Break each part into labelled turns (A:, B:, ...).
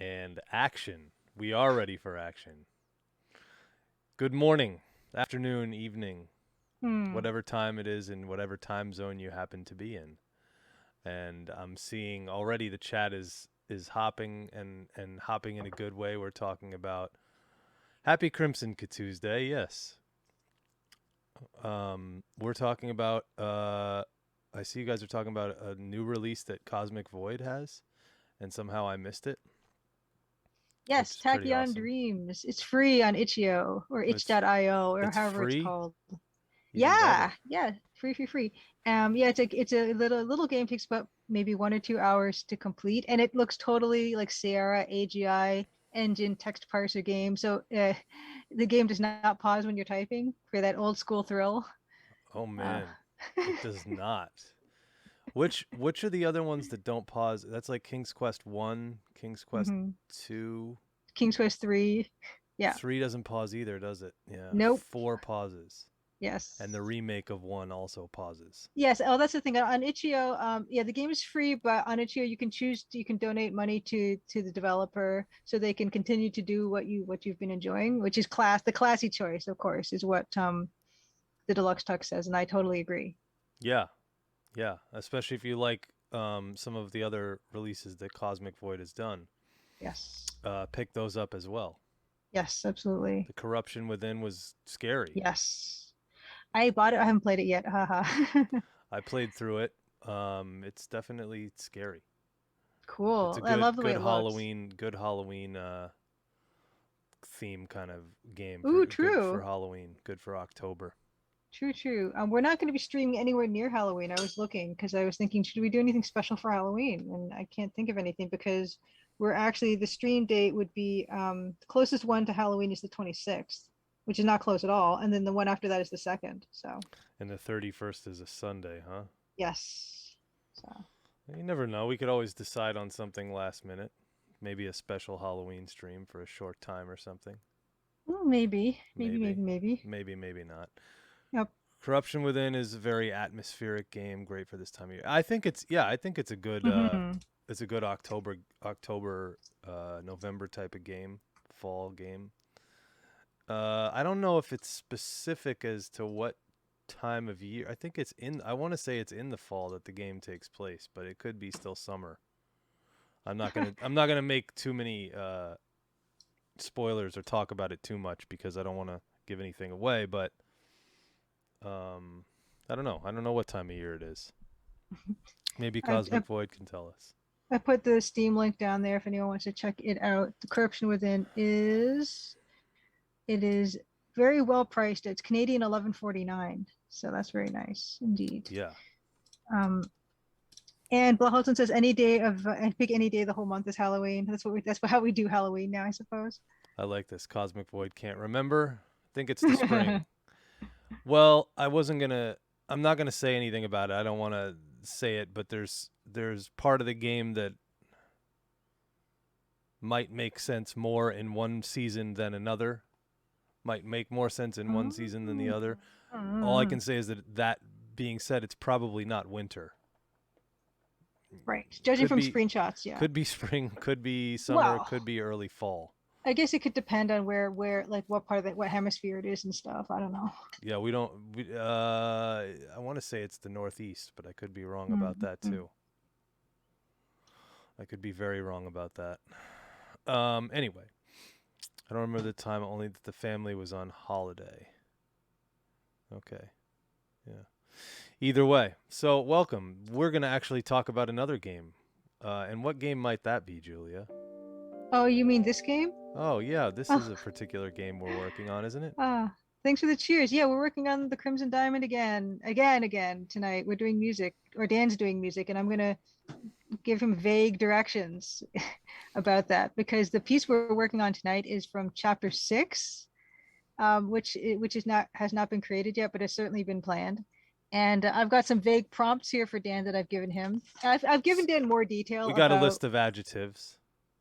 A: and action. We are ready for action. Good morning, afternoon, evening,
B: Hmm.
A: whatever time it is in whatever time zone you happen to be in. And I'm seeing already the chat is hopping and hopping in a good way. We're talking about Happy Crimson Tuesday. Yes. We're talking about I see you guys are talking about a new release that Cosmic Void has, and somehow I missed it, which
B: Yes,
A: is pretty
B: Tachyon
A: awesome.
B: Dreams. It's free on itch.io or
A: It's
B: itch.io or
A: it's
B: however it's
A: free,
B: called.
A: even
B: Yeah,
A: better.
B: yeah, free. Yeah, it's a little game, takes about maybe 1 or 2 hours to complete, and it looks totally like Sierra AGI engine text parser game. So the game does not pause when you're typing for that old school thrill.
A: Oh
B: Uh,
A: man, it does not. Which are the other ones that don't pause? That's like King's Quest 1, King's Quest
B: mhm.
A: 2.
B: King's Quest 3. Yeah.
A: 3 doesn't pause either, does it? Yeah,
B: Nope.
A: 4 pauses. And the
B: Yes.
A: remake of 1 also pauses.
B: Yes, oh, that's the thing. On itch.io, yeah, the game is free, but on itch.io you can donate money to the developer so they can continue to do what you've been enjoying, which is the classy choice, of course, is what the Deluxe Tux says, and I totally agree.
A: Yeah. Yeah, especially if you like some of the other releases that Cosmic Void has done.
B: Yes.
A: Pick those up as well.
B: Yes, absolutely.
A: The corruption within was scary.
B: Yes. I bought it. I haven't played it yet. Haha.
A: I played through it. It's definitely scary. It's a
B: Cool. I
A: good
B: love the way
A: good
B: it looks.
A: Halloween theme kind of game for
B: Ooh,
A: good for
B: true.
A: Halloween, good for October.
B: True. We're not going to be streaming anywhere near Halloween. I was looking because I was thinking, should we do anything special for Halloween? And I can't think of anything because we're actually the stream date would be the closest one to Halloween is the 26th, which is not close at all, and then the one after that is the second. So
A: And the 31st is a Sunday, huh?
B: yes, so
A: You never know. We could always decide on something last minute. Maybe a special Halloween stream for a short time or something.
B: well, maybe, maybe,
A: Maybe.
B: maybe, maybe.
A: Maybe not.
B: Yep.
A: Corruption Within is a very atmospheric game, great for this time of year. I think
B: Hmm.
A: it's a good October November type of game, fall game. I don't know if it's specific as to what time of year. I want to say it's in the fall that the game takes place, but it could be still summer. I'm not going to make too many spoilers or talk about it too much because I don't want to give anything away, but um I don't know. I don't know what time of year it is. Maybe
B: I, I
A: Cosmic Void can tell us.
B: I put the Steam link down there if anyone wants to check it out. The Corruption Within is It is very well priced. It's Canadian 11.49, so that's very nice indeed.
A: Yeah,
B: Um, and Blahouten says any day of I pick any day of the whole month is Halloween. That's how we do Halloween now, I suppose.
A: I like this. Cosmic Void can't remember. I think it's the spring. Well, I'm not gonna say anything about it. I don't want to say it, but there's part of the game that might make sense more in one season than another. Might make more sense in one season than the other. All I can say is that being said, it's probably not winter.
B: Right. Judging
A: Could
B: from
A: be
B: screenshots, yeah.
A: could be spring, could be summer,
B: Well,
A: could be early fall.
B: I guess it could depend on where, like what part of what hemisphere it is and stuff. I don't know.
A: Yeah, we don't. I want to say it's the Northeast, but I could be wrong about that
B: Mm-hmm.
A: too. I could be very wrong about that. Anyway, I don't remember the time. Only that the family was on holiday. Okay. Yeah. Either way, so welcome. We're gonna actually talk about another game. And what game might that be, Julia?
B: Oh, you mean this game?
A: Oh yeah, this is
B: Oh,
A: a particular game we're working on, isn't it?
B: thanks for the cheers. Yeah, we're working on the Crimson Diamond again tonight. We're doing music, or Dan's doing music, and I'm gonna give him vague directions about that because the piece we're working on tonight is from chapter 6, which is not has not been created yet, but has certainly been planned. And I've got some vague prompts here for Dan that I've given him. I've given Dan more
A: We
B: detail
A: got a
B: about,
A: list of adjectives.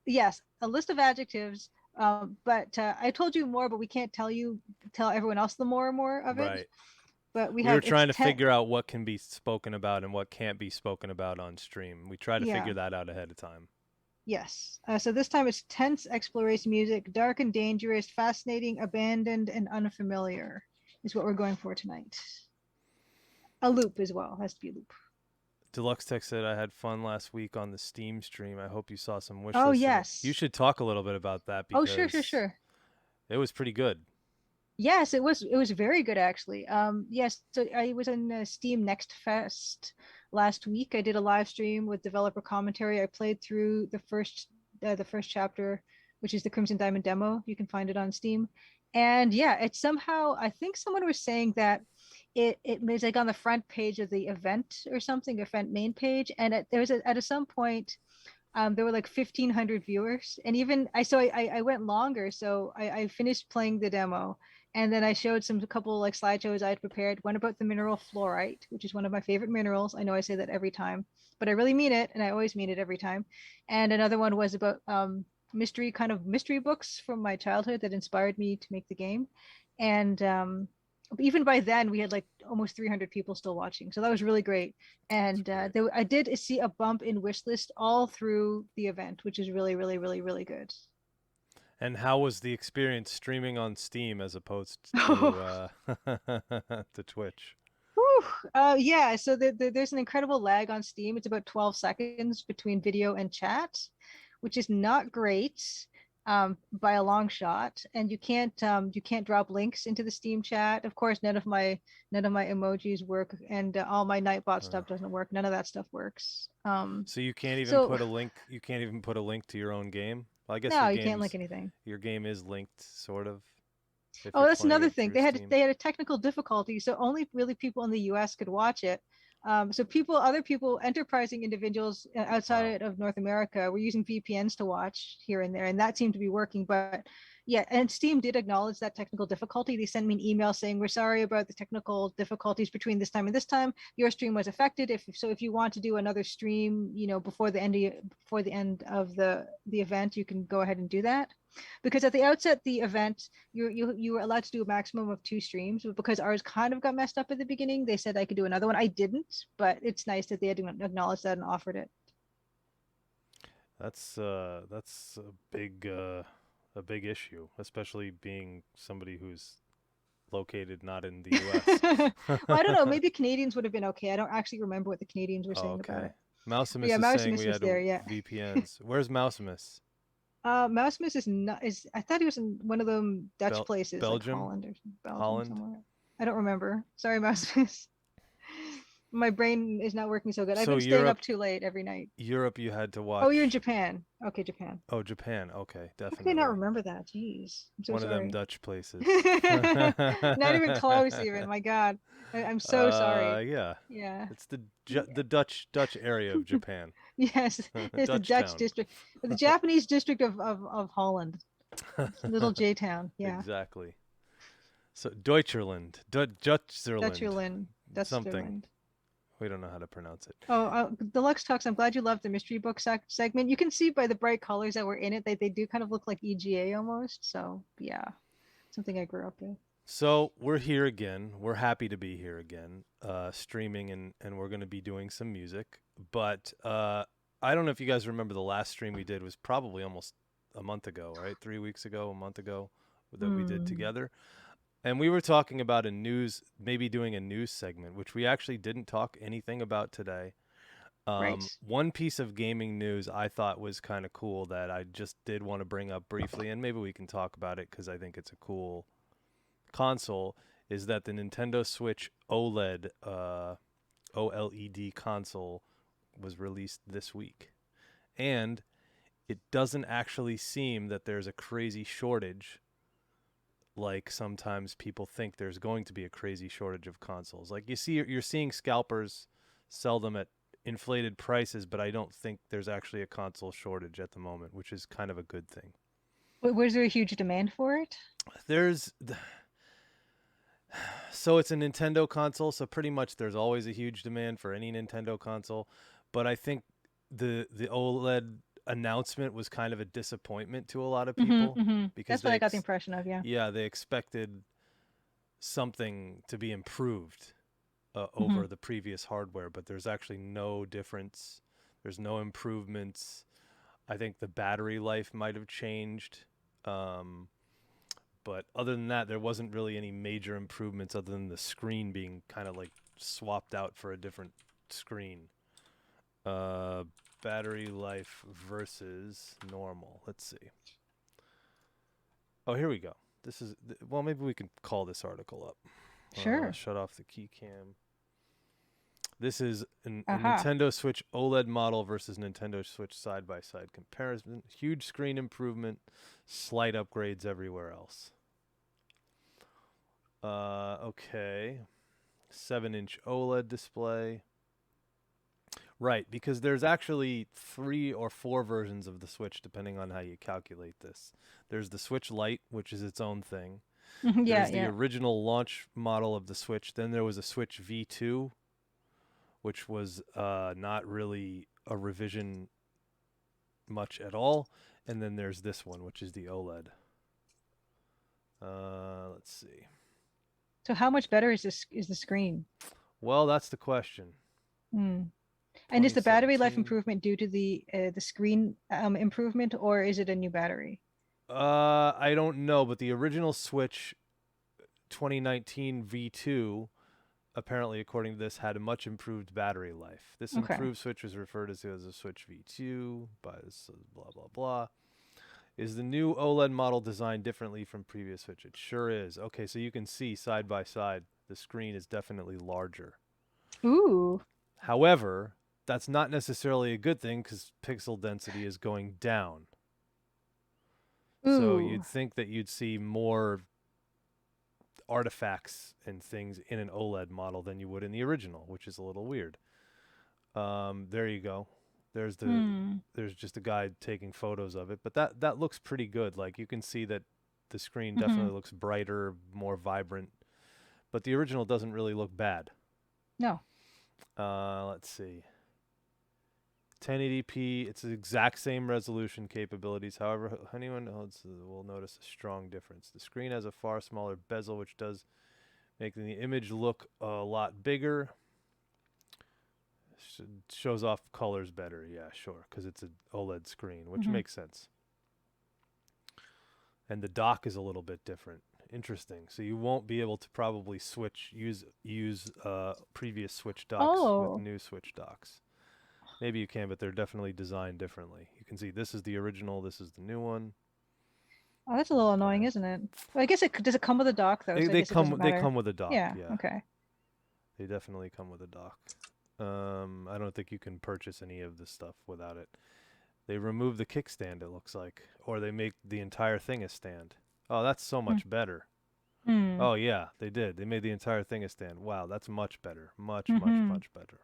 B: yes, a list of adjectives. But I told you more, but we can't tell everyone else the more of it.
A: Right.
B: But we
A: We were
B: have it's
A: trying to
B: 10.
A: figure out what can be spoken about and what can't be spoken about on stream. We try to
B: Yeah.
A: figure that out ahead of time.
B: Yes. So this time it's tense exploration music, dark and dangerous, fascinating, abandoned, and unfamiliar is what we're going for tonight. A loop as well. Has to be a loop.
A: Deluxe Tech said I had fun last week on the Steam stream. I hope you saw some wish
B: Oh
A: lists in it. You
B: yes.
A: should talk a little bit about that
B: Oh sure, sure,
A: because
B: sure.
A: it was pretty good.
B: Yes, it was very good actually. Yes, so I was in Steam Next Fest last week. I did a live stream with developer commentary. I played through the first chapter, which is the Crimson Diamond demo. You can find it on Steam. And yeah, it's somehow I think someone was saying that it was like on the front page of the event or something, event main page, and there was at some point there were like 1,500 viewers, and even I went longer, so I finished playing the demo, and then I showed a couple like slideshows I had prepared. One about the mineral fluorite, which is one of my favorite minerals. I know I say that every time, but I really mean it, and I always mean it every time. And another one was about mystery books from my childhood that inspired me to make the game, and even by then we had like almost 300 people still watching, so that was really great.
A: That's
B: And
A: great.
B: I did see a bump in wish list all through the event, which is really, really, really, really good.
A: And how was the experience streaming on Steam as opposed to
B: Oh,
A: to Twitch?
B: whew. Yeah, so there's an incredible lag on Steam. It's about 12 seconds between video and chat, which is not great by a long shot. And you can't drop links into the Steam chat. Of course, none of my emojis work, and all my Nightbot
A: Uh,
B: stuff doesn't work. None of that stuff works.
A: so you can't even
B: So
A: put a link. You can't even put a link to your own game. Well, I guess
B: no, you can't link anything.
A: your game is linked, sort of, if
B: Oh,
A: you're
B: that's
A: playing
B: another
A: it
B: thing.
A: through
B: They had
A: Steam.
B: they had a technical difficulty, so only really people in the U.S. could watch it. So other people, enterprising individuals
A: Wow.
B: outside of North America, were using VPNs to watch here and there, and that seemed to be working. But yeah, and Steam did acknowledge that technical difficulty. They sent me an email saying, "We're sorry about the technical difficulties between this time and this time. Your stream was affected. If you want to do another stream, before the end of the event, you can go ahead and do that." Because at the outset, the event you were allowed to do a maximum of 2 streams, but because ours kind of got messed up at the beginning, they said I could do another one. I didn't, but it's nice that they had acknowledged that and offered it.
A: That's a big issue, especially being somebody who's located not in the U.S.
B: Well, I don't know. Maybe Canadians would have been okay. I don't actually remember what the Canadians were
A: Oh,
B: saying about
A: okay.
B: it. But
A: Mousimus
B: yeah,
A: is
B: Mouse
A: saying
B: Miss
A: we
B: was
A: had
B: there. Yeah.
A: VPNs. Where's Mousimus?
B: Mouse Miss is not. Is I thought he was in one of them Dutch places like
A: Belgium?
B: Holland or Belgium
A: Holland?
B: somewhere. I don't remember. Sorry, Mouse Miss. My brain is not working so good. I've
A: So
B: been staying up too late every night.
A: Europe, you had to
B: Oh, you're in
A: watch.
B: Japan. Okay, Japan.
A: Oh, Japan. Okay,
B: How could I not
A: definitely
B: remember that? Jeez, I'm so
A: one of them
B: sorry.
A: Dutch places.
B: Not even close, even. My God, I'm so sorry.
A: Yeah,
B: Yeah.
A: it's the Dutch area of Japan,
B: Yes, it's the
A: Dutch
B: Dutch
A: town.
B: district, the Japanese district of Holland. Little J town. Yeah.
A: Exactly. So Deutschland, Dutchzerland,
B: Dutcherland.
A: something.
B: Dutcherland.
A: We don't know how to pronounce it.
B: Oh, Deluxe Talks. I'm glad you loved the mystery book segment. You can see by the bright colors that were in it, they do kind of look like EGA almost. So yeah, something I grew up with.
A: So we're here again. We're happy to be here again, streaming, and we're going to be doing some music. But I don't know if you guys remember the last stream we did was probably almost a month ago, right? 3 weeks ago, a month ago that we did
B: Hmm.
A: together. And we were talking about maybe doing a news segment, which we actually didn't talk anything about today.
B: Right.
A: One piece of gaming news I thought was kind of cool that I just did want to bring up briefly, and maybe we can talk about it because I think it's a cool console, is that the Nintendo Switch OLED console was released this week. And it doesn't actually seem that there's a crazy shortage like sometimes people think there's going to be a crazy shortage of consoles. Like you're seeing scalpers sell them at inflated prices, but I don't think there's actually a console shortage at the moment, which is kind of a good thing.
B: Was there a huge demand for it?
A: There's so it's a Nintendo console, so pretty much there's always a huge demand for any Nintendo console, but I think the OLED announcement was kind of a disappointment to a lot of people because
B: That's what I got the impression of. Yeah.
A: they expected something to be improved
B: Hmm.
A: over the previous hardware, but there's actually no difference. There's no improvements. I think the battery life might have changed. Um, but other than that, there wasn't really any major improvements other than the screen being kind of like swapped out for a different screen. Uh, Battery life versus normal. Let's see. Oh, here we go. This is well, maybe we can call this article up.
B: Sure.
A: Shut off the key cam. This is a
B: Aha.
A: Nintendo Switch OLED model versus Nintendo Switch side by side comparison. Huge screen improvement, slight upgrades everywhere else. Okay. 7-inch OLED display. Right, because there's actually 3 or 4 versions of the Switch depending on how you calculate this. There's the Switch Lite, which is its own thing.
B: Yeah,
A: There's the
B: yeah.
A: original launch model of the Switch. Then there was a Switch V2, which was not really a revision much at all. And then there's this one, which is the OLED. Let's see.
B: So how much better is the screen?
A: Well, that's the question.
B: Hmm. And is the battery life
A: 2017.
B: improvement due to the screen improvement, or is it a new battery?
A: I don't know, but the original Switch 2019 V2 apparently, according to this, had a much improved battery life. This
B: Okay.
A: improved Switch was referred to as a Switch V2 by this blah blah blah. Is the new OLED model designed differently from previous Switch? It sure is. Okay, so you can see side by side, the screen is definitely larger.
B: Ooh.
A: However, that's not necessarily a good thing because pixel density is going down. So
B: Ooh.
A: you'd think that you'd see more artifacts and things in an OLED model than you would in the original, which is a little weird. There you go. There's the
B: Hmm.
A: there's just a guy taking photos of it, but that looks pretty good. Like you can see that the screen
B: Mm-hmm.
A: definitely looks brighter, more vibrant, but the original doesn't really look bad.
B: No.
A: Let's see. 1080p, it's the exact same resolution capabilities. However, anyone else will notice a strong difference. The screen has a far smaller bezel, which does make the image look a lot bigger. Shows off colors better, yeah, sure, because it's an OLED screen, which
B: Mm-hmm.
A: makes sense. And the dock is a little bit different. Interesting. So you won't be able to probably use previous Switch docks with
B: Oh.
A: new Switch docks. Maybe you can, but they're definitely designed differently. You can see this is the original, this is the new one.
B: Oh, that's a little annoying,
A: Okay.
B: isn't it? Well, I guess does it come with a dock though?
A: They
B: So I
A: they
B: guess it doesn't
A: come they
B: matter.
A: come with a dock,
B: Yeah.
A: yeah.
B: Okay.
A: They definitely come with a dock. I don't think you can purchase any of this stuff without it. They remove the kickstand, it looks like, or they make the entire thing a stand. Oh, that's so much better.
B: Hmm.
A: Oh yeah, they did. They made the entire thing a stand. Wow, that's much better. Much, much,
B: Mm-hmm.
A: much better.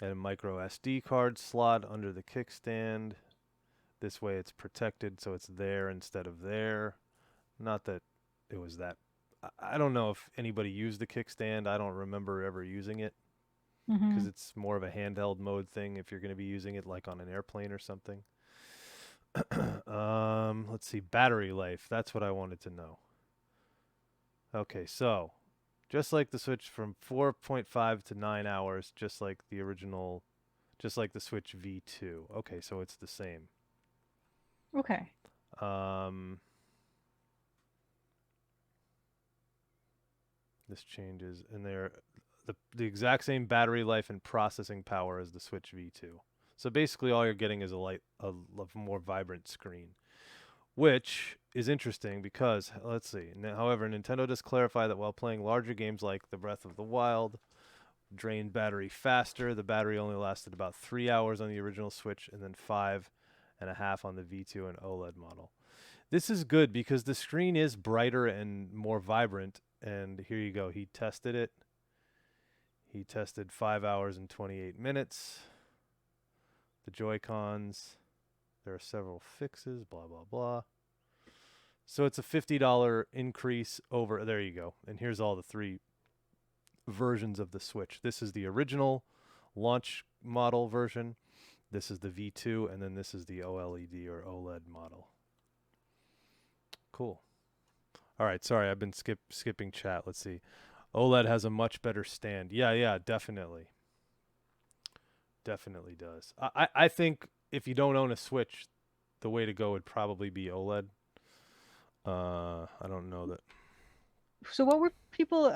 A: And a micro SD card slot under the kickstand. This way it's protected so it's there instead of there. Not that it was that. I don't know if anybody used the kickstand. I don't remember ever using it
B: Mm-hmm.
A: because it's more of a handheld mode thing if you're going to be using it like on an airplane or something. Let's see. Battery life. That's what I wanted to know. Okay, so just like the Switch from 4.5 to 9 hours, just like the original, just like the Switch V2. Okay, so it's the same.
B: Okay.
A: Um, this changes, and they're the exact same battery life and processing power as the Switch V2. So basically, all you're getting is a more vibrant screen, which is interesting because let's see. However, Nintendo does clarify that while playing larger games like the Breath of the Wild drained battery faster. The battery only lasted about 3 hours on the original Switch and then 5.5 on the V2 and OLED model. This is good because the screen is brighter and more vibrant. And here you go. He tested it. He tested 5 hours and 28 minutes. The Joy-Cons. There are several fixes, blah, blah, blah. So it's a $50 increase over. There you go. And here's all the 3 versions of the Switch. This is the original launch model version. This is the V2, and then this is the OLED or OLED model. Cool. All right, sorry, I've been skipping chat. Let's see. OLED has a much better stand. Yeah, definitely. Definitely does. I think if you don't own a Switch, the way to go would probably be OLED. I don't know that.
B: So what were people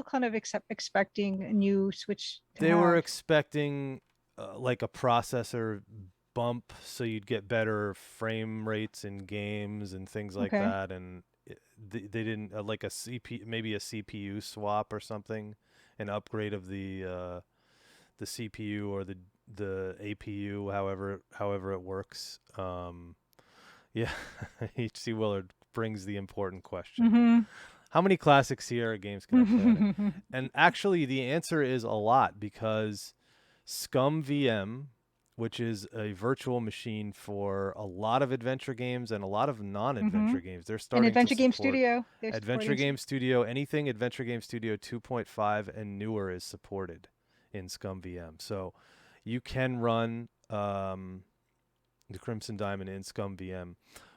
B: kind of expecting a new Switch to
A: They were
B: have?
A: expecting like a processor bump, so you'd get better frame rates in games and things like
B: Okay.
A: that. And they didn't like a CP, maybe a CPU swap or something, an upgrade of the CPU or the APU, however it works. Yeah, H.C. Willard brings the important question:
B: Mm-hmm.
A: how many classic Sierra games can I play on it? And actually, the answer is a lot because Scum VM, which is a virtual machine for a lot of adventure games and a lot of
B: Mm-hmm.
A: non-adventure games, they're
B: And
A: starting to
B: Adventure Game
A: support
B: Studio, they're
A: Adventure
B: supporting.
A: Game Studio. Anything Adventure Game Studio 2.5 and newer is supported in Scum VM. So you can run the Crimson Diamond in Scum VM,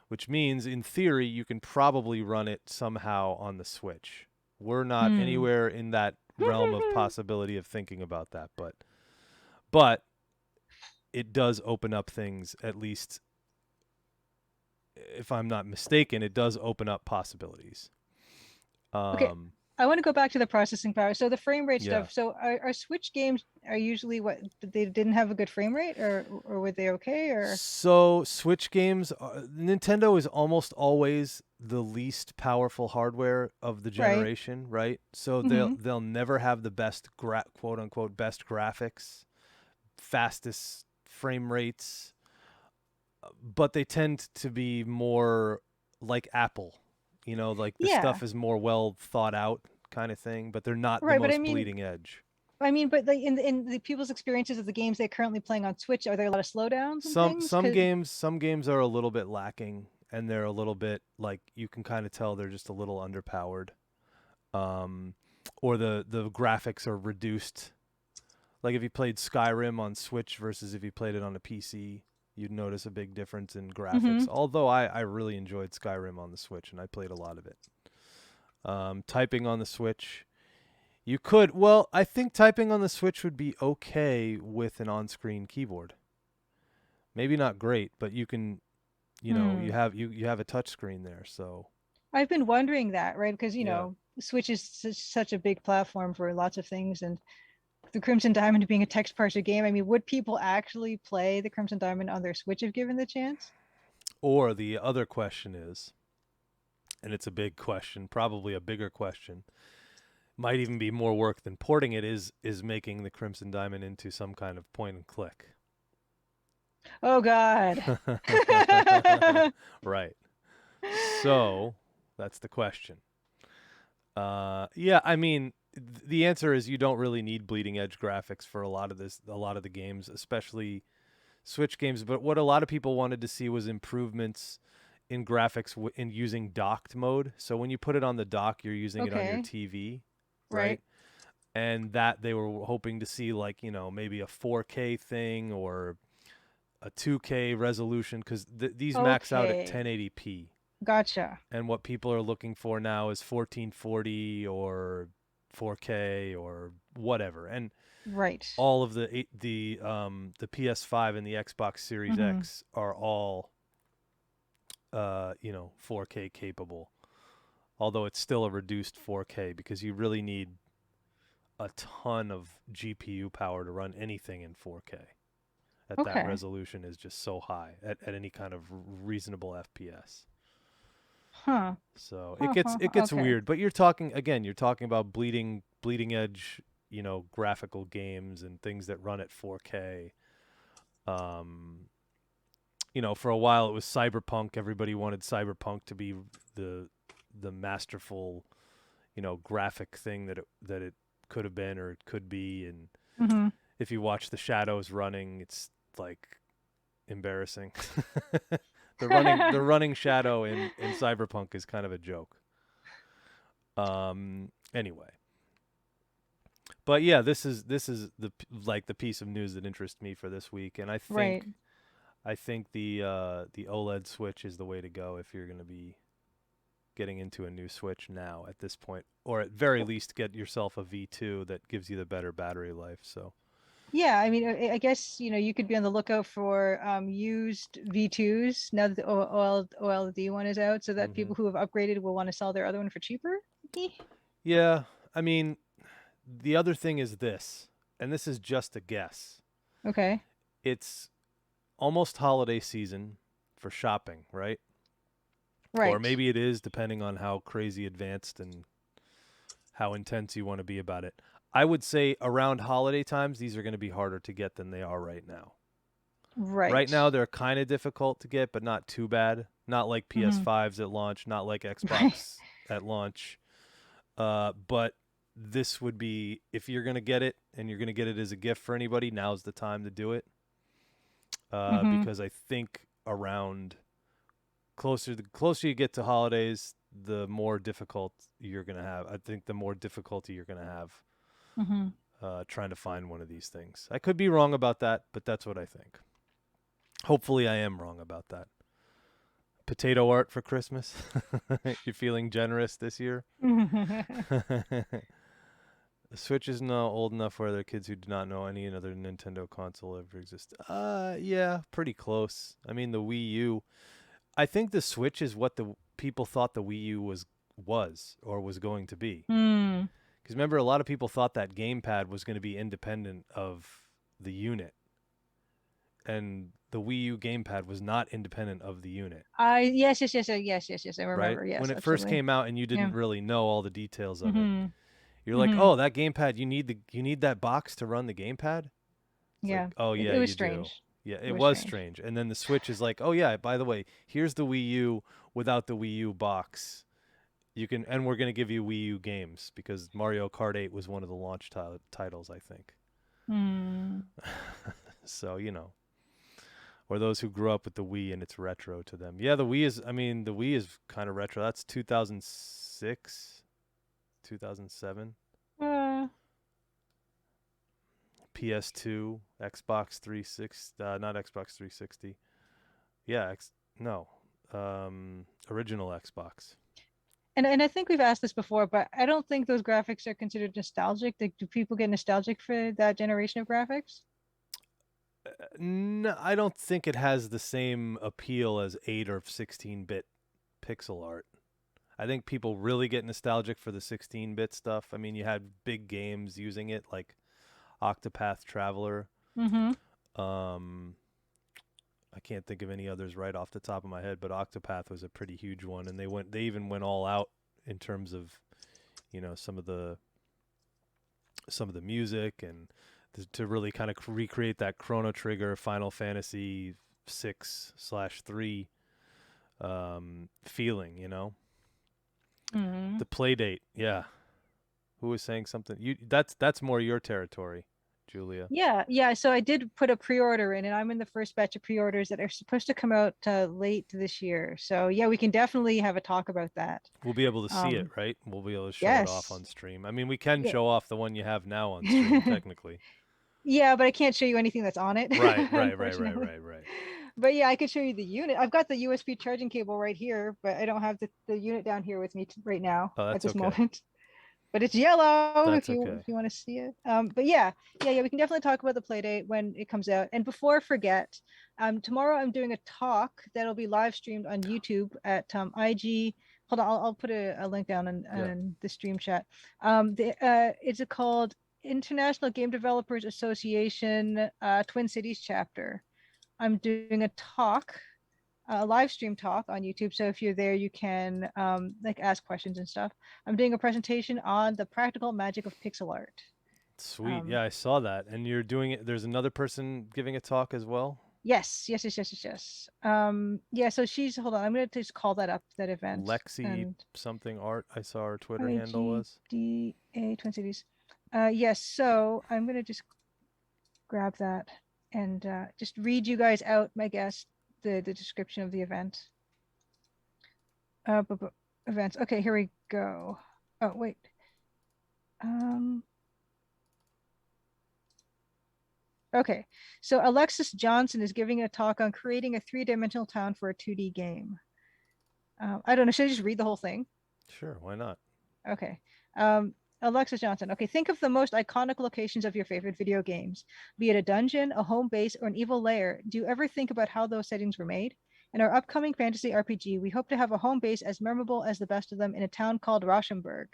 A: which means in theory you can probably run it somehow on the Switch. We're not
B: Hmm.
A: anywhere in that realm of possibility of thinking about that, but it does open up things, at least if I'm not mistaken, it does open up possibilities.
B: Okay,
A: Um
B: I want to go back to the processing power. So the frame rate
A: yeah.
B: stuff. So are Switch games are usually what they didn't have a good frame rate, or were they okay, or
A: So Switch games, Nintendo is almost always the least powerful hardware of the
B: right?
A: generation, right? So they'll
B: Mm-hmm.
A: they'll never have the best quote unquote best graphics, fastest frame rates, but they tend to be more like Apple. You know, like the
B: Yeah,
A: stuff is more well thought out kind of thing, but they're not the
B: right. But
A: most bleeding edge.
B: but like in the people's experiences of the games they're currently playing on Switch, are there a lot of slowdowns and
A: Some
B: things?
A: some
B: Because
A: games some games are a little bit lacking and they're a little bit like you can kind of tell they're just a little underpowered. Um or the graphics are reduced. Like if you played Skyrim on Switch versus if you played it on a PC, you'd notice a big difference in graphics.
B: mm-hmm.
A: Although I really enjoyed Skyrim on the Switch and I played a lot of it. Typing on the Switch, you could, well, I think typing on the Switch would be okay with an on-screen keyboard. Maybe not great, but you can,
B: Hmm.
A: you have a touch screen there, so
B: I've been wondering that, right? Because
A: yeah.
B: Switch is such a big platform for lots of things, and the Crimson Diamond being a text parser game. I mean, would people actually play the Crimson Diamond on their Switch if given the chance?
A: Or the other question is, and it's a big question, probably a bigger question, might even be more work than porting it, is making the Crimson Diamond into some kind of point and click.
B: Oh God.
A: Right. So that's the question. Yeah, I mean, the answer is you don't really need bleeding edge graphics for a lot of the games, especially Switch games. But what a lot of people wanted to see was improvements in graphics in using docked mode. So when you put it on the dock, you're using it on your
B: Okay.
A: TV, right?
B: Right.
A: And that they were hoping to see, like, maybe a 4K thing or a 2K resolution because these max out at
B: Okay.
A: 1080p.
B: Gotcha.
A: And what people are looking for now is 1440 or 4K or whatever. And
B: Right.
A: all of the PS5 and the Xbox Series
B: Mm-hmm.
A: X are all 4K capable. Although it's still a reduced 4K because you really need a ton of GPU power to run anything in 4K. At that
B: Okay.
A: resolution is just so high at any kind of reasonable FPS.
B: Huh.
A: So
B: Huh, huh,
A: it
B: huh.
A: gets
B: Okay.
A: weird, but you're talking about bleeding edge, graphical games and things that run at 4K. Um, for a while it was Cyberpunk. Everybody wanted Cyberpunk to be the the masterful, graphic thing that it could have been or it could be. And
B: Mm-hmm.
A: if you watch the shadows running, it's like embarrassing. The running shadow in Cyberpunk is kind of a joke. Anyway, but yeah, this is the piece of news that interests me for this week, and
B: Right.
A: I think the OLED Switch is the way to go if you're going to be getting into a new Switch now at this point, or at very least get yourself a V2 that gives you the better battery life. So
B: Yeah, I mean, I guess, you could be on the lookout for used V2s now that the OLED one is out, so that
A: Hmm.
B: people who have upgraded will want to sell their other one for cheaper. Eh.
A: Yeah, I mean, the other thing is this, and this is just a guess.
B: Okay.
A: It's almost holiday season for shopping, right? Or
B: Right.
A: maybe it is, depending on how crazy advanced and how intense you want to be about it. I would say around holiday times, these are going to be harder to get than they are right now. Right
B: Right.
A: now, they're kind of difficult to get, but not too bad. Not like
B: Hmm.
A: PS5s at launch, not like
B: Right.
A: Xbox at launch. But this would be, if you're going to get it and you're going to get it as a gift for anybody, now's the time to do it.
B: Hmm.
A: Because I think around the closer you get to holidays, the more difficult you're going to have. I think the more difficulty you're going to have
B: Hmm.
A: trying to find one of these things. I could be wrong about that, but that's what I think. Hopefully, I am wrong about that. Potato art for Christmas. You're feeling generous this year? The Switch is now old enough where there are kids who do not know any other Nintendo console ever existed. Yeah, pretty close. I mean, the Wii U. I think the Switch is what the people thought the Wii U was or was going to be.
B: Hmm.
A: Because remember, a lot of people thought that gamepad was going to be independent of the unit, and the Wii U gamepad was not independent of the unit,
B: I yes, yes, yes, yes, yes, yes. I
A: right?
B: remember.
A: When
B: Yes,
A: it first
B: absolutely.
A: came out and you
B: Yeah.
A: didn't really know all the details of it,
B: Hmm.
A: you're like,
B: Hmm.
A: "Oh, that gamepad, you need that box to run the gamepad?" It's like,
B: Yeah.
A: "Oh
B: It,
A: yeah,
B: it was
A: you do."
B: strange.
A: Yeah,
B: It
A: it
B: was
A: was
B: strange.
A: strange. And then the Switch is like, "Oh yeah, by the way, here's the Wii U without the Wii U box. You can and we're going to give you Wii U games because Mario Kart 8 was one of the launch titles, I think."
B: Hmm.
A: So, or those who grew up with the Wii and it's retro to them. Yeah, the Wii is kind of retro. That's 2006, 2007.
B: Uh,
A: PS2, Xbox 360, not Xbox 360. Yeah, no. Original Xbox.
B: and I think we've asked this before, but I don't think those graphics are considered nostalgic. Like, do people get nostalgic for that generation of graphics?
A: No, I don't think it has the same appeal as 8 or 16-bit pixel art. I think people really get nostalgic for the 16-bit stuff. I mean, you had big games using it like Octopath Traveler.
B: Mm-hmm.
A: Um, I can't think of any others right off the top of my head, but Octopath was a pretty huge one, and they even went all out in terms of some of the music and to really kind of recreate that Chrono Trigger Final Fantasy 6/3 feeling.
B: Mm-hmm.
A: The play date, yeah. Who was saying something? That's more your territory, Julia.
B: Yeah, yeah. So I did put a pre-order in, and I'm in the first batch of pre-orders that are supposed to come out late this year. So yeah, we can definitely have a talk about that.
A: We'll be able to see it,
B: Um,
A: right? We'll be able to show it off
B: yes.
A: on stream. I mean, we can
B: Yeah.
A: show off the one you have now on stream, technically.
B: Yeah, but I can't show you anything that's on it,
A: Right, right, right, right,
B: unfortunately.
A: right, right.
B: But yeah, I could show you the unit. I've got the USB charging cable right here, but I don't have the unit down here with me right now
A: Oh,
B: at
A: that's
B: this
A: okay.
B: moment. But it's yellow
A: That's
B: if you
A: okay.
B: if you want to see it. But yeah, yeah, yeah, we can definitely talk about the play date when it comes out. And before I forget, tomorrow I'm doing a talk that'll be live streamed on YouTube at IG. Hold on, I'll put a link down
A: Yeah.
B: in the stream chat. It's called International Game Developers Association Twin Cities chapter. I'm doing a live stream talk on YouTube. So if you're there, you can like ask questions and stuff. I'm doing a presentation on the practical magic of pixel art.
A: Sweet.
B: Um,
A: Yeah, I saw that. And you're doing it. There's another person giving a talk as well.
B: yes, yes, yes, yes, yes, yes. Yeah. So she's hold on. I'm gonna just call that up that event
A: Lexi
B: and
A: something art. I saw her Twitter handle was.
B: IGDA Twin Cities. Yes. So I'm gonna just grab that and just read you guys out, my guest, the description of the event. But events. Okay, here we go. Oh wait. Um, okay, so Alexis Johnson is giving a talk on creating a three-dimensional town for a 2D game. I don't know. Should I just read the whole thing?
A: Sure, why not?
B: Okay. Alexis Johnson. Okay, think of the most iconic locations of your favorite video games, be it a dungeon, a home base, or an evil lair. Do you ever think about how those settings were made? In our upcoming fantasy RPG, we hope to have a home base as memorable as the best of them in a town called Rauschenberg.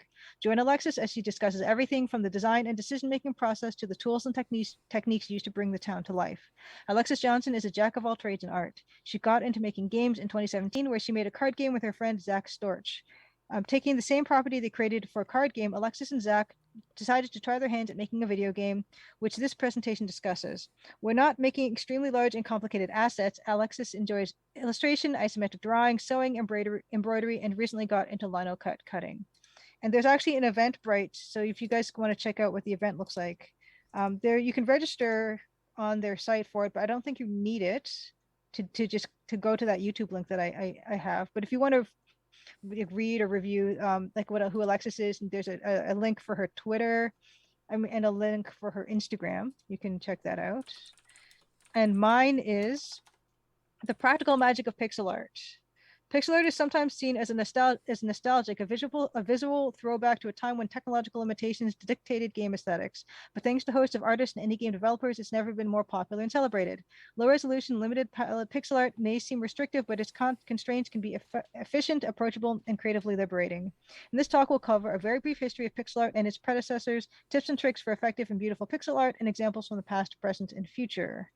B: Join Alexis as she discusses everything from the design and decision-making process to the tools and techniques used to bring the town to life. Alexis Johnson is a jack of all trades in art. She got into making games in 2017, where she made a card game with her friend Zach Storch. Taking the same property they created for a card game, Alexis and Zach decided to try their hands at making a video game, which this presentation discusses. We're not making extremely large and complicated assets. Alexis enjoys illustration, isometric drawing, sewing, embroidery, and recently got into lino cutting. And there's actually an Eventbrite, so if you guys want to check out what the event looks like, there you can register on their site for it, but I don't think you need it to go to that YouTube link that I have. But if you want to read or review like who Alexis is, and there's a link for her Twitter, and a link for her Instagram. You can check that out. And mine is the practical magic of pixel art. Pixel art is sometimes seen as nostalgic, a visual throwback to a time when technological limitations dictated game aesthetics. But thanks to hosts of artists and indie game developers, it's never been more popular and celebrated. Low resolution, limited pixel art may seem restrictive, but its constraints can be efficient, approachable, and creatively liberating. And this talk will cover a very brief history of pixel art and its predecessors, tips and tricks for effective and beautiful pixel art, and examples from the past, present, and future.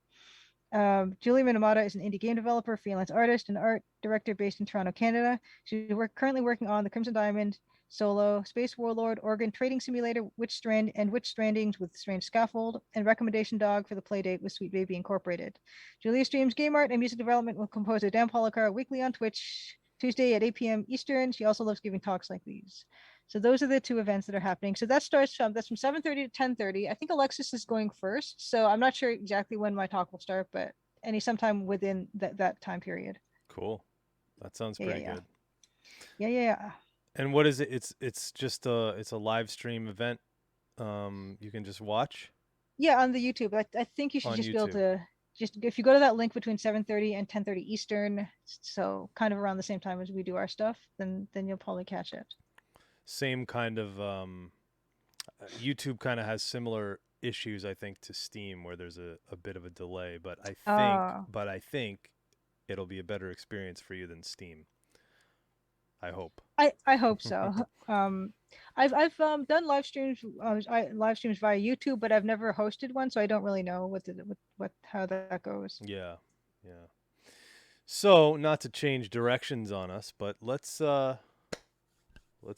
B: Julie Minamata is an indie game developer, freelance artist, and art director based in Toronto, Canada. She's currently working on the Crimson Diamond, Solo, Space Warlord, Oregon Trading Simulator, Witch Strandings with Strange Scaffold, and Recommendation Dog for the Playdate with Sweet Baby Incorporated. Julia streams game art and music development with composer Dan Policar weekly on Twitch, Tuesday at 8 p.m. Eastern. She also loves giving talks like these. So those are the two events that are happening. So that's from 7:30 to 10:30. I think Alexis is going first. So I'm not sure exactly when my talk will start, but sometime within that time period.
A: Cool. That sounds
B: Yeah,
A: pretty
B: yeah,
A: good.
B: yeah.
A: And what is it? It's just it's a live stream event. You can just watch
B: Yeah, on the YouTube. I think you should
A: on
B: just be able
A: YouTube.
B: to just if you go to that link between 7:30 and 10:30 Eastern, so kind of around the same time as we do our stuff, then you'll probably catch it.
A: Same kind of YouTube kind of has similar issues, I think, to Steam, where there's a bit of a delay. But I think it'll be a better experience for you than Steam. I hope.
B: I hope so. I've done live streams live streams via YouTube, but I've never hosted one, so I don't really know what how that goes.
A: Yeah, yeah. So, not to change directions on us, but let's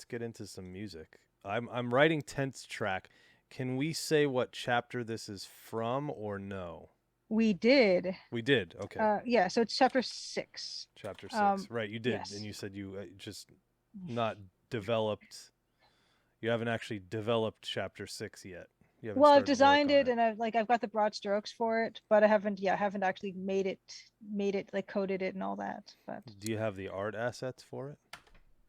A: get into some music. I'm writing 10th track. Can we say what chapter this is from or no?
B: We did.
A: We did. Okay.
B: Yeah, so it's chapter 6.
A: Chapter 6. Right, you did.
B: Yes.
A: And you said you just not developed. You haven't actually developed chapter 6 yet. You haven't
B: Well, I've
A: started
B: designed
A: work on
B: it, and I've got the broad strokes for it, but I haven't actually made it like coded it and all that. But
A: Do you have the art assets for it?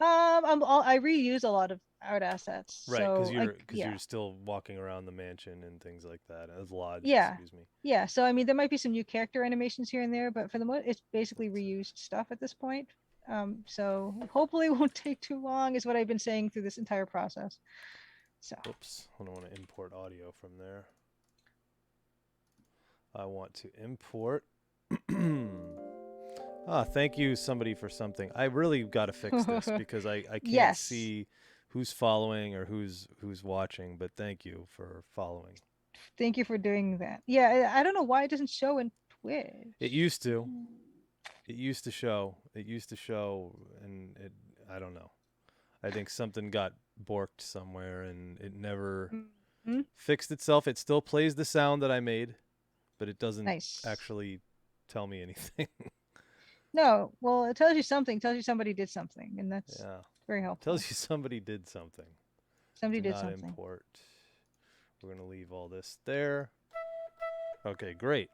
B: I reuse a lot of art assets.
A: Right,
B: So
A: you're still walking around the mansion and things like that. As lodge,
B: yeah,
A: excuse me.
B: yeah. So I mean, there might be some new character animations here and there, but for the most, it's basically reused stuff at this point. So hopefully it won't take too long, is what I've been saying through this entire process. So
A: Oops, I don't want to import audio from there. I want to import. Thank you, somebody, for something. I really got to fix this because I can't
B: yes.
A: see who's following or who's watching. But thank you for following.
B: Thank you for doing that. Yeah, I don't know why it doesn't show in Twitch.
A: It used to. It used to show. It used to show, and I don't know. I think something got borked somewhere, and it never fixed itself. It still plays the sound that I made, but it doesn't actually tell me anything.
B: No, well, it tells you something. It tells you somebody did something, and that's very helpful.
A: It tells you somebody did something.
B: Somebody did something.
A: Import. We're going to leave all this there. Okay, great.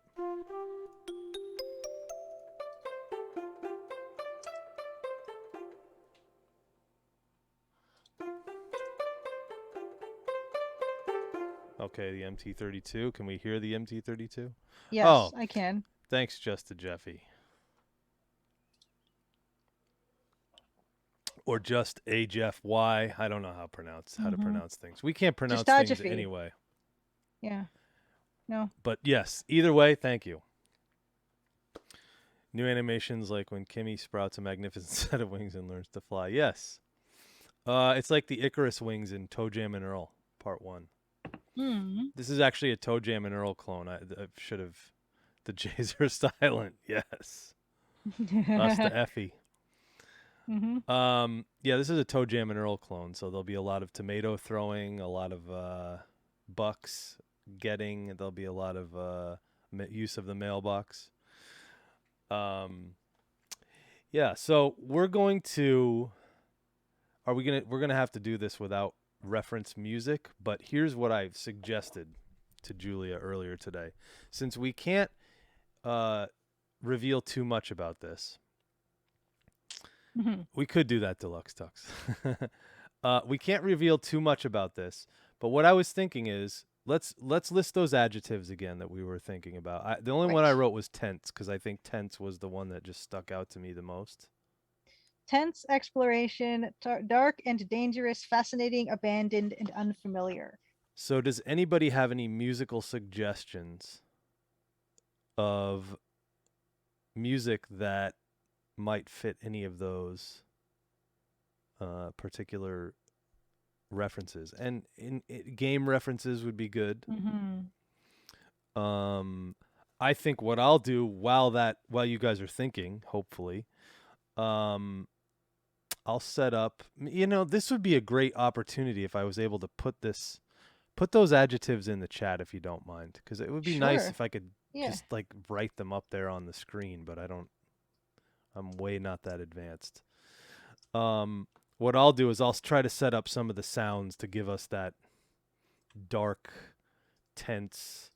A: Okay, the MT32. Can we hear the MT32?
B: Yes, I can.
A: Thanks, Just to Jeffy. or just HFY. I don't know how to pronounce things. We can't pronounce things
B: Gestography.
A: anyway.
B: Yeah. No.
A: But yes, either way, thank you. New animations like when Kimmy sprouts a magnificent set of wings and learns to fly. Yes. It's like the Icarus wings in Toe Jam and Earl, Part 1. This is actually a Toe Jam and Earl clone. I should have. The J's are silent. Yes. Us the Effie. Yeah, this is a Toe Jam and Earl clone, so there'll be a lot of tomato throwing, a lot of bucks getting. There'll be a lot of use of the mailbox. Yeah, so we're going to have to do this without reference music, but here's what I've suggested to Julia earlier today. Since we can't reveal too much about this, we could do that, Deluxe Tux. We can't reveal too much about this, but what I was thinking is let's list those adjectives again that we were thinking about. The only one I wrote was tense, because I think tense was the one that just stuck out to me the most.
B: Tense, exploration, dark and dangerous, fascinating, abandoned, and unfamiliar.
A: So does anybody have any musical suggestions of music that might fit any of those particular references? And game references would be good. I think what I'll do while you guys are thinking, hopefully, I'll set up, this would be a great opportunity if I was able to put those adjectives in the chat, if you don't mind, because it would be nice if I could just like write them up there on the screen, but I'm way not that advanced. What I'll do is I'll try to set up some of the sounds to give us that dark, tense,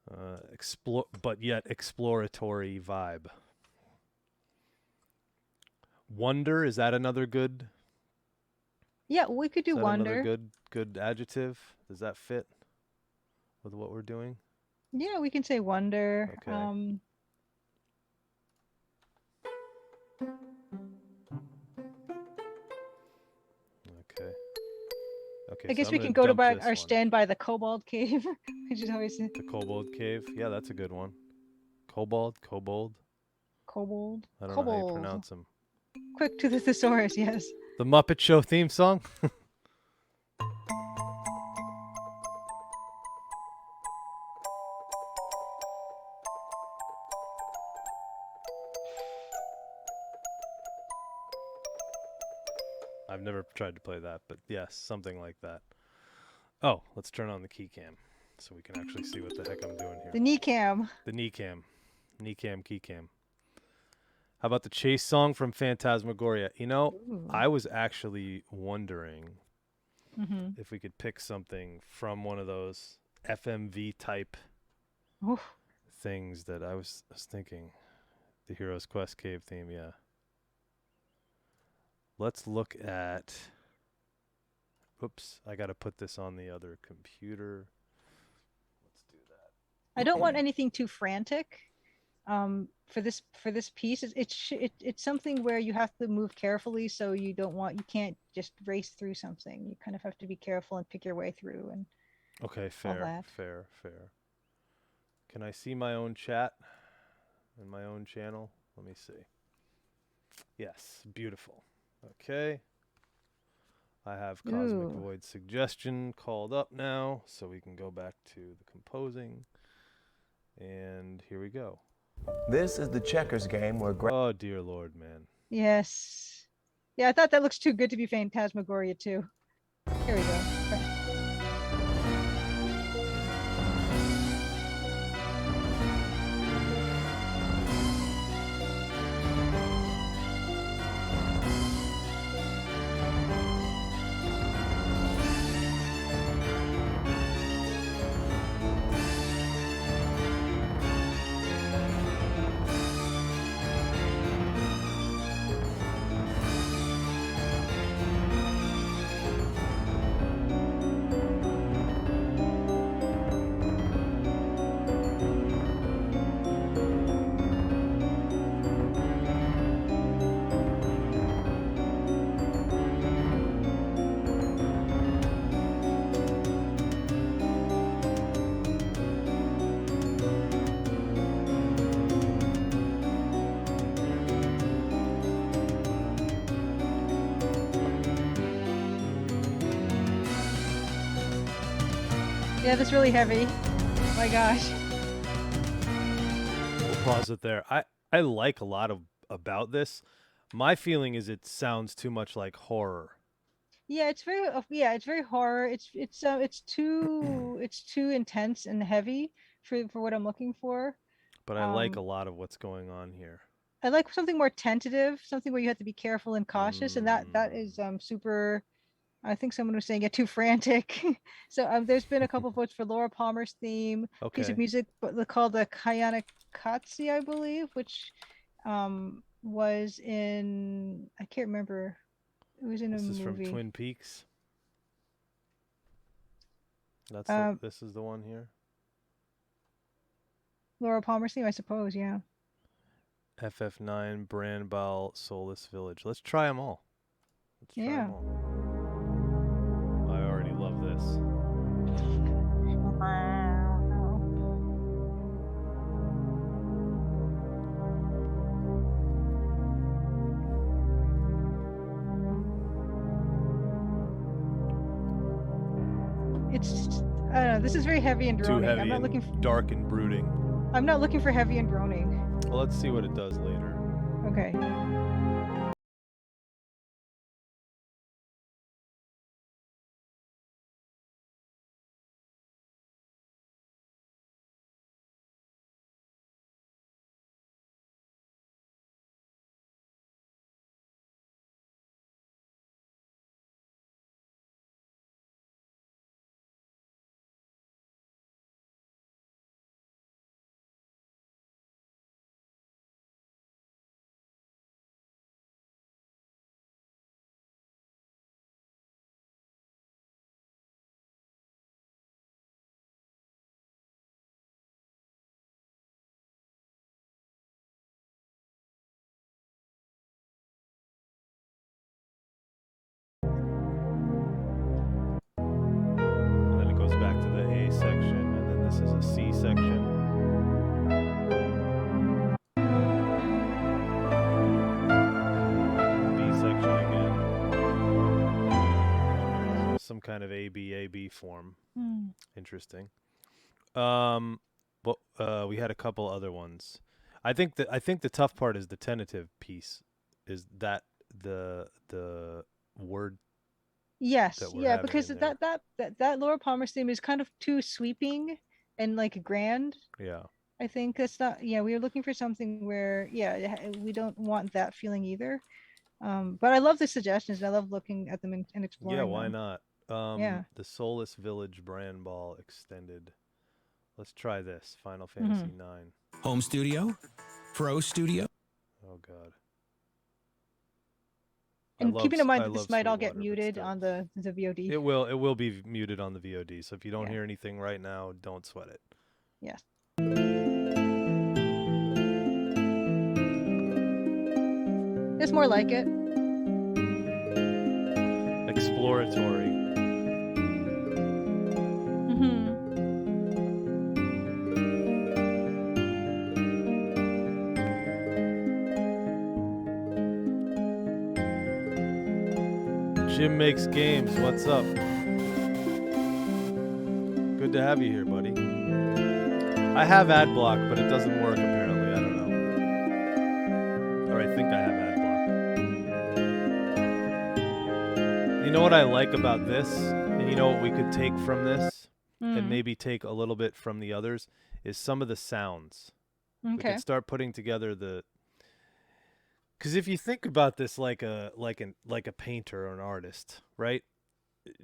A: but yet exploratory vibe. Wonder, is that another good?
B: Yeah, we could do wonder.
A: Another good adjective. Does that fit with what we're doing?
B: Yeah, we can say wonder.
A: Okay. Okay.
B: I guess we can go to our stand by the Kobold Cave, which is always
A: the Kobold Cave. Yeah, that's a good one. Kobold.
B: I don't
A: know how you pronounce them.
B: Quick to the thesaurus, yes.
A: The Muppet Show theme song. I've never tried to play that, but yes, something like that. Oh, let's turn on the key cam so we can actually see what the heck I'm doing here.
B: The knee cam.
A: The knee cam. Knee cam, key cam. How about the chase song from Phantasmagoria?
B: Ooh.
A: I was actually wondering if we could pick something from one of those FMV type things that I was thinking. The Hero's Quest cave theme, yeah. Let's look at... Oops, I got to put this on the other computer. Let's do that.
B: I don't want anything too frantic. For this piece, it's something where you have to move carefully, so you can't just race through something. You kind of have to be careful and pick your way through. And
A: okay, fair. Can I see my own chat and my own channel? Let me see. Yes, beautiful. Okay. I have Cosmic Void Suggestion called up now, so we can go back to the composing. And here we go.
C: This is the checkers game where...
A: Oh, dear Lord, man.
B: Yes. Yeah, I thought that looks too good to be Phantasmagoria, too. Here we go. Yeah, that's really heavy. My gosh.
A: We'll pause it there. I like a lot of about this. My feeling is it sounds too much like horror.
B: Yeah, it's very horror. It's too intense and heavy for what I'm looking for.
A: But I like a
B: Um,
A: lot of what's going on here.
B: I like something more tentative, something where you have to be careful and cautious, and that
A: Mm.
B: is super. I think someone was saying it too frantic. So there's been a couple votes for Laura Palmer's theme piece of
A: Okay.
B: music, but called the Katsi, I believe, which was in I can't remember. It was in a
A: This is from
B: movie.
A: Twin Peaks.
B: Um,
A: This is the one here.
B: Laura Palmer's theme, I suppose. Yeah.
A: FF9, Brandbal, Soulless Village. Let's try them all. Let's try
B: Yeah.
A: them all. I already love this.
B: It's I don't know. This is very heavy and
A: Too
B: droning.
A: heavy
B: I'm not looking.
A: and dark and brooding.
B: I'm not looking for heavy and droning.
A: Well, let's see what it does later.
B: Okay.
A: And then it goes back to the A section, and then this is a C section. B section again. So some kind of A B form.
B: Hmm.
A: Interesting. But we had a couple other ones. I think the tough part is the tentative piece. Is that the word
B: Yes.
A: that we're
B: Yeah.
A: having
B: Because
A: in there?
B: that Laura Palmer's theme is kind of too sweeping and like grand.
A: Yeah.
B: I think that's not. Yeah, we were looking for something where we don't want that feeling either. But I love the suggestions. And I love looking at them and
A: Yeah,
B: exploring
A: why
B: them.
A: not?
B: Yeah.
A: The Soulless Village Brand Ball Extended. Let's try this. Final
B: Mm-hmm.
A: Fantasy 9.
D: Home studio, pro studio.
A: Oh god.
B: And keeping in mind
A: I
B: that this
A: love
B: might all get
A: Sweetwater, but
B: muted
A: still.
B: on the VOD.
A: It will be muted on the VOD. So if you don't
B: Yeah.
A: hear anything right now, don't sweat it.
B: Yes. It's more like it.
A: Exploratory.
B: Mm-hmm.
A: Jim Makes Games. What's up? Good to have you here, buddy. I have ad block, but it doesn't work apparently. I don't know. Or I think I have ad block. You know what I like about this? And you know what we could take from this? And maybe take a little bit from the others is some of the sounds. We
B: Okay.
A: could start putting together because if you think about this like a painter or an artist, right?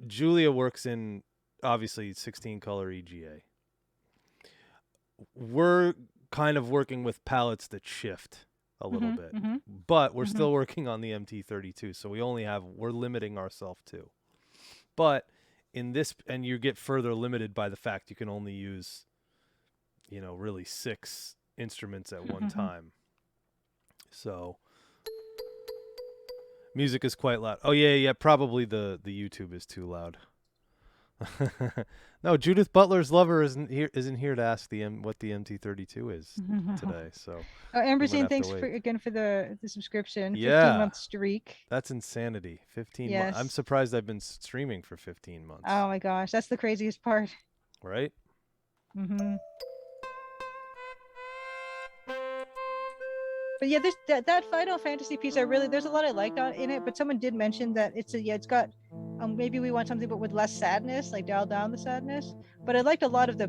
A: Julia works in obviously 16 color EGA. We're kind of working with palettes that shift a little bit, but we're still working on the MT32, so we're limiting ourselves too. But in this, and you get further limited by the fact you can only use, really 6 instruments at one time. So music is quite loud. Oh yeah, probably the YouTube is too loud. No, Judith Butler's lover isn't here to ask what the MT32 is today. So
B: Amber
A: might
B: saying
A: have to
B: thanks
A: wait.
B: again for the subscription.
A: Yeah.
B: 15-month streak.
A: That's insanity. 15
B: Yes.
A: months. I'm surprised I've been streaming for 15 months.
B: Oh my gosh, that's the craziest part.
A: right?
B: Mm-hmm. But yeah, that Final Fantasy piece, there's a lot I liked in it. But someone did mention that it's got maybe we want something but with less sadness, like dial down the sadness. But I liked a lot of the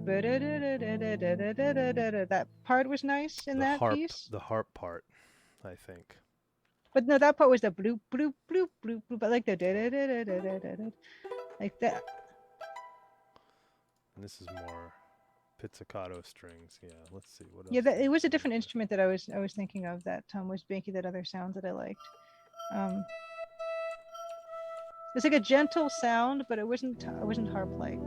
B: that part was nice in that piece.
A: The harp part, I think.
B: But no, that part was the bloop bloop bloop bloop bloop. I like the like that.
A: And this is more pizzicato strings. Yeah, let's see what else.
B: Yeah, it was a different instrument that I was thinking of that was making that other sound that I liked. It's like a gentle sound, but it wasn't harp-like.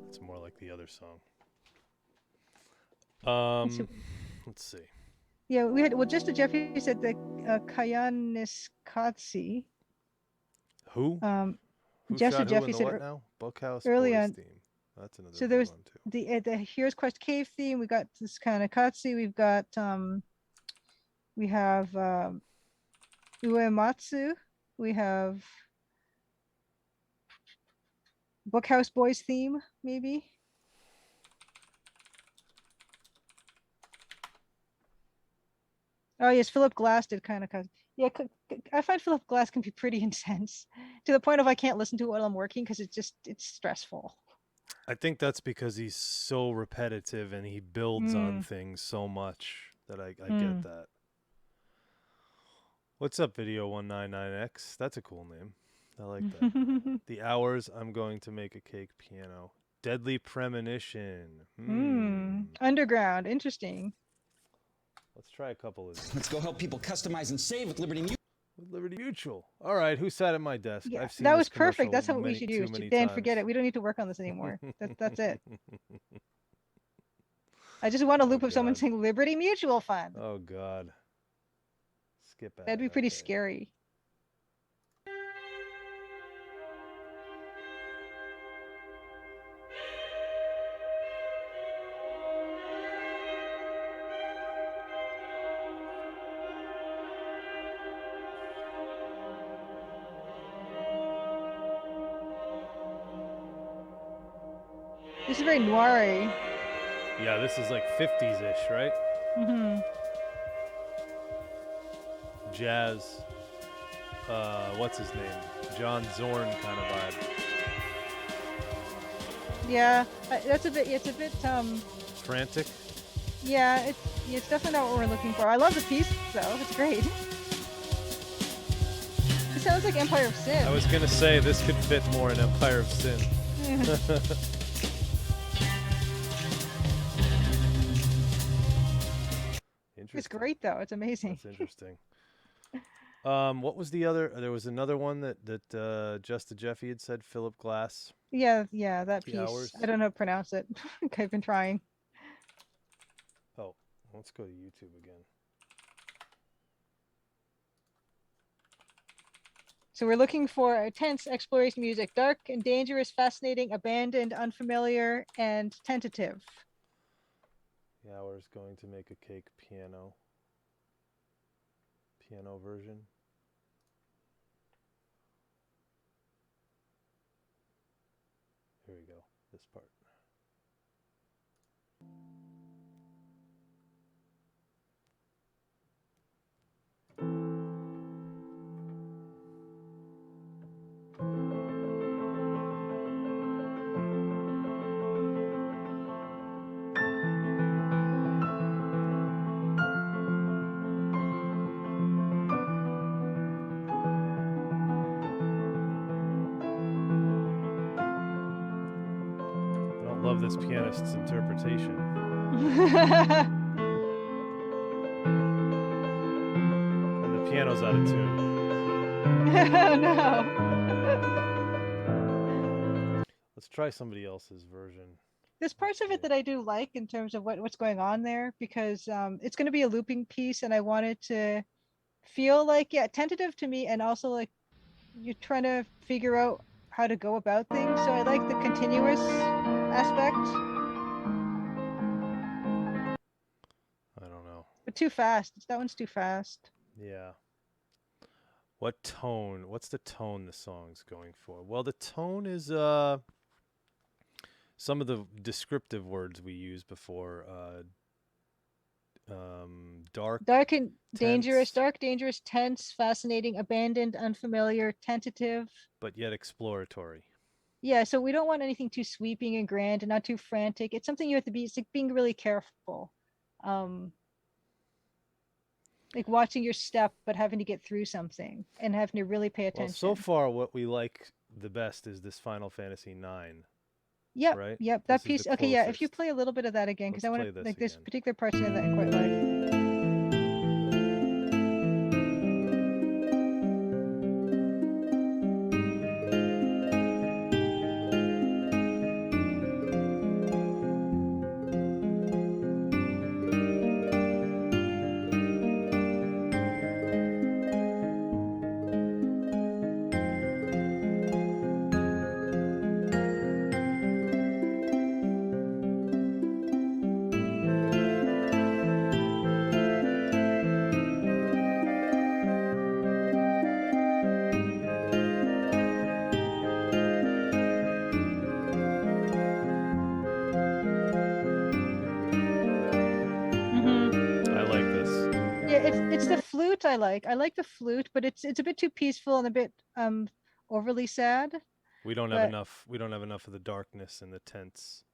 A: It's more like the other song. Let's see.
B: Yeah, we had just to Jeffy said the Kayaniskatsi.
A: Who? Who
B: just
A: shot
B: to Jeffy
A: who in the
B: said
A: what now? Buckhouse
B: early
A: Boys
B: on.
A: theme. That's another
B: So
A: good
B: there's
A: one too.
B: the Hero's Quest cave theme. We got this kind of Katsi. We've got we have Uematsu. We have Bookhouse Boys theme, maybe. Oh yes, Philip Glass did kind of. Yeah, I find Philip Glass can be pretty intense to the point of I can't listen to it while I'm working because it's stressful.
A: I think that's because he's so repetitive and he builds on things so much that I get that. What's up, Video 199X? That's a cool name. I like that. The Hours, I'm going to make a cake piano. Deadly Premonition.
B: Underground, interesting.
A: Let's try a couple of these.
D: Let's go help people customize and save with Liberty Mutual.
A: With Liberty Mutual. All right, who sat at my desk?
B: Yeah,
A: I've seen
B: that
A: this
B: was perfect.
A: commercial
B: That's what we should use. Dan,
A: times.
B: forget it. We don't need to work on this anymore. That's it. I just want a loop of someone saying Liberty Mutual Fund.
A: Oh God. Skip that.
B: That'd be pretty scary. This is very noir-y.
A: Yeah, this is like 50s-ish, right?
B: Mm-hmm.
A: Jazz. What's his name? John Zorn kind of vibe.
B: Yeah, that's a bit. It's a bit.
A: Frantic.
B: Yeah, it's definitely not what we're looking for. I love the piece though. It's great. It sounds like Empire of Sin.
A: I was gonna say this could fit more in Empire of Sin.
B: It's great though. It's amazing.
A: That's interesting. What was the other? There was another one that Just to Jeffy had said. Philip Glass.
B: Yeah, that piece.
A: Hours.
B: I don't know how to pronounce it. I've been trying.
A: Oh, let's go to YouTube again.
B: So we're looking for tense exploration music, dark and dangerous, fascinating, abandoned, unfamiliar, and tentative.
A: The Hour's going to make a cake piano version. Here we go. This part. Love this pianist's interpretation. And the piano's out of tune.
B: Oh no.
A: Let's try somebody else's version.
B: There's parts of it that I do like in terms of what's going on there because it's going to be a looping piece and I want it to feel like tentative to me and also like you're trying to figure out how to go about things. So I like the continuous aspect.
A: I don't know.
B: But too fast. That one's too fast.
A: Yeah. What tone? What's the tone the song's going for? Well, the tone is some of the descriptive words we used before. Dark,
B: Dark and dangerous,
A: tense,
B: dark, dangerous, tense, fascinating, abandoned, unfamiliar, tentative.
A: but yet exploratory.
B: Yeah, so we don't want anything too sweeping and grand and not too frantic. It's something you have to be, it's like being really careful. Um, like watching your step, but having to get through something and having to really pay
A: Well,
B: attention.
A: so far, what we like the best is this Final Fantasy IX.
B: Yep,
A: right?
B: yep,
A: This
B: that
A: is the
B: piece. Okay, yeah, if you
A: closest.
B: play a little bit of that again, because I
A: Let's
B: want
A: play
B: to
A: this
B: like there's
A: again.
B: particular parts in it that I quite like.
A: I like this.
B: Yeah, it's the flute I like. I like the flute, but it's a bit too peaceful and a bit overly sad.
A: We don't have
B: But
A: enough. We don't have enough of the darkness and the tense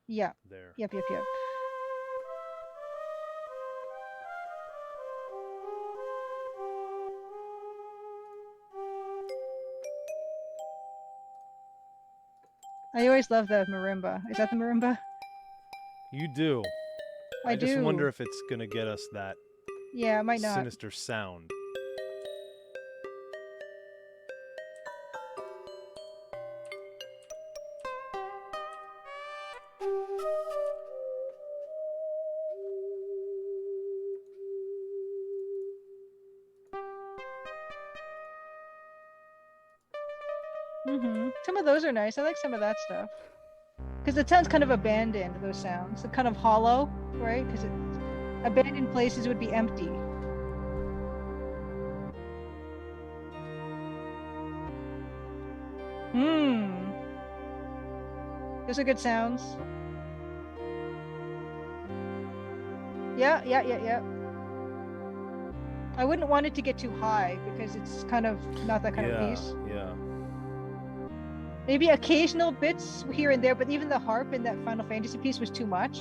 B: yeah,
A: there.
B: yep. I always love the marimba. Is that the marimba?
A: You do.
B: I
A: just wonder
B: do.
A: if it's gonna get us that
B: Yeah, it might not.
A: sinister sound.
B: Some of those are nice. I like some of that stuff. Because it sounds kind of abandoned, those sounds. They're kind of hollow, right? Because abandoned places would be empty. Those are good sounds. Yeah. I wouldn't want it to get too high because it's kind of not that kind of piece.
A: Yeah.
B: Maybe occasional bits here and there, but even the harp in that Final Fantasy piece was too much.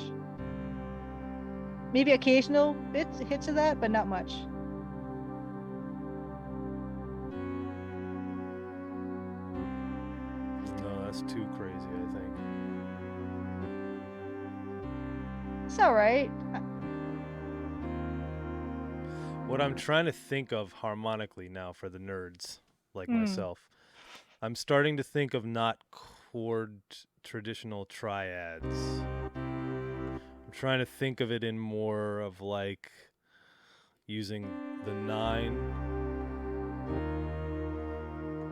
B: Maybe occasional bits, hits of that, but not much.
A: No, that's too crazy, I think.
B: It's all right.
A: What I'm trying to think of harmonically now for the nerds like myself, I'm starting to think of not chord traditional triads. I'm trying to think of it in more of like using the 9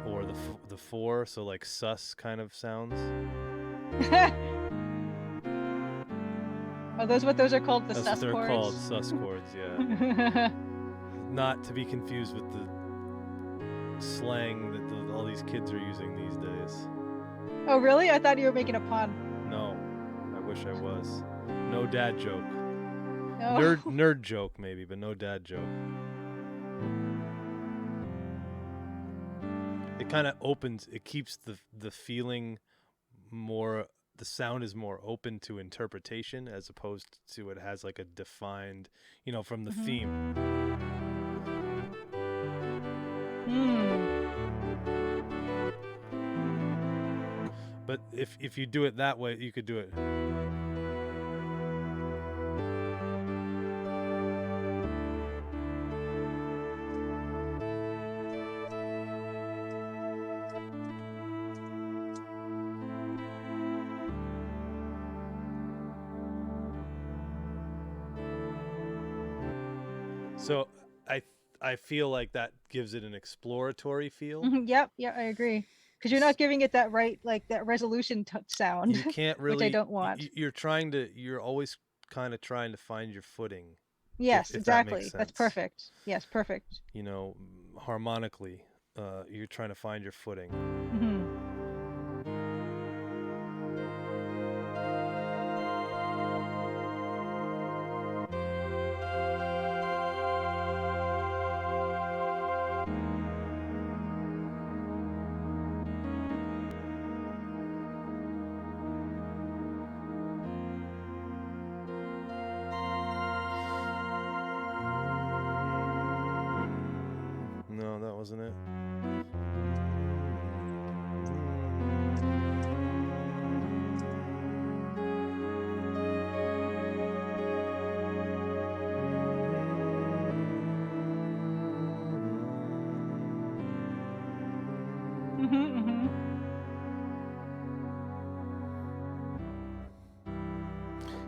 A: or the 4, so like sus kind of sounds.
B: Are those what those are called? The
A: That's
B: sus
A: what they're
B: chords?
A: called, sus chords, yeah. Not to be confused with the slang that all these kids are using these days.
B: Oh, really? I thought you were making a pun.
A: No, I wish I was. No dad joke.
B: No.
A: Nerd joke maybe, but no dad joke. It kind of opens. It keeps the feeling more. The sound is more open to interpretation as opposed to it has like a defined, from the theme. But if you do it that way, you could do it. So I feel like that gives it an exploratory feel.
B: Yep, I agree. Because you're not giving it that right, like that resolution sound.
A: You can't really.
B: Which I don't want.
A: You're always kind of trying to find your footing.
B: Yes,
A: if
B: exactly.
A: That makes sense.
B: That's perfect. Yes, perfect.
A: Harmonically. you're trying to find your footing. No, that wasn't it.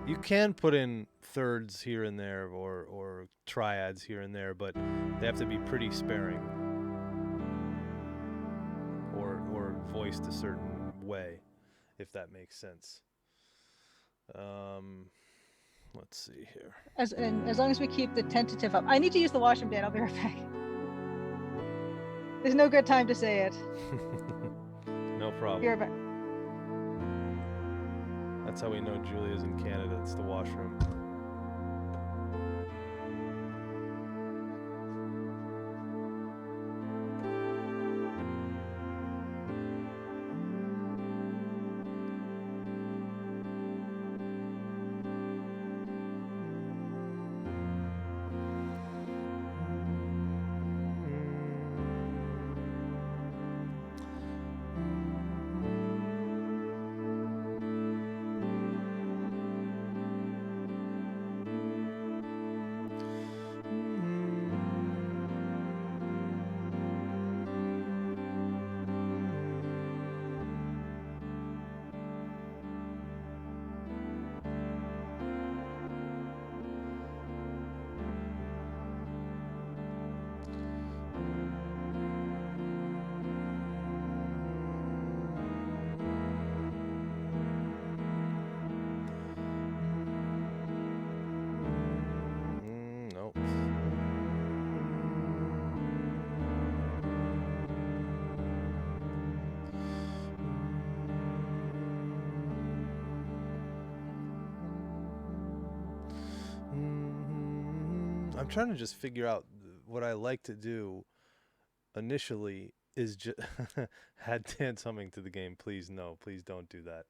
A: You can put in thirds here and there or triads here and there, but they have to be pretty sparing or voiced a certain way, if that makes sense. Let's see here.
B: As long as we keep the tentative up. I need to use the washroom, Dan. I'll be right back. There's no good time to say it.
A: No problem.
B: Be right back.
A: That's how we know Julia's in Canada. It's the washroom. Nope. I'm trying to just figure out what I like to do initially is just had Dan humming to the game. Please, no, please don't do that.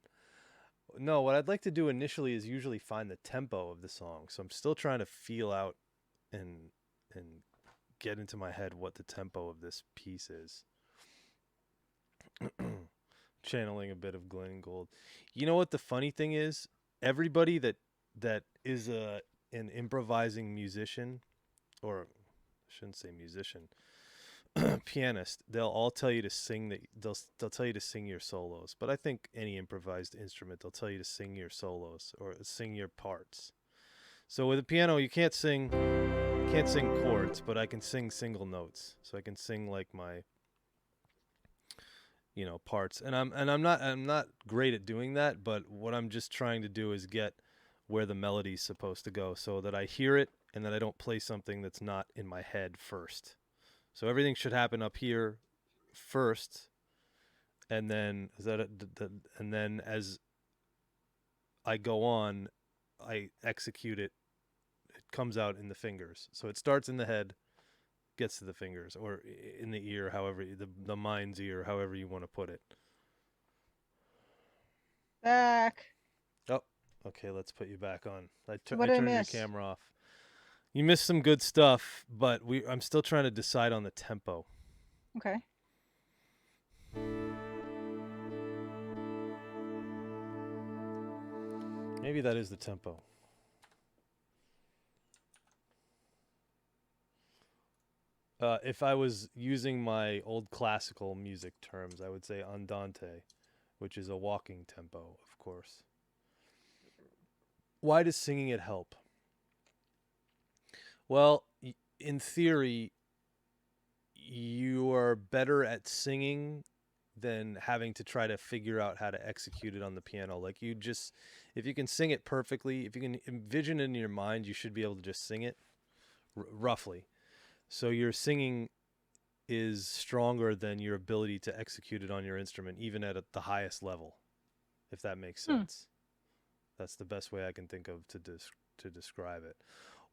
A: No, what I'd like to do initially is usually find the tempo of the song. So I'm still trying to feel out and get into my head what the tempo of this piece is. Channeling a bit of Glenn Gould. You know what the funny thing is? Everybody that is an improvising musician, or I shouldn't say musician, pianist, they'll all tell you to sing they'll tell you to sing your solos. But I think any improvised instrument, they'll tell you to sing your solos or sing your parts. So with a piano, you can't sing chords, but I can sing single notes. So I can sing like my parts. And I'm not great at doing that, but what I'm just trying to do is get where the melody's supposed to go so that I hear it and that I don't play something that's not in my head first. So everything should happen up here first, and then as I go on, I execute it. It comes out in the fingers. So it starts in the head, gets to the fingers, or in the ear, however the mind's ear, however you want to put it.
B: Back.
A: Oh, okay. Let's put you back on. I
B: What did I
A: turned your
B: miss?
A: camera off. You missed some good stuff, but I'm still trying to decide on the tempo.
B: Okay.
A: Maybe that is the tempo. If I was using my old classical music terms, I would say andante, which is a walking tempo, of course. Why does singing it help? Well, in theory, you are better at singing than having to try to figure out how to execute it on the piano. Like if you can sing it perfectly, if you can envision it in your mind, you should be able to just sing it roughly. So you're singing is stronger than your ability to execute it on your instrument, even at the highest level, if that makes sense. That's the best way I can think of to describe it.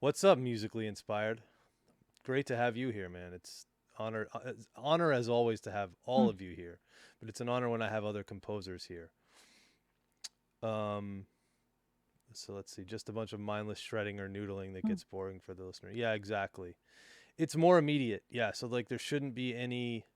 A: What's up, Musically Inspired? Great to have you here, man. It's honor as always to have all of you here, but it's an honor when I have other composers here. So let's see, just a bunch of mindless shredding or noodling that gets boring for the listener. Yeah, exactly. It's more immediate. Yeah, so like there shouldn't be any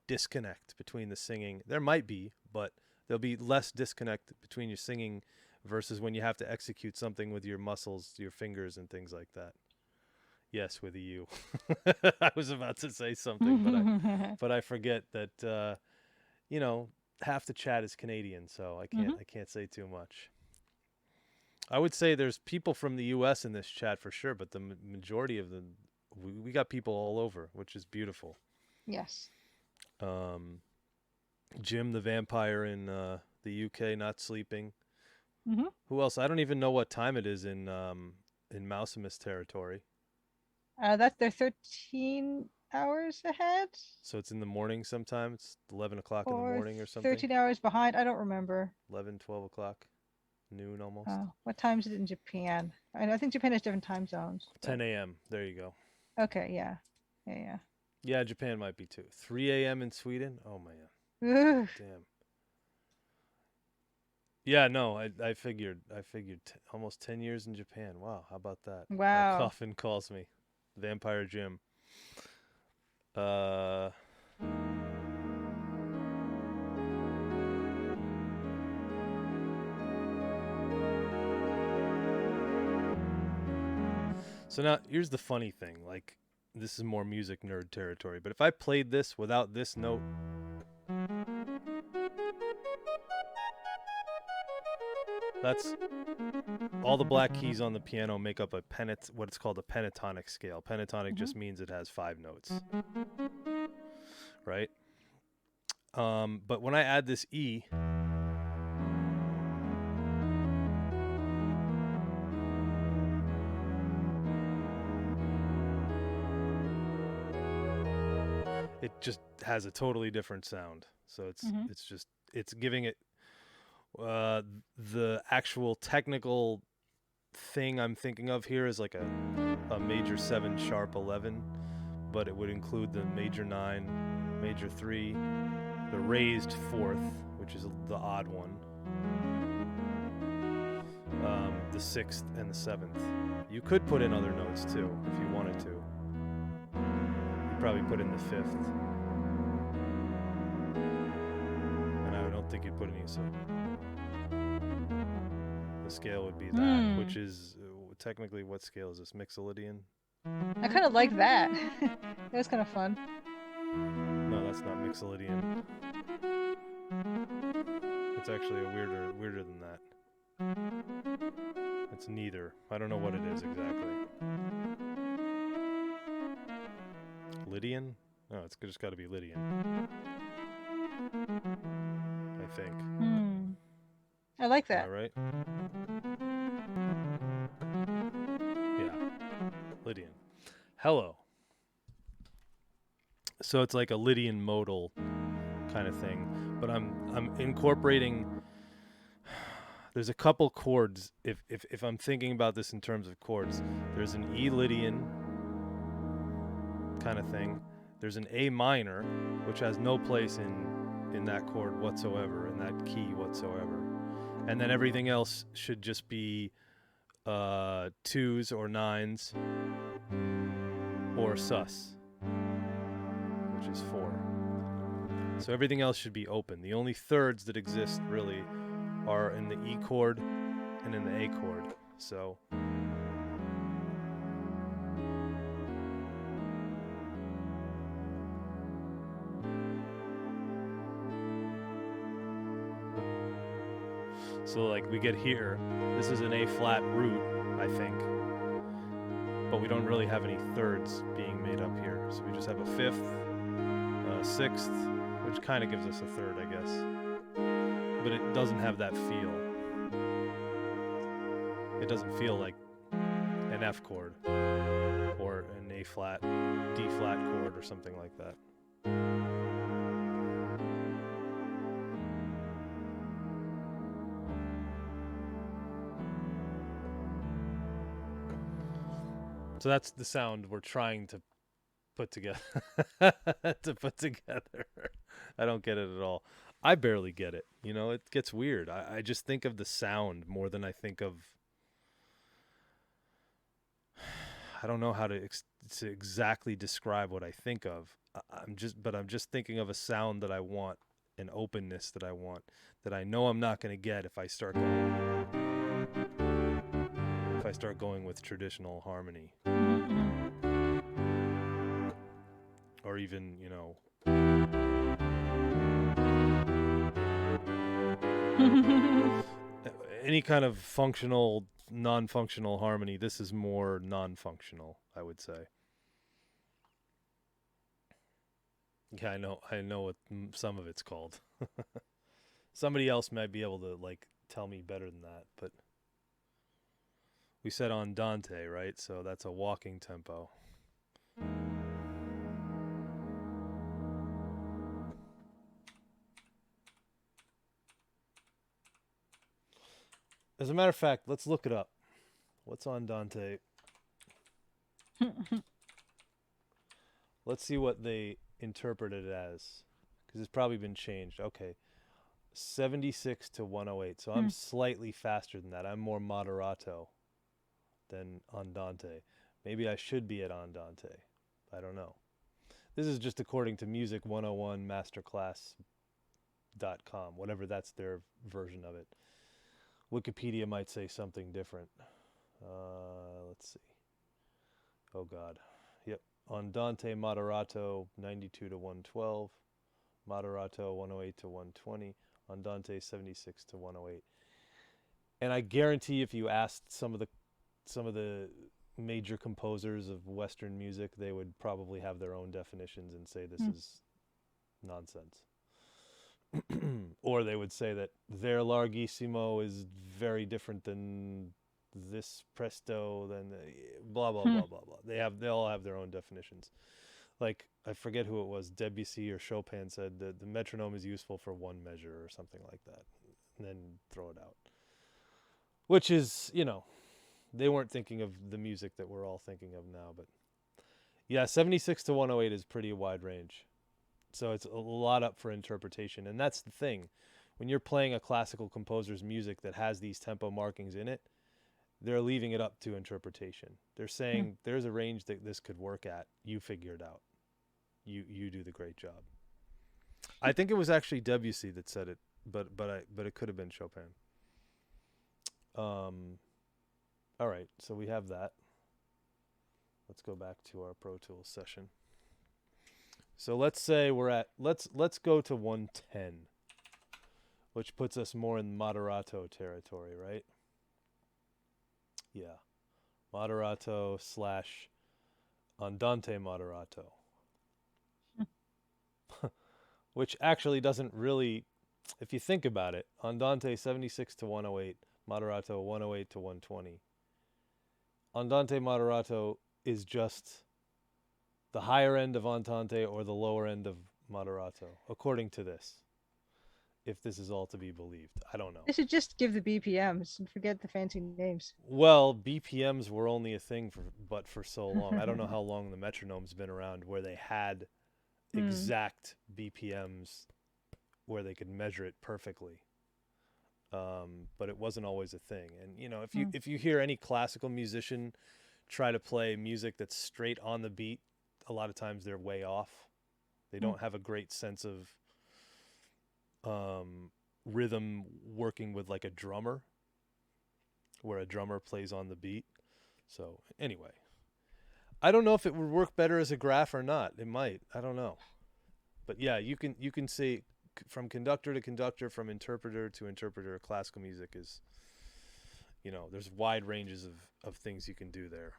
A: disconnect between the singing. There might be, but there'll be less disconnect between your singing versus when you have to execute something with your muscles, your fingers and things like that. Yes, with a U. I was about to say something, but I forget that you know, half the chat is Canadian, so I can't say too much. I would say there's people from the U.S. in this chat for sure, but the majority of them, we got people all over, which is beautiful.
B: Yes.
A: Jim the vampire in the UK not sleeping.
B: Mm-hmm.
A: Who else? I don't even know what time it is in Mousimus territory.
B: They're 13 hours ahead.
A: So it's in the morning sometime. It's 11 o'clock in the morning or something.
B: 13 hours behind. I don't remember.
A: 11, 12 o'clock. Noon almost.
B: What time is it in Japan? I think Japan has different time zones.
A: 10 a.m. There you go.
B: Okay, yeah.
A: Yeah, Japan might be too. 3 a.m. in Sweden? Oh, man.
B: Ooh.
A: Damn. Yeah, no, I figured almost 10 years in Japan. Wow, how about that?
B: Wow.
A: My coffin calls me. Vampire Jim. So now, here's the funny thing. Like, this is more music nerd territory, but if I played this without this note... That's all the black keys on the piano make up what it's called a pentatonic scale. Pentatonic just means it has 5 notes, right? But when I add this E, it just has a totally different sound. So it's giving it the actual technical thing I'm thinking of here is like a major 7 sharp 11, but it would include the major 9, major 3, the raised 4th, which is the odd one, the 6th and the 7th. You could put in other notes too if you wanted to. You'd probably put in the 5th, and I don't think you'd put any. So the scale would be that, which is technically, what scale is this? Mixolydian?
B: I kind of like that. That was kind of fun.
A: No, that's not Mixolydian. It's actually weirder than that. It's neither. I don't know what it is exactly. Lydian? No, it's just got to be Lydian. I think.
B: I like that.
A: Am I right? Yeah. Lydian. Hello. So it's like a Lydian modal kind of thing, but I'm incorporating. There's a couple chords. If I'm thinking about this in terms of chords, there's an E Lydian kind of thing. There's an A minor, which has no place in that chord whatsoever, in that key whatsoever. And then everything else should just be 2s or 9s or sus, which is 4. So everything else should be open. The only thirds that exist really are in the E chord and in the A chord. So like we get here, this is an A flat root, I think, but we don't really have any thirds being made up here. So we just have a 5th, a 6th, which kind of gives us a 3rd, I guess, but it doesn't have that feel. It doesn't feel like an an F chord or an A flat, D flat chord or something like that. So that's the sound we're trying to put together. I don't get it at all. I barely get it. You know, it gets weird. I just think of the sound more than I think of. I don't know how to exactly describe what I think of. I'm just thinking of a sound that I want, an openness that I want, that I know I'm not going to get if I start going with traditional harmony. Or even, you know, any kind of functional, non-functional harmony. This is more non-functional, I would say. Yeah, I know what some of it's called. Somebody else might be able to like tell me better than that, but we said andante, right? So that's a walking tempo. As a matter of fact, let's look it up. What's andante? Let's see what they interpret it as, because it's probably been changed. Okay, 76 to 108. So I'm slightly faster than that. I'm more moderato than andante. Maybe I should be at andante. I don't know. This is just according to Music 101 Masterclass.com, whatever that's their version of it. Wikipedia might say something different. Let's see. Oh, God. Yep. Andante moderato, 92 to 112. Moderato, 108 to 120. Andante, 76 to 108. And I guarantee if you asked some of the major composers of Western music, they would probably have their own definitions and say this is nonsense. Or they would say that their larghissimo is very different than this presto, than blah blah blah blah blah. They all have their own definitions. Like, I forget who it was, Debussy or Chopin said that the metronome is useful for one measure or something like that, and then throw it out. Which is, you know, they weren't thinking of the music that we're all thinking of now, but yeah, 76 to 108 is pretty wide range. So it's a lot up for interpretation. And that's the thing. When you're playing a classical composer's music that has these tempo markings in it, they're leaving it up to interpretation. They're saying there's a range that this could work at. You figure it out. You do the great job. I think it was actually Debussy that said it, but it could have been Chopin. All right, so we have that. Let's go back to our Pro Tools session. So let's say we're at, let's go to 110, which puts us more in moderato territory, right? Yeah. Moderato / andante moderato. Which actually doesn't really, if you think about it, andante 76 to 108, moderato 108 to 120. Andante moderato is just the higher end of andante or the lower end of moderato, according to this. If this is all to be believed, I don't know.
B: They should just give the BPMs and forget the fancy names.
A: Well, BPMs were only a thing for so long. I don't know how long the metronome's been around where they had exact BPMs where they could measure it perfectly. But it wasn't always a thing. And you know, if you hear any classical musician try to play music that's straight on the beat, a lot of times they're way off. They don't have a great sense of rhythm working with like a drummer, where a drummer plays on the beat. So anyway, I don't know if it would work better as a graph or not. It might. I don't know. But yeah, you can say from conductor to conductor, from interpreter to interpreter, classical music is, you know, there's wide ranges of things you can do there.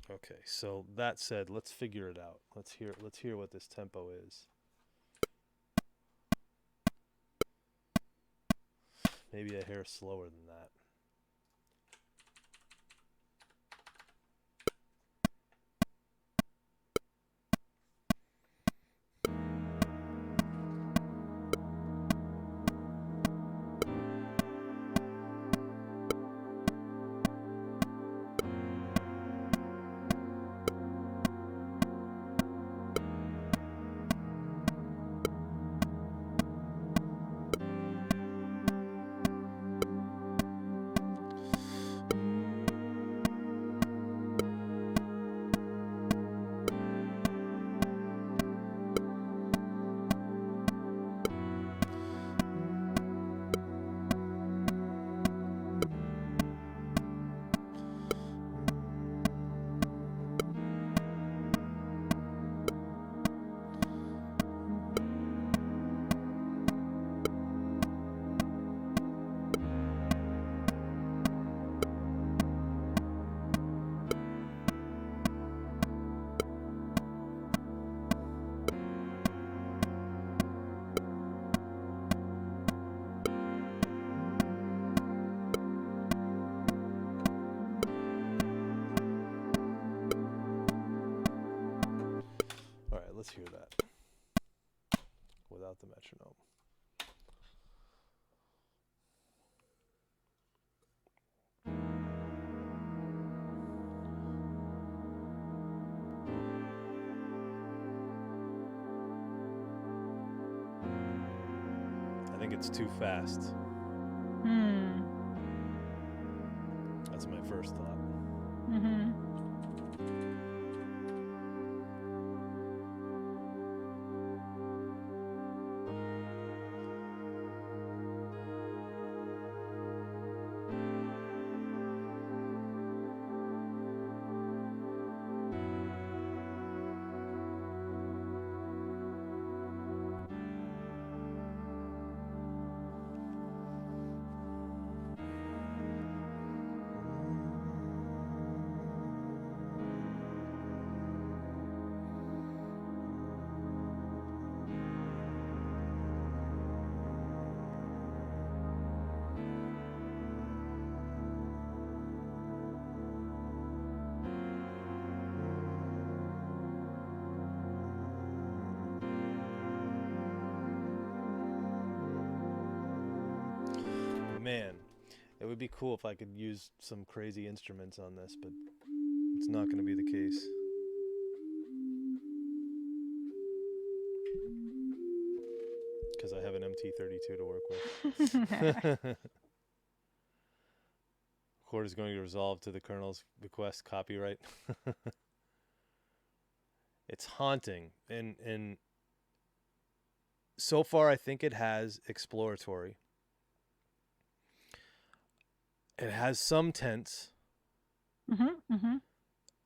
A: Okay, so that said, let's figure it out. Let's hear what this tempo is. Maybe a hair slower than that. Let's hear that without the metronome. I think it's too fast. That's my first thought. Man, it would be cool if I could use some crazy instruments on this, but it's not going to be the case. Because I have an MT32 to work with. Court is going to resolve to the Colonel's bequest copyright. It's haunting. And so far, I think it has exploratory. It has some tense. I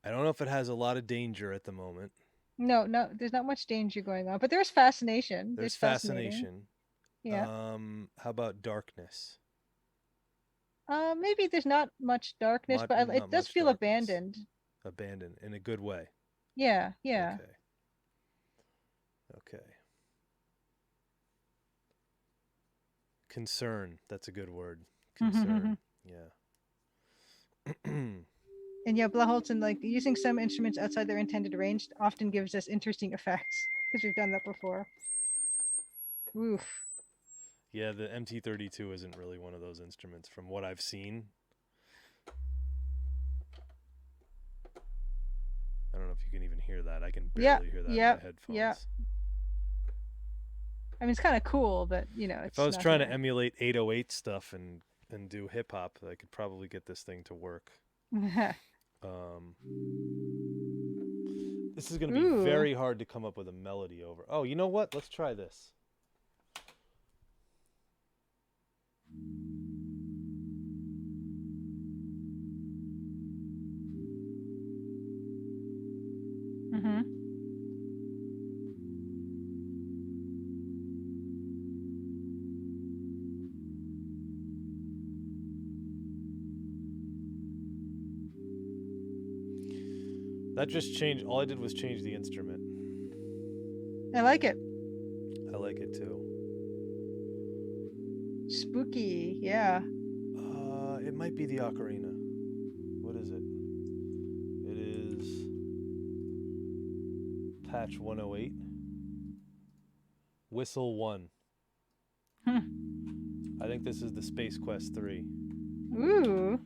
A: don't know if it has a lot of danger at the moment.
B: No, there's not much danger going on, but there's fascination.
A: There's fascination.
B: Yeah.
A: How about darkness?
B: Maybe there's not much darkness, but it does feel abandoned.
A: Abandoned in a good way.
B: Yeah, yeah.
A: Okay. Concern. That's a good word. Concern. Yeah.
B: And yeah, Blaholtzen, like using some instruments outside their intended range often gives us interesting effects because we've done that before. Oof.
A: Yeah, the MT32 isn't really one of those instruments from what I've seen. I don't know if you can even hear that. I can barely hear that in my headphones.
B: Yeah. I mean, it's kind of cool, but you know, it's
A: if I was trying to emulate 808 stuff and do hip hop, I could probably get this thing to work. This is going to be very hard to come up with a melody over. Oh, you know what? Let's try this. That just changed. All I did was change the instrument.
B: I like it.
A: I like it too.
B: Spooky, yeah.
A: It might be the ocarina. What is it? It is patch 108. Whistle 1. I think this is the Space Quest 3.
B: Ooh.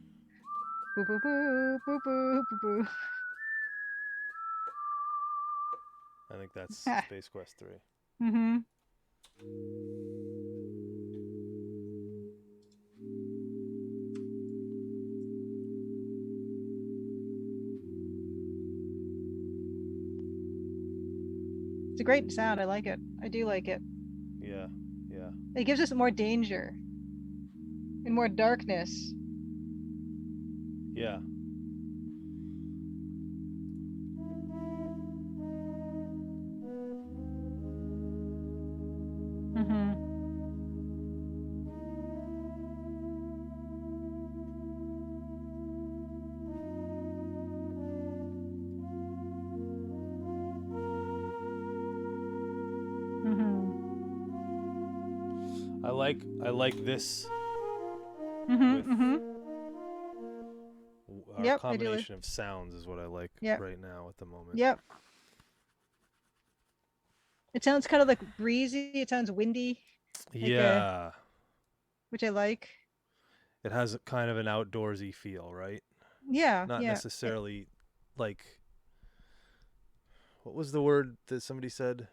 B: Boo boo boo boo boo boo boo.
A: I think that's Space Quest 3.
B: It's a great sound. I like it. I do like it.
A: Yeah, yeah.
B: It gives us more danger and more darkness.
A: Yeah. I like this. Our combination of sounds is what I like right now at the moment.
B: Yep. It sounds kind of like breezy. It sounds windy, like
A: Yeah.
B: which I like.
A: It has a kind of an outdoorsy feel, right?
B: Yeah,
A: Not
B: yeah,
A: necessarily like, what was the word that somebody said?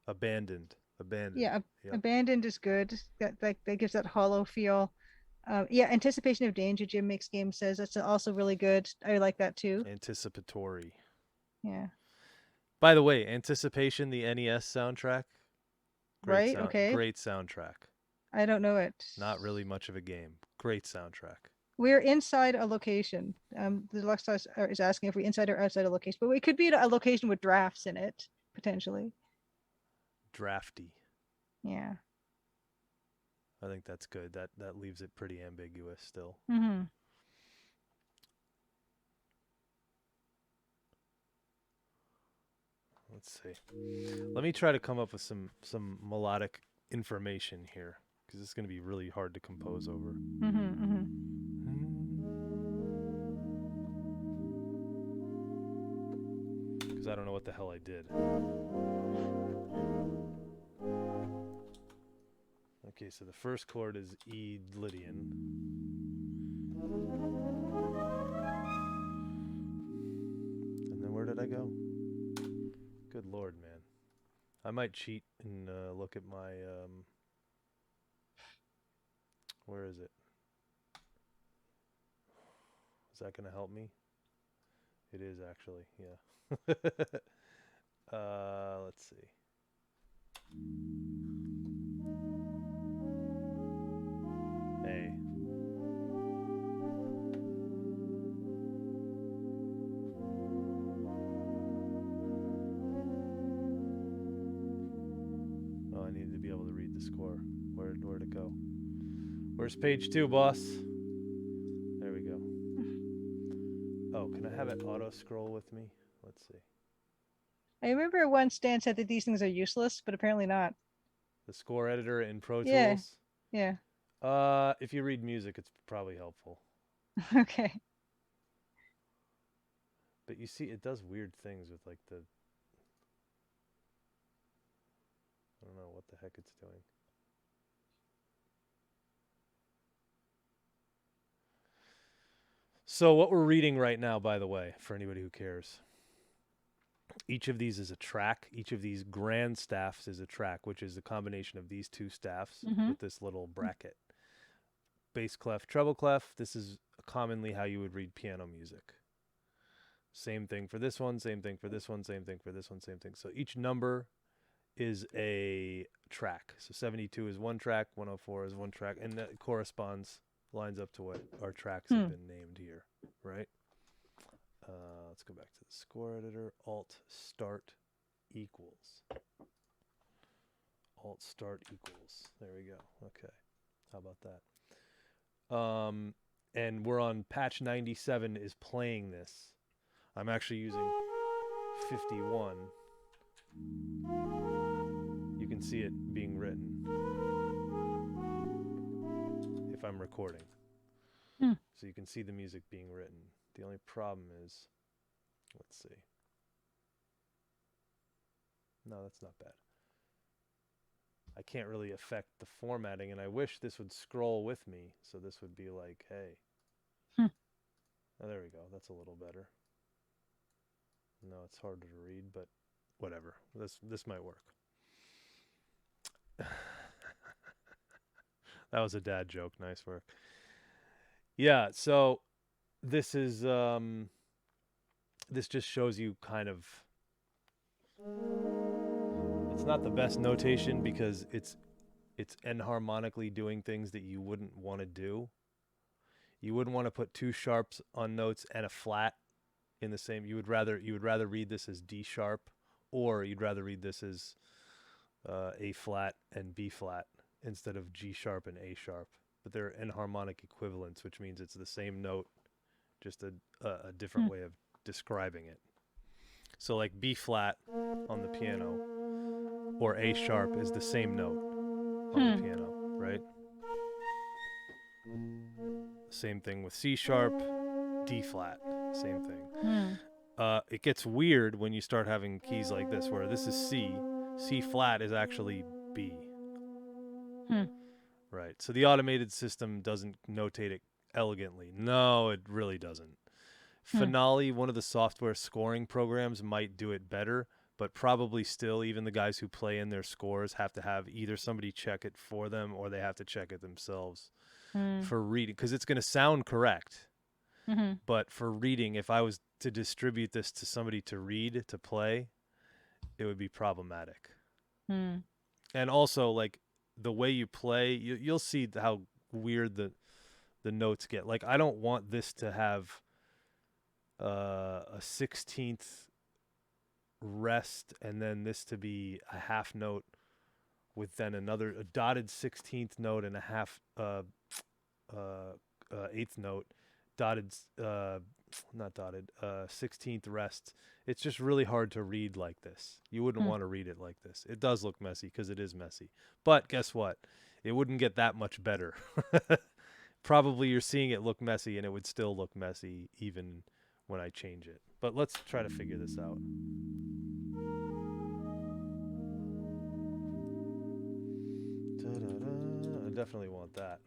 A: Abandoned. Abandoned.
B: yeah.
A: Yep.
B: Abandoned is good. That gives that hollow feel. Yeah, anticipation of danger. Jim Makes Game says that's also really good. I like that too.
A: Anticipatory.
B: Yeah.
A: By the way, Anticipation, the NES soundtrack.
B: Right. Okay.
A: Great soundtrack.
B: I don't know it.
A: Not really much of a game. Great soundtrack.
B: We're inside a location. The Deluxe is asking if we're inside or outside a location, but we could be at a location with drafts in it potentially.
A: Drafty.
B: Yeah.
A: I think that's good. That leaves it pretty ambiguous still.
B: Mm-hmm.
A: Let's see. Let me try to come up with some melodic information here, because it's going to be really hard to compose over.
B: Mm-hmm. Mm-hmm.
A: Because I don't know what the hell I did. Okay, so the first chord is E Lydian. And then where did I go? Good Lord, man. I might cheat and look at my... where is it? Is that going to help me? It is, actually, yeah. Let's see. A. Oh, I needed to be able to read the score. Where'd it go? Where's page 2, boss? There we go. Oh, can I have it auto scroll with me? Let's see.
B: I remember once Dan said that these things are useless, but apparently not.
A: The score editor in Pro
B: Yeah.
A: Tools?
B: Yeah.
A: If you read music, it's probably helpful.
B: Okay.
A: But you see, it does weird things with like the... I don't know what the heck it's doing. So what we're reading right now, by the way, for anybody who cares, each of these is a track. Each of these grand staffs is a track, which is the combination of these two staffs with this little bracket. Bass clef, treble clef. This is commonly how you would read piano music. Same thing for this one, same thing for this one, same thing for this one, same thing. So each number is a track. So 72 is one track, 104 is one track, and that lines up to what our tracks have been named here, right? Let's go back to the score editor. Alt start equals. Alt start equals. There we go. Okay. How about that? And we're on patch 97 is playing this. I'm actually using 51. You can see it being written if I'm recording. So you can see the music being written. The only problem is, let's see. No, that's not bad. I can't really affect the formatting, and I wish this would scroll with me. So this would be like, hey. Oh, there we go. That's a little better. No, it's harder to read, but whatever. This might work. That was a dad joke. Nice work. Yeah, so this is this just shows you kind of, it's not the best notation because it's enharmonically doing things that you wouldn't want to do. You wouldn't want to put two sharps on notes and a flat in the same. You would rather read this as D sharp, or you'd rather read this as A flat and B flat instead of G sharp and A sharp. But they're enharmonic equivalents, which means it's the same note, just a different way of describing it. So like B flat on the piano or A sharp is the same note on the piano, right? Same thing with C sharp, D flat, same thing. It gets weird when you start having keys like this, where this is C. C flat is actually B.
B: Hmm.
A: Right. So the automated system doesn't notate it elegantly. No, it really doesn't. Finale, one of the software scoring programs, might do it better, but probably still, even the guys who play in their scores have to have either somebody check it for them or they have to check it themselves for reading, because it's going to sound correct.
B: Mm-hmm.
A: But for reading, if I was to distribute this to somebody to read, to play, it would be problematic.
B: Mm.
A: And also, like, the way you play, you'll see how weird the notes get. Like, I don't want this to have a 16th rest and then this to be a half note with then a dotted 16th note and a half eighth note, dotted not dotted 16th rest. It's just really hard to read like this. You wouldn't want to read it like this. It does look messy because it is messy, but guess what, it wouldn't get that much better. Probably you're seeing it look messy and it would still look messy even when I change it. But let's try to figure this out. I definitely want that.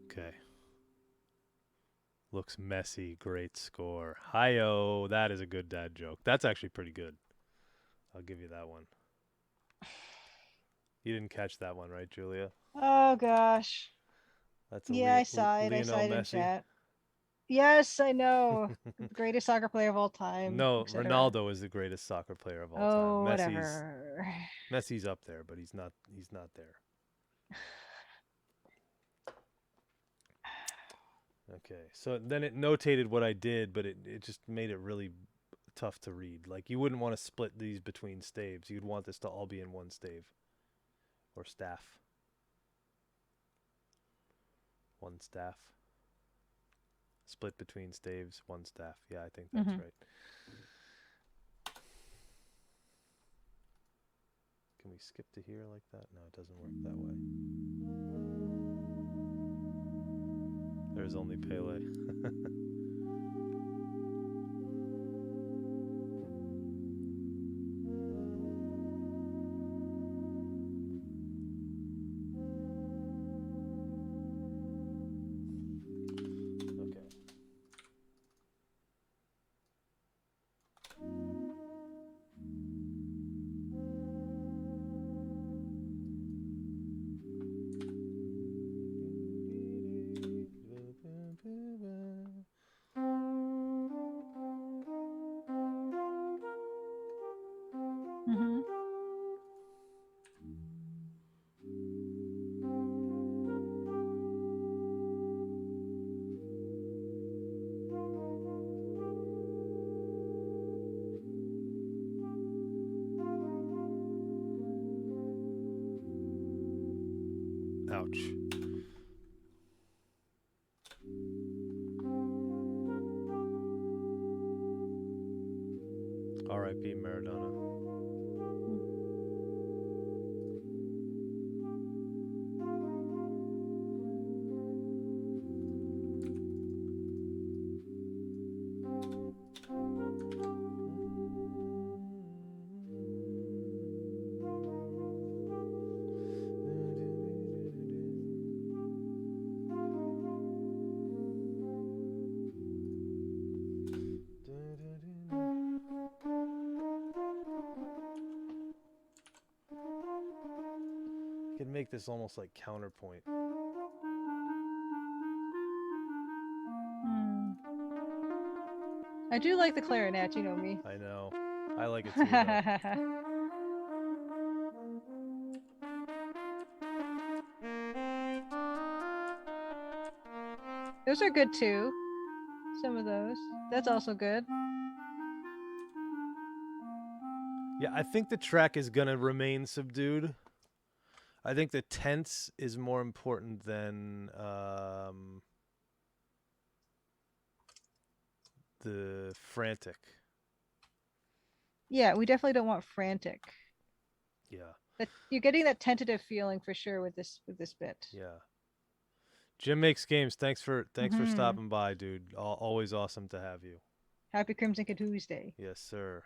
A: Okay. Looks messy. Great score. Hi-yo. That is a good dad joke. That's actually pretty good. I'll give you that one. You didn't catch that one, right, Julia?
B: Oh gosh.
A: That's a
B: Yeah, I saw it. I
A: Lionel
B: saw it in
A: Messi.
B: chat. Yes, I know. Greatest soccer player of all time.
A: No,
B: etc.
A: Ronaldo is the greatest soccer player of all
B: Oh,
A: time.
B: whatever.
A: Messi's up there, but he's not there. Okay, so then it notated what I did, but it just made it really tough to read. Like, you wouldn't want to split these between staves. You'd want this to all be in one stave. Or staff. One staff. Split between staves, one staff. Yeah, I think that's right. Can we skip to here like that? No, it doesn't work that way. There's only Pele.
B: Mm-hmm.
A: Ouch. R.I.P. Maradona. You can make this almost like counterpoint.
B: I do like the clarinet, you know me.
A: I know. I like it too, though.
B: Those are good too. Some of those. That's also good.
A: Yeah, I think the track is gonna remain subdued. I think the tense is more important than the frantic.
B: Yeah, we definitely don't want frantic.
A: Yeah,
B: That you're getting that tentative feeling for sure with this bit.
A: yeah. Jim Makes Games. Thanks for
B: Hmm.
A: stopping by, dude. Always awesome to have you.
B: Happy Crimson Tuesday.
A: Yes, sir.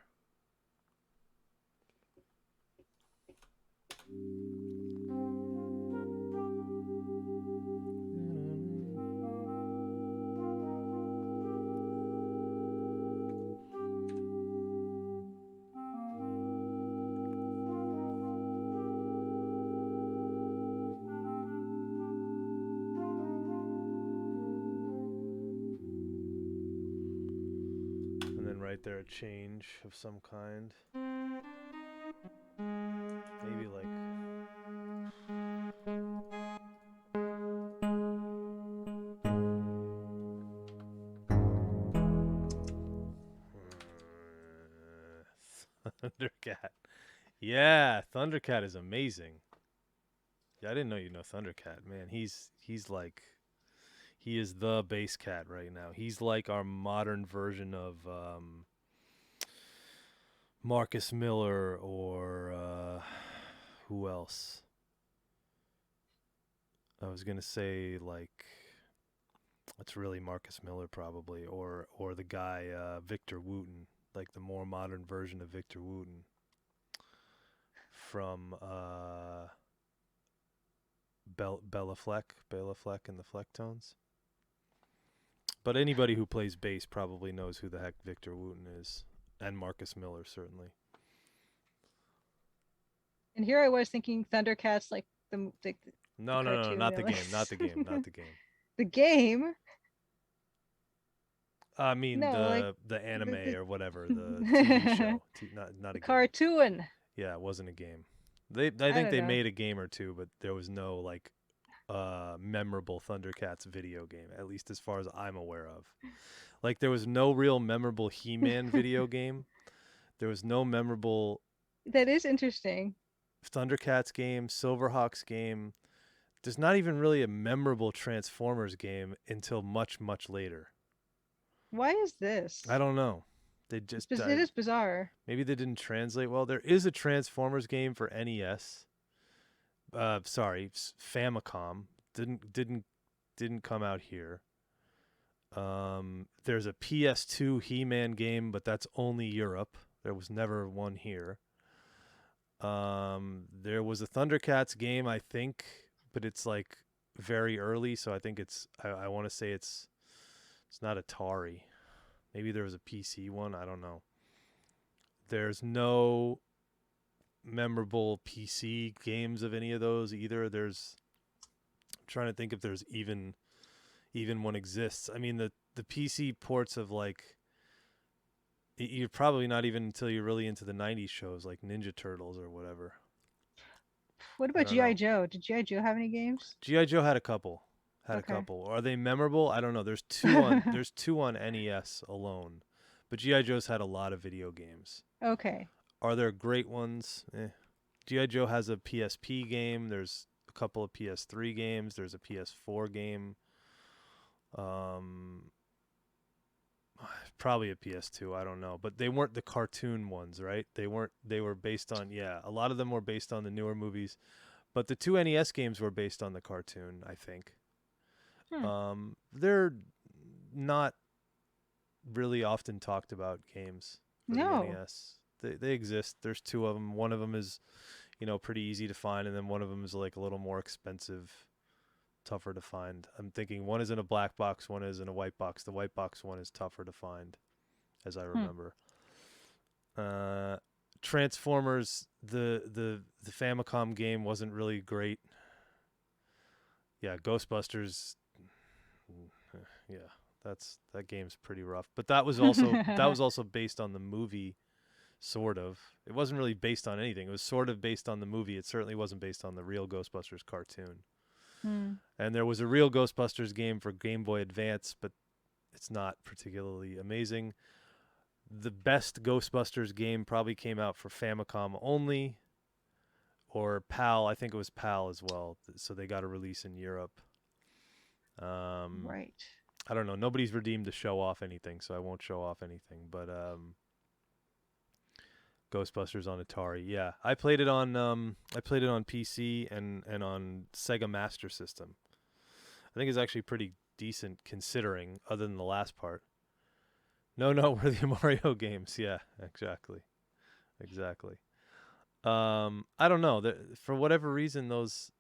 A: And then right there, a change of some kind. Maybe like. Thundercat. Yeah, Thundercat is amazing. Yeah, I didn't know you know Thundercat, man. He's like he is the bass cat right now. He's like our modern version of Marcus Miller or who else? I was gonna say like it's really Marcus Miller probably, or the guy Victor Wooten, like the more modern version of Victor Wooten from Bella Fleck and the Flecktones. But anybody who plays bass probably knows who the heck Victor Wooten is, and Marcus Miller certainly.
B: And here I was thinking Thundercats like the
A: No, no, no,
B: cartoon.
A: not the game, not the game, not the game.
B: The game?
A: I mean
B: No, like
A: the anime
B: the
A: or whatever, the TV show, not
B: the
A: a game.
B: cartoon.
A: Yeah, it wasn't a game. I
B: I
A: think
B: don't
A: they
B: know.
A: made a game or two, but there was no like memorable Thundercats video game, at least as far as I'm aware of. Like there was no real memorable He-Man video game. There was no memorable
B: That is interesting.
A: Thundercats game, Silverhawks game. There's not even really a memorable Transformers game until much, much later.
B: Why is this?
A: I don't know. They just
B: It is bizarre.
A: maybe they didn't translate well. There is a Transformers game for NES. Sorry, Famicom. Didn't come out here. There's a PS2 He-Man game, but that's only Europe. There was never one here. There was a Thundercats game, I think, but it's like very early, so I think I want to say it's not Atari. Maybe there was a PC one, I don't know. There's no memorable PC games of any of those either. I'm trying to think if there's even one exists. I mean the PC ports of like you're probably not even until you're really into the 90s shows like Ninja Turtles or whatever.
B: What
A: I
B: about
A: don't
B: G.I.
A: know.
B: Joe? Did G.I. Joe have any games?
A: GI Joe had a couple.
B: Okay.
A: Are they memorable? I don't know. There's two on NES alone. But GI Joe's had a lot of video games.
B: Okay.
A: Are there great ones? GI Joe has a PSP game. There's a couple of PS3 games. There's a PS4 game. Um Probably a PS2, I don't know. But they weren't the cartoon ones, right? They were based on a lot of them were based on the newer movies. But the two NES games were based on the cartoon, I think. They're not really often talked about games for the
B: No.
A: NES. They exist. There's two of them. One of them is, pretty easy to find, and then one of them is like a little more expensive, tougher to find. I'm thinking one is in a black box, one is in a white box. The white box one is tougher to find, as I remember. Transformers, the Famicom game wasn't really great. Yeah, Ghostbusters. Yeah, that game's pretty rough. But that was also based on the movie, sort of. It wasn't really based on anything. It was sort of based on the movie. It certainly wasn't based on the real Ghostbusters cartoon. And there was a real Ghostbusters game for Game Boy Advance, but it's not particularly amazing. the best Ghostbusters game probably came out for Famicom only, or PAL. I think it was PAL as well. So they got a release in Europe.
B: Right.
A: I don't know. Nobody's redeemed to show off anything, so I won't show off anything. But Ghostbusters on Atari. Yeah, I played it on PC and on Sega Master System. I think it's actually pretty decent considering, other than the last part. No, we're the Mario games. Yeah, exactly. I don't know. For whatever reason, those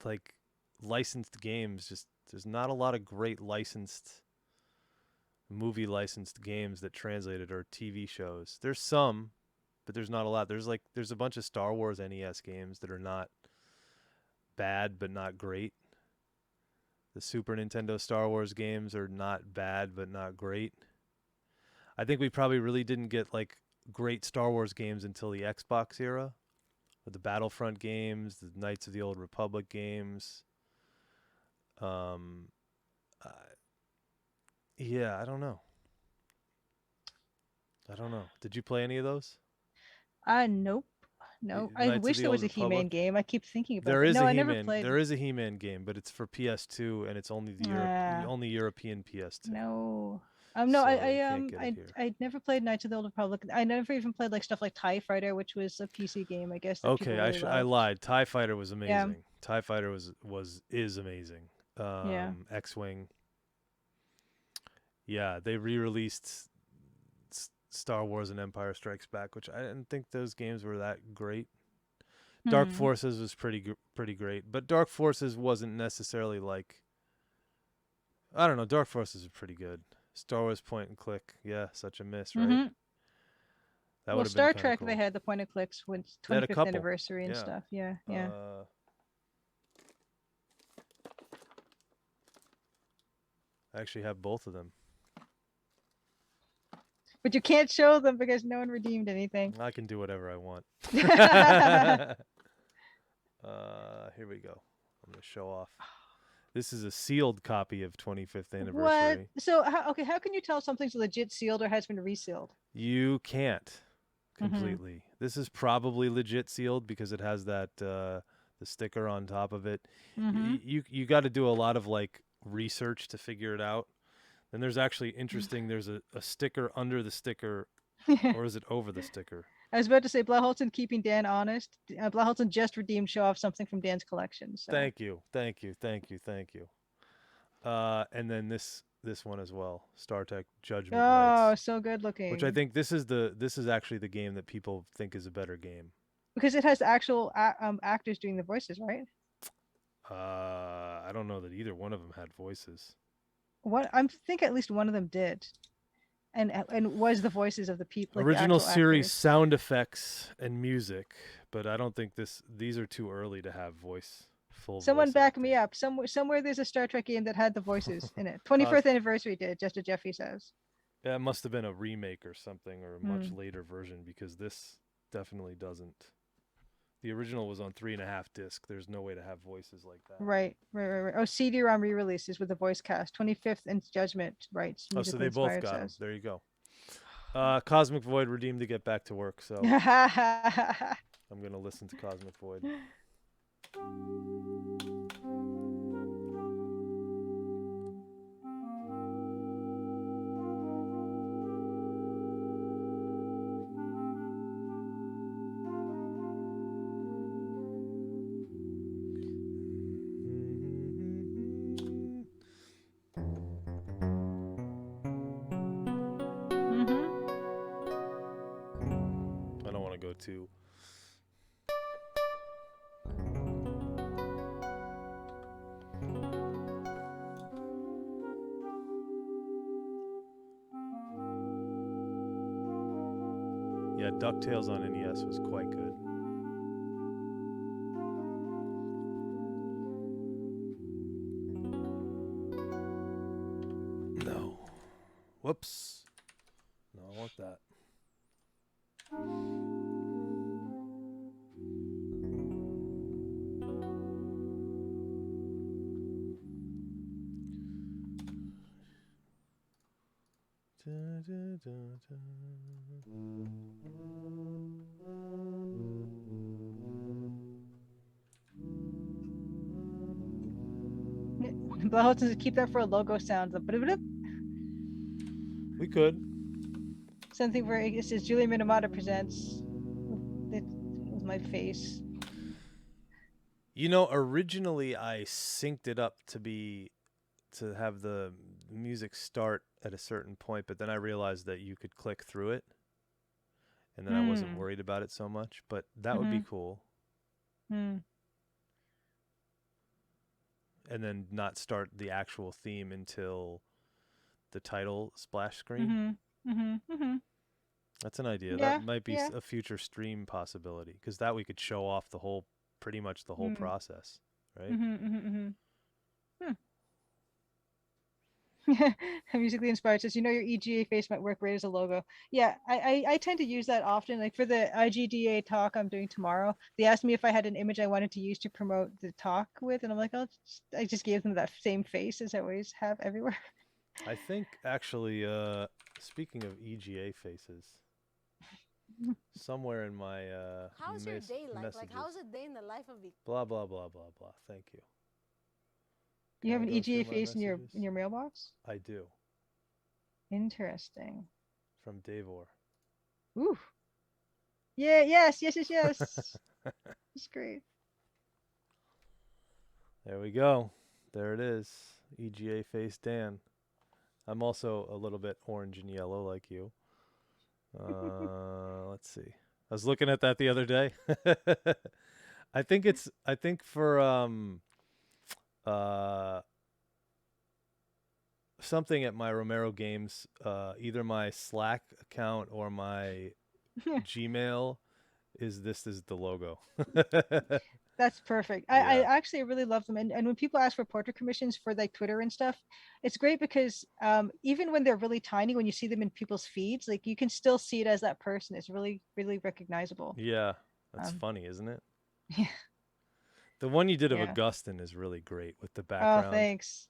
A: like licensed games, just there's not a lot of great movie licensed games that translated, or TV shows. There's some, but there's not a lot. There's a bunch of Star Wars NES games that are not bad but not great. The Super Nintendo Star Wars games are not bad but not great. I think we probably really didn't get like great Star Wars games until the Xbox era, with the Battlefront games, the Knights of the Old Republic games. Yeah, I don't know. Did you play any of those?
B: Nope. No. I
A: Knights of
B: wish
A: the
B: there was
A: Old
B: a He-Man
A: Republic?
B: game. I keep thinking about
A: There
B: it.
A: is
B: No,
A: a
B: I never
A: He-Man.
B: played.
A: There is a He-Man game, but it's for PS2, and it's only only European PS2.
B: No.
A: So
B: No,
A: you can't get it here.
B: I never played Knights of the Old Republic. I never even played like stuff like TIE Fighter, which was a PC game, I guess. That
A: Okay,
B: people really
A: I
B: loved.
A: lied. TIE Fighter was amazing.
B: Yeah.
A: TIE Fighter is amazing.
B: Yeah.
A: X-Wing. Yeah, they re-released Star Wars and Empire Strikes Back, which I didn't think those games were that great. Dark Forces was pretty great, but Dark Forces wasn't necessarily like, I don't know. Dark Forces is pretty good. Star Wars point and click, yeah, such a miss, right?
B: Mm-hmm.
A: That
B: Well,
A: would have
B: Star
A: been
B: Trek,
A: cool.
B: they had the point and clicks with
A: They had a
B: 25th
A: couple.
B: anniversary and
A: Yeah.
B: stuff. Yeah, yeah.
A: I actually have both of them.
B: But you can't show them because no one redeemed anything.
A: I can do whatever I want. Here we go. I'm gonna show off. This is a sealed copy of 25th anniversary.
B: What? So, how can you tell something's legit sealed or has been resealed?
A: You can't completely. This is probably legit sealed because it has that the sticker on top of it. You got to do a lot of like research to figure it out. Then there's actually interesting. There's a sticker under the sticker, or is it over the sticker?
B: I was about to say Blaholton keeping Dan honest. Blaholton just redeemed show off something from Dan's collection. So.
A: Thank you. And then this one as well, Star Trek Judgment
B: Oh,
A: Rights,
B: so good looking.
A: which I think this is actually the game that people think is a better game.
B: Because it has actual actors doing the voices, right?
A: I don't know that either one of them had voices.
B: I think at least one of them did, and was the voices of the people. Like
A: Original
B: the
A: series
B: actors.
A: sound effects and music, but I don't think these are too early to have full.
B: Someone
A: voice
B: back
A: acting.
B: me up. Somewhere there's a Star Trek game that had the voices in it. 21st anniversary did, just as Jeffy says.
A: Yeah, it must have been a remake or something, or a much later version, because this definitely doesn't. The original was on 3.5 disc. There's no way to have voices like that.
B: Right. Oh, CD-ROM re-releases with the voice cast. 25th and Judgment Rights.
A: Oh, so they both got them. There you go. Cosmic Void redeemed to get back to work, so I'm going to listen to Cosmic Void. I don't want to go too. Yeah, DuckTales on NES was quite good. No. Whoops. No, I want that.
B: Blahot says keep that for a logo sound.
A: We could.
B: Something where it says Julia Minamata presents with my face.
A: You know, originally I synced it up to have the music start at a certain point, but then I realized that you could click through it, and then I wasn't worried about it so much. But that would be cool. And then not start the actual theme until the title splash screen. That's an idea.
B: Yeah,
A: That might be
B: yeah.
A: a future stream possibility, because that we could show off pretty much the whole process, right?
B: Musically inspired says, your EGA face might work great as a logo. Yeah, I tend to use that often. Like for the IGDA talk I'm doing tomorrow, they asked me if I had an image I wanted to use to promote the talk with, and I'm like, I just gave them that same face as I always have everywhere.
A: I think actually, speaking of EGA faces, somewhere in my
E: how's your day like?
A: messages,
E: Like, how's a day in the life of a
A: blah blah blah blah blah. Thank you.
B: You have
A: Can
B: an
A: I go
B: EGA
A: through my
B: face in your
A: messages?
B: mailbox?
A: I do.
B: Interesting.
A: From Davor.
B: Ooh. Yeah, yes. It's great.
A: There we go. There it is. EGA face Dan. I'm also a little bit orange and yellow like you. Let's see. I was looking at that the other day. I think for something at my Romero Games, either my Slack account or my Gmail is the logo.
B: That's perfect. I actually really love them. And when people ask for portrait commissions for like Twitter and stuff, it's great because even when they're really tiny, when you see them in people's feeds, like you can still see it as that person. It's really, really recognizable.
A: Yeah, that's funny, isn't it?
B: Yeah.
A: The one you did of Augustine is really great with the
B: Oh,
A: background.
B: thanks.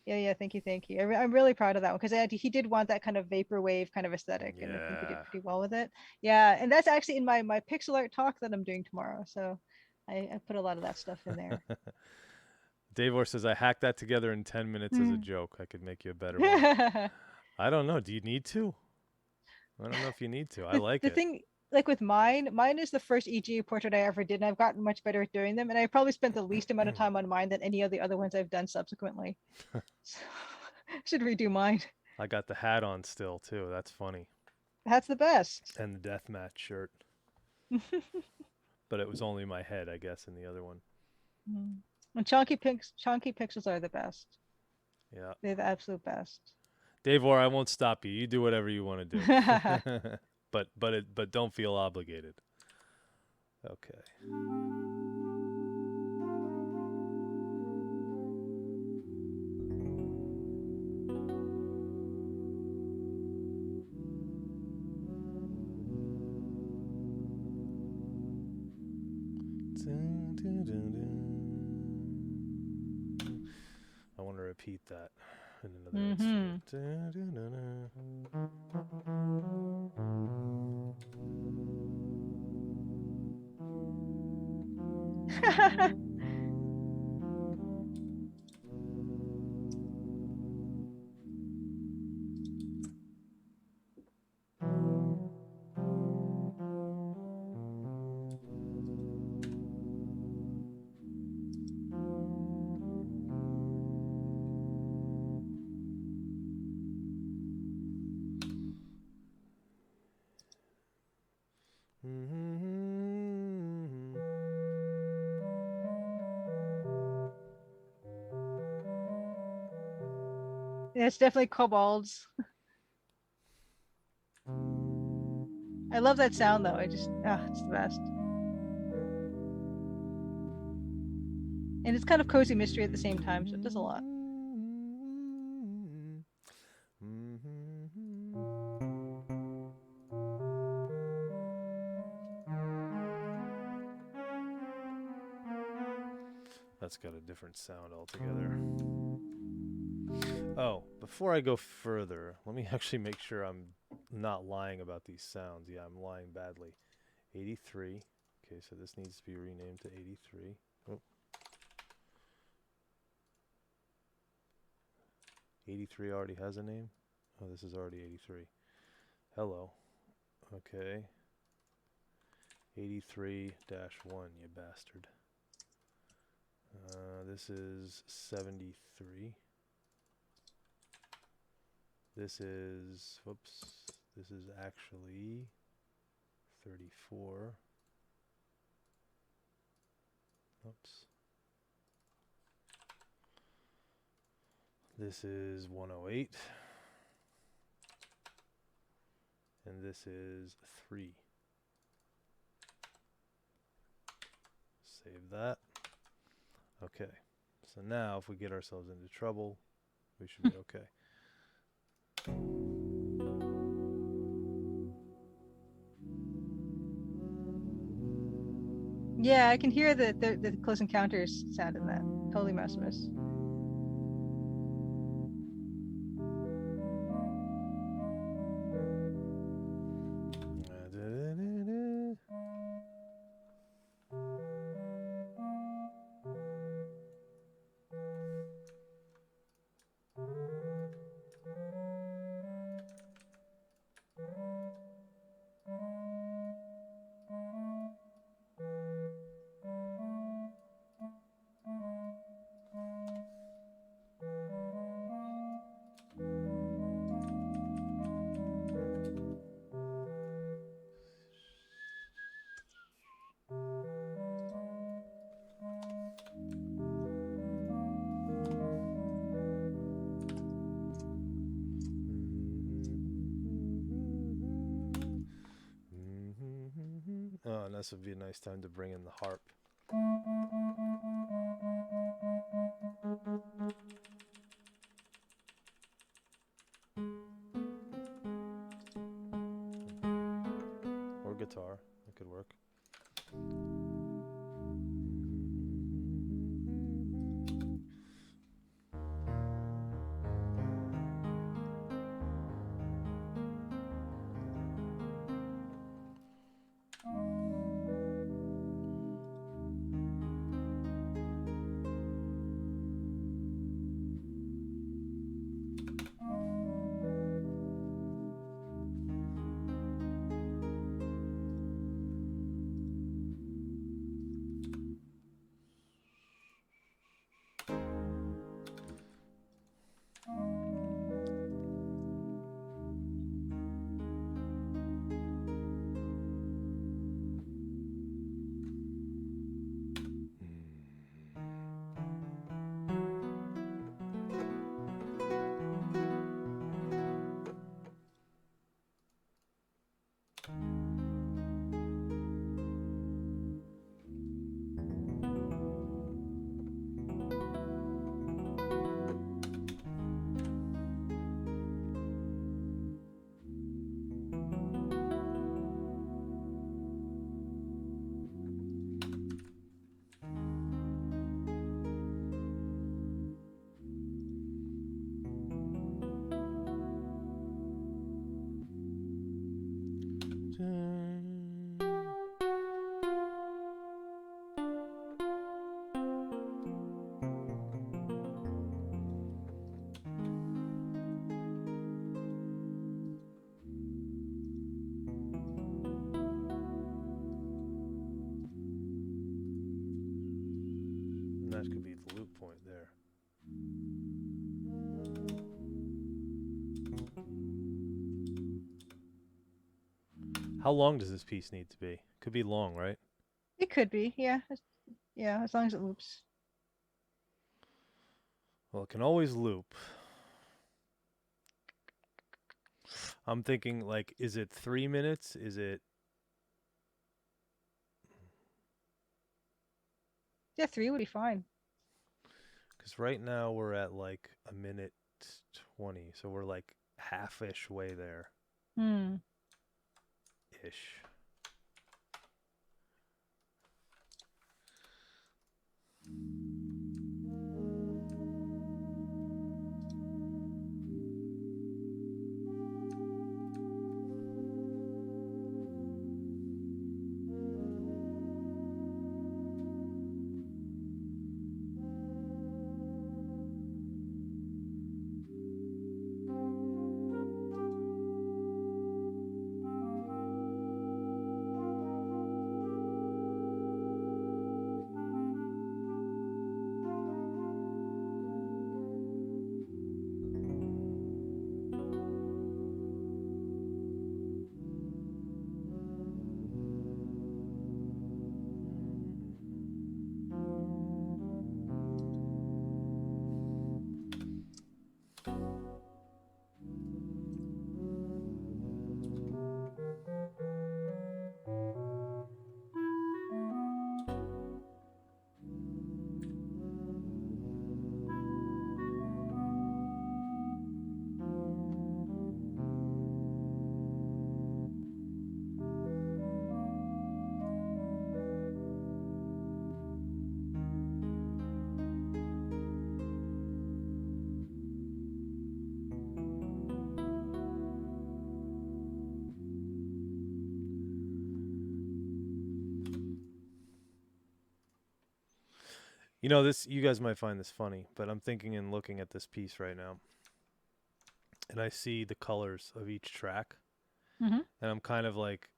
B: Yeah, thank you. I'm really proud of that one because he did want that kind of vaporwave kind of aesthetic, and I think he did pretty well with it. Yeah, and that's actually in my pixel art talk that I'm doing tomorrow. So I put a lot of that stuff in there.
A: Davor says, I hacked that together in 10 minutes as a joke. I could make you a better one. I don't know. Do you need to? I don't know if you need to. I like
B: the
A: it.
B: thing, like with mine is the first EGA portrait I ever did, and I've gotten much better at doing them. And I probably spent the least amount of time on mine than any of the other ones I've done subsequently. So, should redo mine.
A: I got the hat on still, too. That's funny.
B: That's the best.
A: And the deathmatch shirt. But it was only my head, I guess, in the other one.
B: And chunky pixels are the best.
A: Yeah.
B: They're the absolute best.
A: Davor, I won't stop you. You do whatever you want to do. but don't feel obligated. Okay. I want to repeat that in another instrument.
B: Yeah, it's definitely kobolds. I love that sound though. It's the best. And it's kind of cozy mystery at the same time, so it does a lot.
A: That's got a different sound altogether. Oh, before I go further, let me actually make sure I'm not lying about these sounds. Yeah, I'm lying badly. 83. Okay, so this needs to be renamed to 83. Oh. 83 already has a name? Oh, this is already 83. Hello. Okay. 83-1, you bastard. This is 73. This is, whoops, this is actually 34. Oops. This is 108. And this is 3. Save that. Okay. So now if we get ourselves into trouble, we should be okay.
B: Yeah, I can hear the Close Encounters sound in that. Holy Maximus. Oh, and this would be a nice time to bring in the harp. Or guitar, it could work. And that could be the loop point there. How long does this piece need to be? Could be long, right? It could be, yeah. Yeah, as long as it loops.
A: Well, it can always loop. I'm thinking, like, is it 3 minutes? Is it...
B: Yeah, 3 would be fine.
A: Because right now we're at, like, 1:20. So we're, like, half-ish way there. Ish. You know, this, you guys might find this funny, but I'm thinking and looking at this piece right now, and I see the colors of each track,
B: Mm-hmm.
A: and I'm kind of like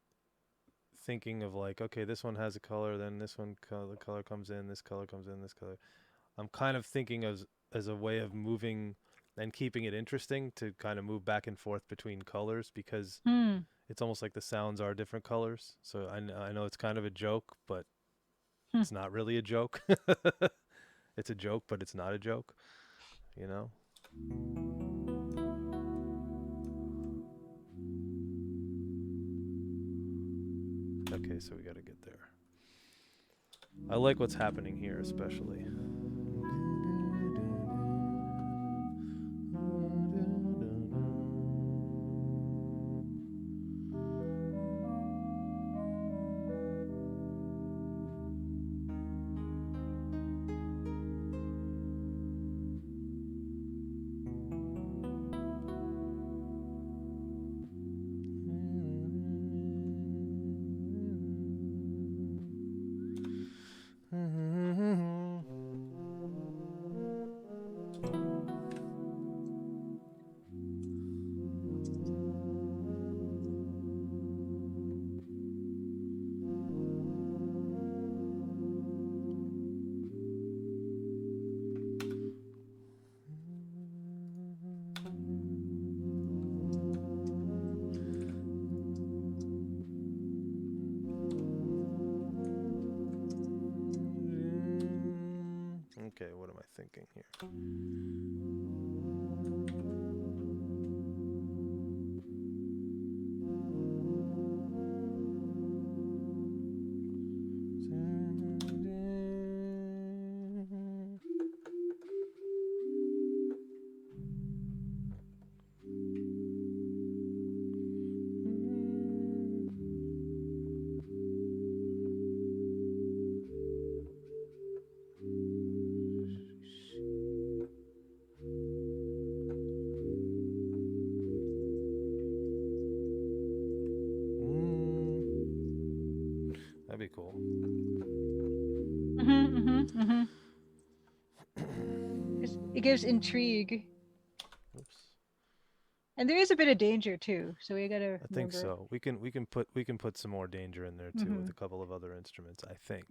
A: thinking of like, okay, this one has a color, then this one the color comes in, this color comes in, this color. I'm kind of thinking as a way of moving and keeping it interesting to kind of move back and forth between colors, because
B: Hmm.
A: it's almost like the sounds are different colors. So I know it's kind of a joke, but
B: Hmm.
A: it's not really a joke. It's a joke, but it's not a joke, you know? Okay, so we got to get there. I like what's happening here, especially. Okay, what am I thinking here? That'd be cool.
B: Mm-hmm, mm-hmm, mm-hmm. It gives intrigue.
A: Oops.
B: And there is a bit of danger too, so we gotta
A: I think
B: remember.
A: so. We can put some more danger in there too with a couple of other instruments, I think.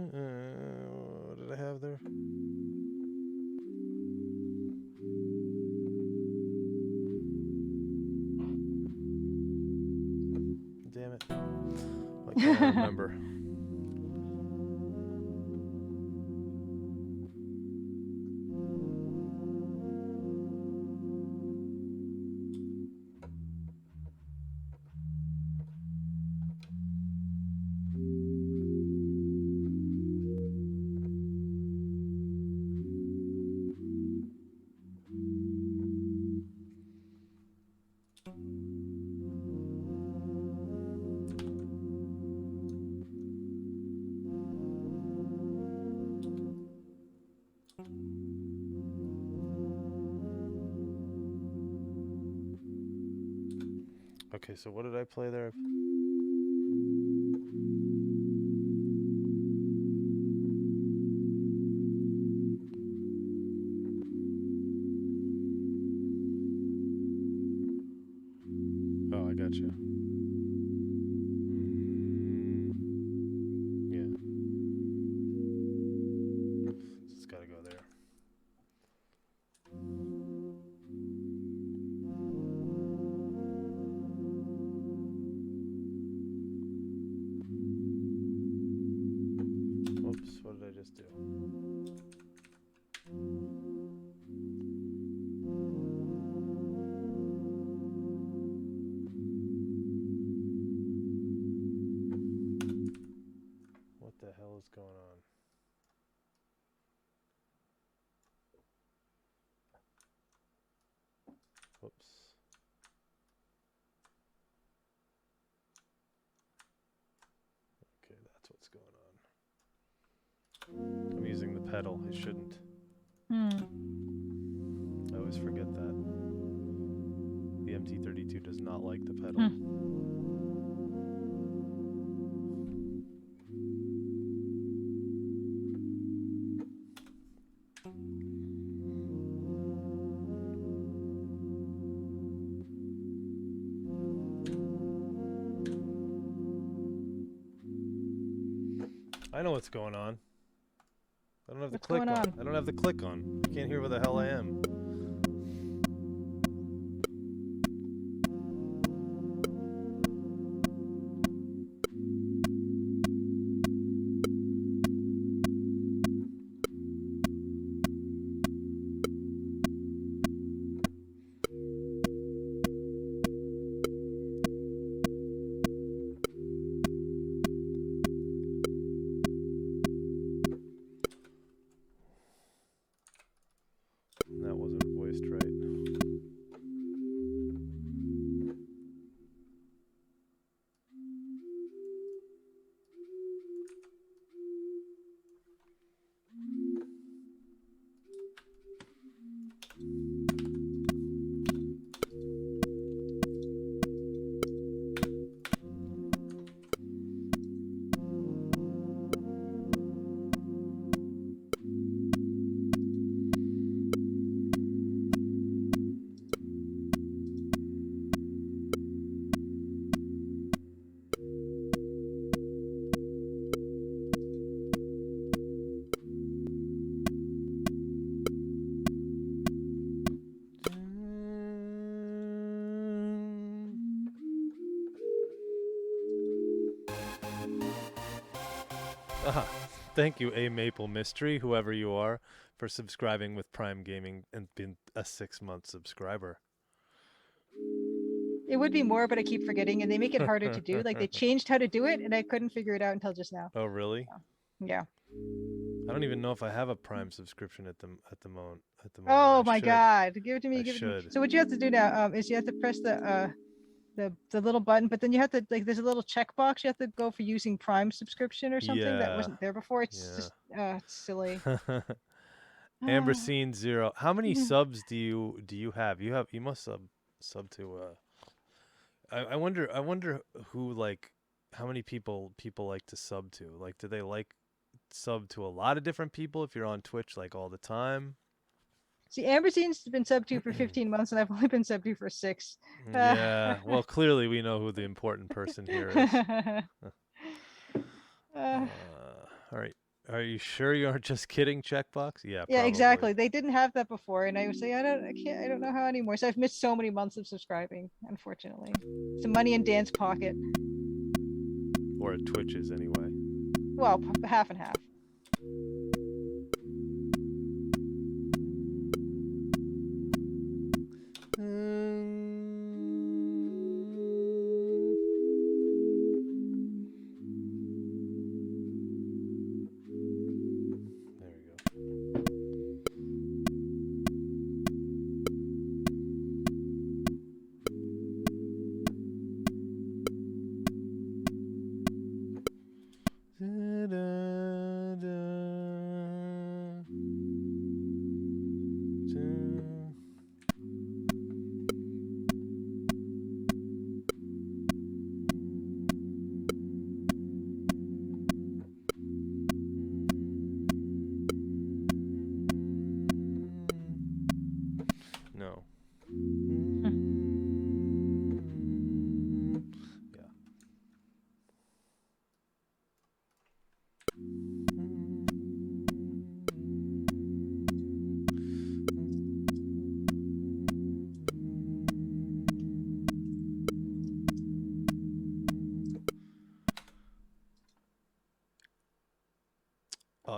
A: What did I have there? Damn it. Why can't I remember? Okay, so what did I play there? Oh, I got you. Yeah. It's got to go there. Whoops, what did I just do? What the hell is going on? Whoops. Okay, that's what's going on. I'm using the pedal. It shouldn't. always forget that. The MT32 does not like the pedal. I know what's going on. I don't have the click on. I don't have the click on. I can't hear where the hell I am. That wasn't voiced right. Thank you, A Maple Mystery, whoever you are, for subscribing with Prime Gaming and being a 6-month subscriber.
B: It would be more, but I keep forgetting, and they make it harder to do. Like, they changed how to do it, and I couldn't figure it out until just now.
A: Oh, really?
B: Yeah.
A: I don't even know if I have a Prime subscription at the moment.
B: Oh
A: I
B: my
A: should.
B: God! Give it to me.
A: I
B: Give it to me.
A: should.
B: So what you have to do now is you have to press the little button, but then you have to, like, there's a little checkbox. You have to go for using Prime subscription or something that wasn't there before. It's just it's silly.
A: Amberscene 0. How many subs do you have? You must sub to I wonder who, like, how many people like to sub to. Like, do they like sub to a lot of different people if you're on Twitch like all the time?
B: See, Ambersine's been sub to for 15 months, and I've only been sub to for 6.
A: Yeah, well, clearly we know who the important person here is. All right. Are you sure you aren't just kidding, checkbox? Yeah,
B: yeah,
A: probably.
B: exactly. They didn't have that before, and I would say I don't know how anymore. So I've missed so many months of subscribing, unfortunately. Some money in Dan's pocket.
A: Or at Twitch's anyway.
B: Well, half and half.
A: There we go. No. Yeah.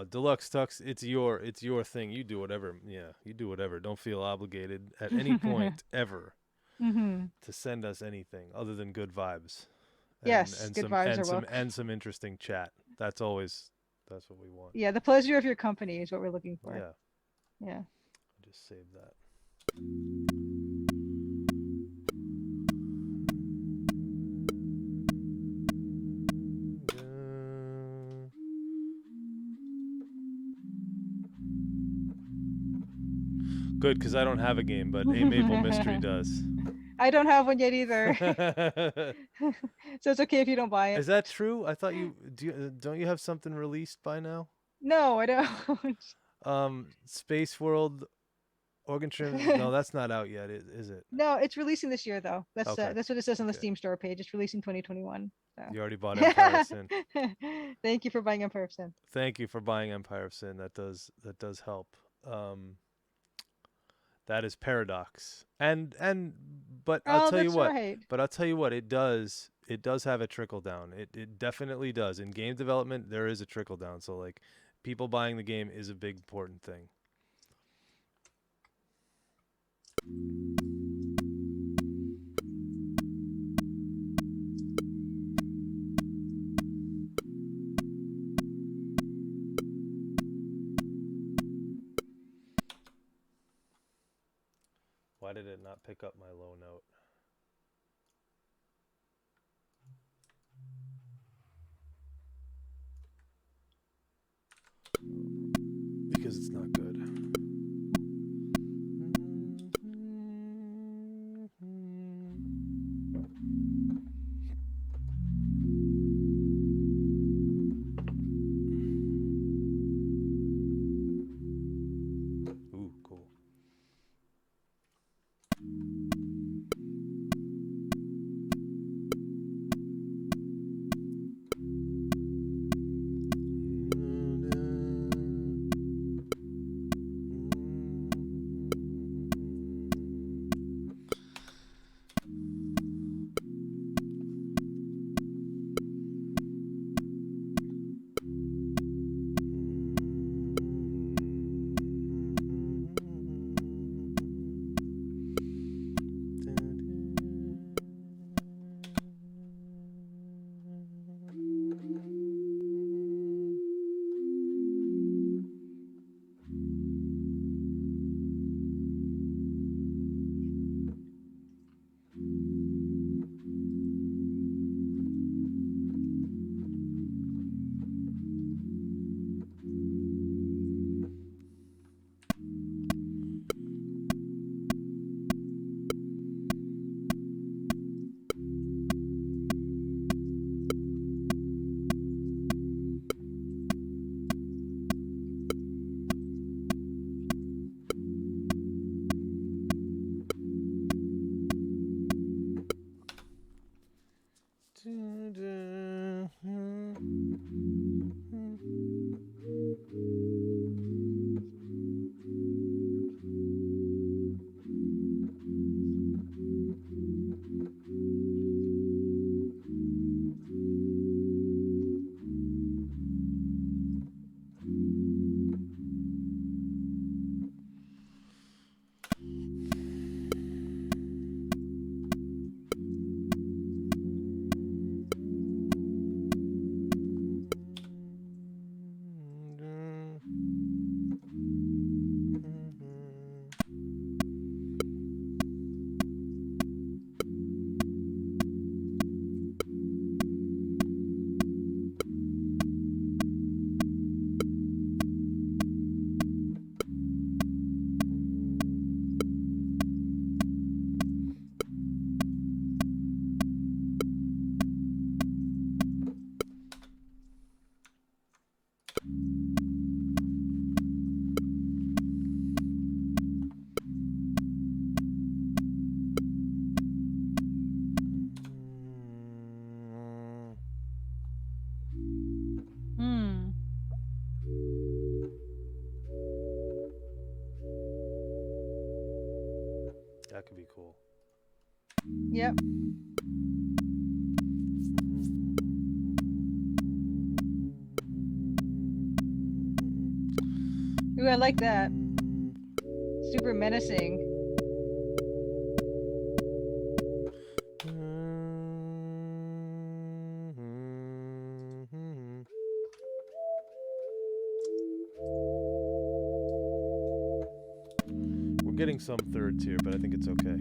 A: Deluxe Tux, it's your thing. You do whatever. Yeah, you do whatever. Don't feel obligated at any point ever to send us anything other than good vibes.
B: Yes, good vibes are welcome.
A: And some interesting chat. That's what we want.
B: Yeah, the pleasure of your company is what we're looking for.
A: Yeah.
B: Yeah.
A: I'll just save that. Good, because I don't have a game, but A Maple Mystery does.
B: I don't have one yet either. So it's okay if you don't buy it.
A: Is that true? I thought don't you have something released by now?
B: No, I don't.
A: Space World Organ Trim. No, that's not out yet, is it?
B: No, it's releasing this year though.
A: Okay.
B: That's what it says on the
A: Okay.
B: Steam store page. It's releasing 2021. So.
A: You already bought Empire of Sin.
B: Thank you for buying Empire of Sin.
A: Thank you for buying Empire of Sin. That does help. That is Paradox. But I'll tell you
B: that's
A: what.
B: right.
A: But I'll tell you what, it does have a trickle down. It definitely does. In game development, there is a trickle down. So like people buying the game is a big important thing. Why did it not pick up my low note? Because it's not good. Ooh, cool.
B: Hmm.
A: That could be cool.
B: Yep. Ooh, I like that. Super menacing.
A: We're getting some thirds here, but I think it's okay.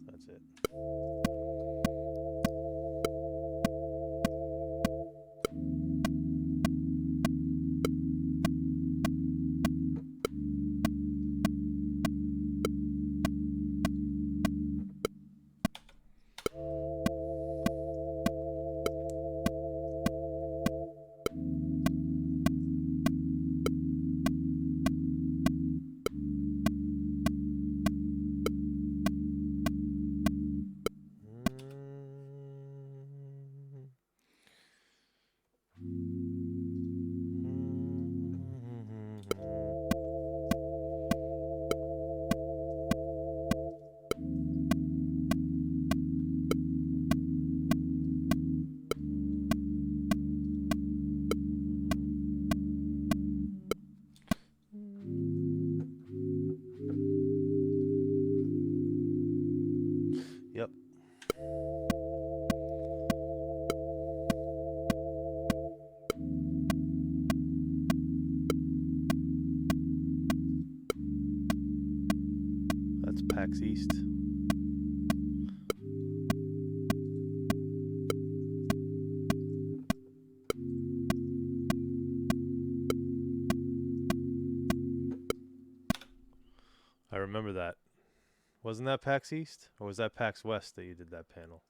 A: That's it. Yep. That's PAX East. I remember that. Wasn't that PAX East? Or was that PAX West that you did that panel?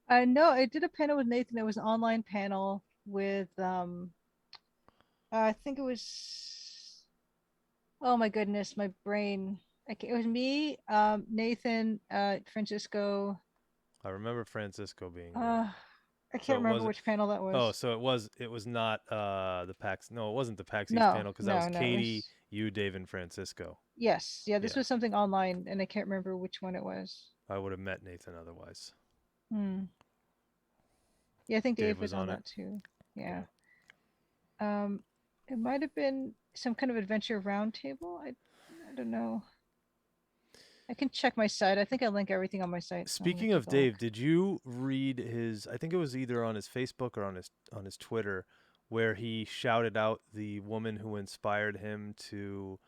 B: No, I did a panel with Nathan. It was an online panel with I think it was, oh my goodness, my brain. It was me, Nathan, Francisco.
A: I remember Francisco being there.
B: Uh, I
A: So
B: can't
A: it
B: remember
A: wasn't.
B: which panel that
A: Oh,
B: was.
A: so it was not the PAX. No, it wasn't the PAX East
B: No,
A: panel because that was
B: no, no. It
A: Katie,
B: was,
A: you, Dave, and Francisco.
B: yes, yeah, this
A: Yeah,
B: was something online, and I can't remember which one it was.
A: I would have met Nathan otherwise.
B: Hmm. Yeah, I think
A: Dave
B: Dave
A: was
B: was on
A: on it.
B: that too.
A: Okay.
B: Yeah. Um, it might have been some kind of adventure roundtable. I don't know. I can check my site. I think I link everything on my site. So I'm gonna
A: Speaking of
B: take a look.
A: Dave, did you read his? I think it was either on his Facebook or on his Twitter, where he shouted out the woman who inspired him to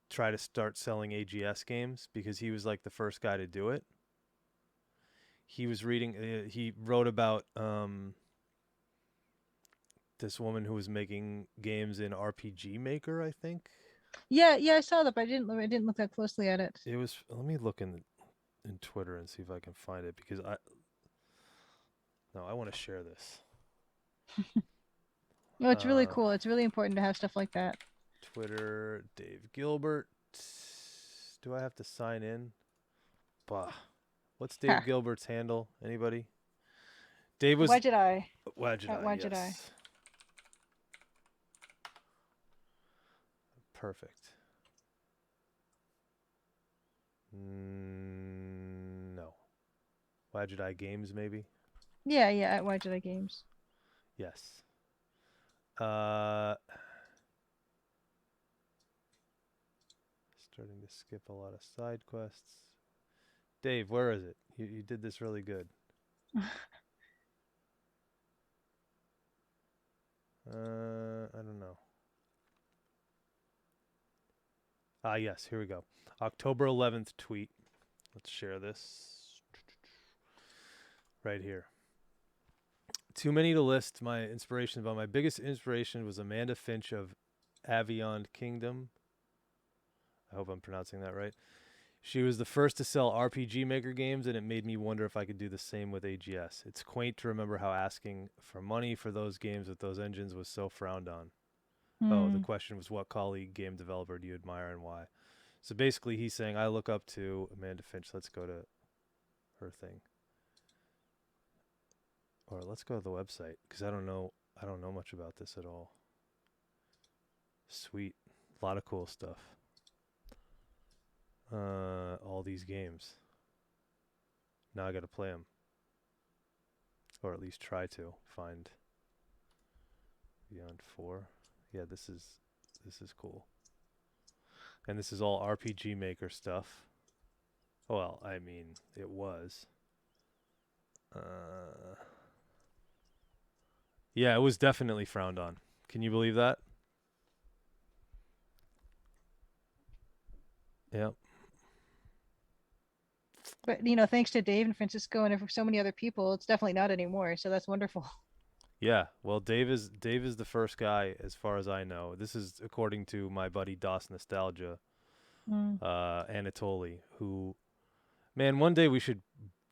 A: try to start selling AGS games because he was like the first guy to do it. He was reading. He wrote about this woman who was making games in RPG Maker, I think.
B: Yeah, yeah, I saw that, but I didn't look that closely at it.
A: It was. Let me look in Twitter and see if I can find it because I want to share this.
B: No, it's really cool. It's really important to have stuff like that.
A: Twitter, Dave Gilbert. Do I have to sign in? Bah. What's Dave
B: Huh.
A: Gilbert's handle? Anybody? Dave was
B: Why
A: Wadjedi,
B: At Why Jedi.
A: yes. Perfect. No. Wadjedi Games, maybe?
B: Yeah, yeah, at Why Jedi Games.
A: Yes. Starting to skip a lot of side quests. Dave, where is it? You did this really good. I don't know. Yes, here we go. October 11th tweet. Let's share this. Right here. Too many to list my inspirations, but my biggest inspiration was Amanda Finch of Avion Kingdom. I hope I'm pronouncing that right. She was the first to sell RPG Maker games, and it made me wonder if I could do the same with AGS. It's quaint to remember how asking for money for those games with those engines was so frowned on. Oh, the question was, what colleague game developer do you admire and why? So basically, he's saying, I look up to Amanda Finch. Let's go to her thing. Or let's go to the website, because I don't know much about this at all. Sweet. A lot of cool stuff. All these games. Now I got to play them. Or at least try to find Beyond 4. Yeah, this is cool. And this is all RPG Maker stuff. Well, I mean, it was. Yeah, it was definitely frowned on. Can you believe that? Yep.
B: But thanks to Dave and Francisco and so many other people, it's definitely not anymore. So that's wonderful.
A: Yeah. Well, Dave is the first guy, as far as I know. This is according to my buddy DOS Nostalgia,
B: Mm.
A: Anatoly, who, man, one day we should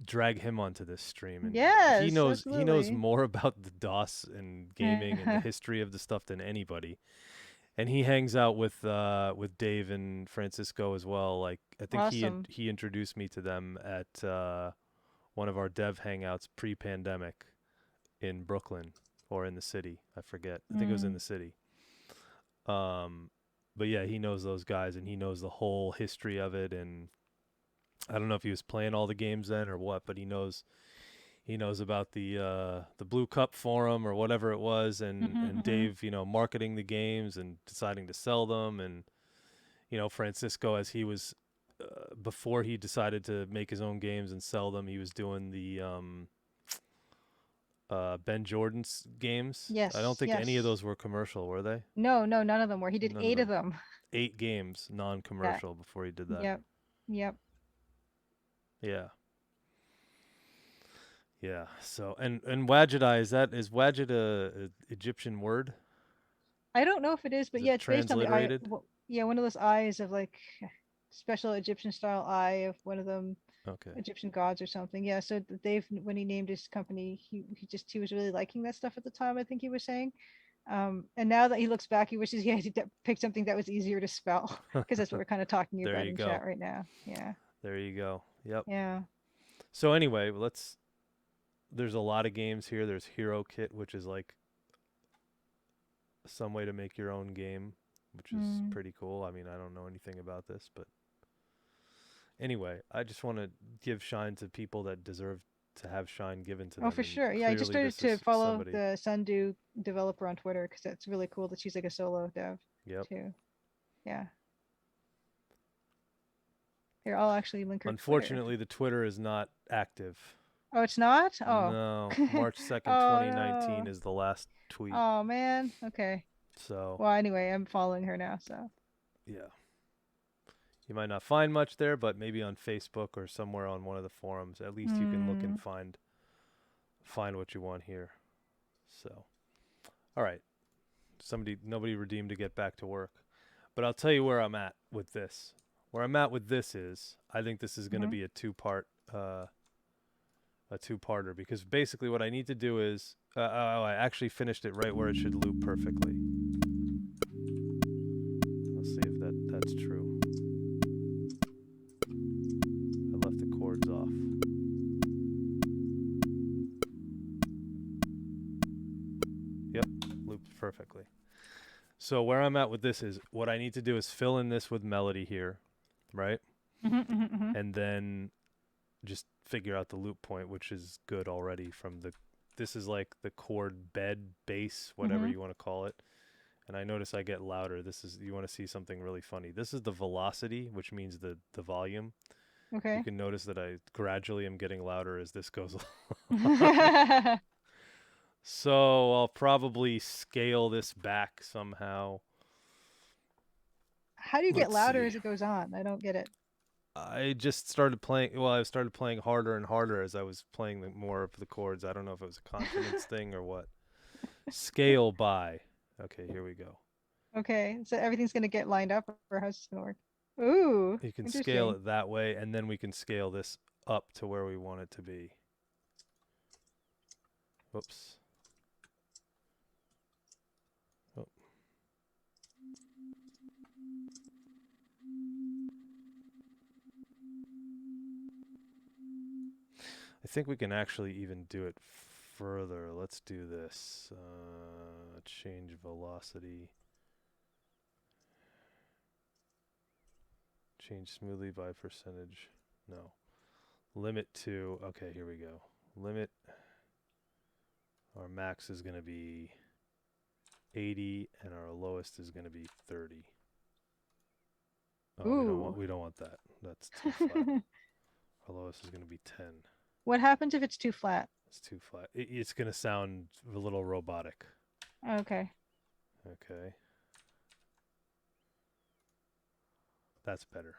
A: drag him onto this stream, and he
B: Yes,
A: knows
B: absolutely.
A: more about the DOS and gaming and the history of the stuff than anybody. And he hangs out with Dave and Francisco as well. Like, I think
B: Awesome.
A: he introduced me to them at one of our dev hangouts pre-pandemic in Brooklyn or in the city. I forget. I think it was in the city. But yeah, he knows those guys and he knows the whole history of it. And I don't know if he was playing all the games then or what, but he knows about the Blue Cup forum or whatever it was, and Dave, marketing the games and deciding to sell them, and Francisco, as he was before he decided to make his own games and sell them, he was doing the Ben Jordan's games.
B: Yes,
A: I don't think any of
B: yes.
A: those were commercial, were they?
B: No, none of them were. He did
A: None of
B: 8 of
A: them.
B: them.
A: 8 games,
B: Yeah.
A: non-commercial, before he did that.
B: Yep. Yep.
A: Yeah. Yeah. So and Wadjet, is Wadjet a Egyptian word?
B: I don't know if it is, but
A: Is
B: yeah,
A: it
B: it's based on the eye.
A: transliterated?
B: Yeah, one of those eyes of like special Egyptian style eye of one of them
A: Okay.
B: Egyptian gods or something. Yeah, so Dave, when he named his company, he was really liking that stuff at the time, I think he was saying. And now that he looks back, he wishes he had picked something that was easier to spell, because that's what we're kind of talking
A: There
B: about
A: you
B: in
A: go.
B: chat right now. Yeah.
A: There you go. Yep.
B: Yeah.
A: So anyway, there's a lot of games here. There's Hero Kit, which is like some way to make your own game, which is pretty cool. I mean, I don't know anything about this, but anyway, I just want to give shine to people that deserve to have shine given to them.
B: Oh, for
A: and
B: sure. Yeah, I just
A: clearly
B: started
A: this
B: to
A: is
B: follow
A: somebody.
B: the Sundew developer on Twitter because that's really cool that she's like a solo dev
A: Yep.
B: too. Yeah. Here, I'll actually link her Twitter.
A: Unfortunately, the Twitter is not active.
B: Oh, it's not? Oh.
A: No, March 2nd,
B: Oh,
A: 2019
B: no.
A: is the last tweet.
B: Oh, man. Okay.
A: So,
B: Well, anyway, I'm following her now, so.
A: yeah. You might not find much there, but maybe on Facebook or somewhere on one of the forums, at least you can look and find what you want here. So, all right. Nobody redeemed to get back to work. But I'll tell you where I'm at with this. Where I'm at with this is, I think this is going to be a two-parter, because basically what I need to do is, I actually finished it right where it should loop perfectly. Let's see if that's true. I left the chords off. Yep, looped perfectly. So where I'm at with this is, what I need to do is fill in this with melody here, right? And then just figure out the loop point, which is good already from this is like the chord bed, bass, whatever you want to call it. And I notice I get louder. You want to see something really funny. This is the velocity, which means the volume.
B: Okay.
A: You can notice that I gradually am getting louder as this goes along. So I'll probably scale this back somehow.
B: How do you get
A: Let's
B: louder
A: see.
B: as it goes on? I don't get it.
A: I just started playing. Well, I started playing harder and harder as I was playing more of the chords. I don't know if it was a confidence thing or what. Scale by. Okay, here we go.
B: Okay, so everything's gonna get lined up, or how's this gonna work? Ooh,
A: You can
B: interesting.
A: scale it that way, and then we can scale this up to where we want it to be. Whoops. Oh. I think we can actually even do it further. Let's do this. Change velocity. Change smoothly by percentage. No. Limit to, okay, here we go. Limit, our max is going to be 80 and our lowest is going to be 30. Oh, we don't want that. That's too flat. Our lowest is going to be 10.
B: What happens if it's too flat?
A: It's too flat. It's going to sound a little robotic.
B: Okay.
A: Okay. That's better.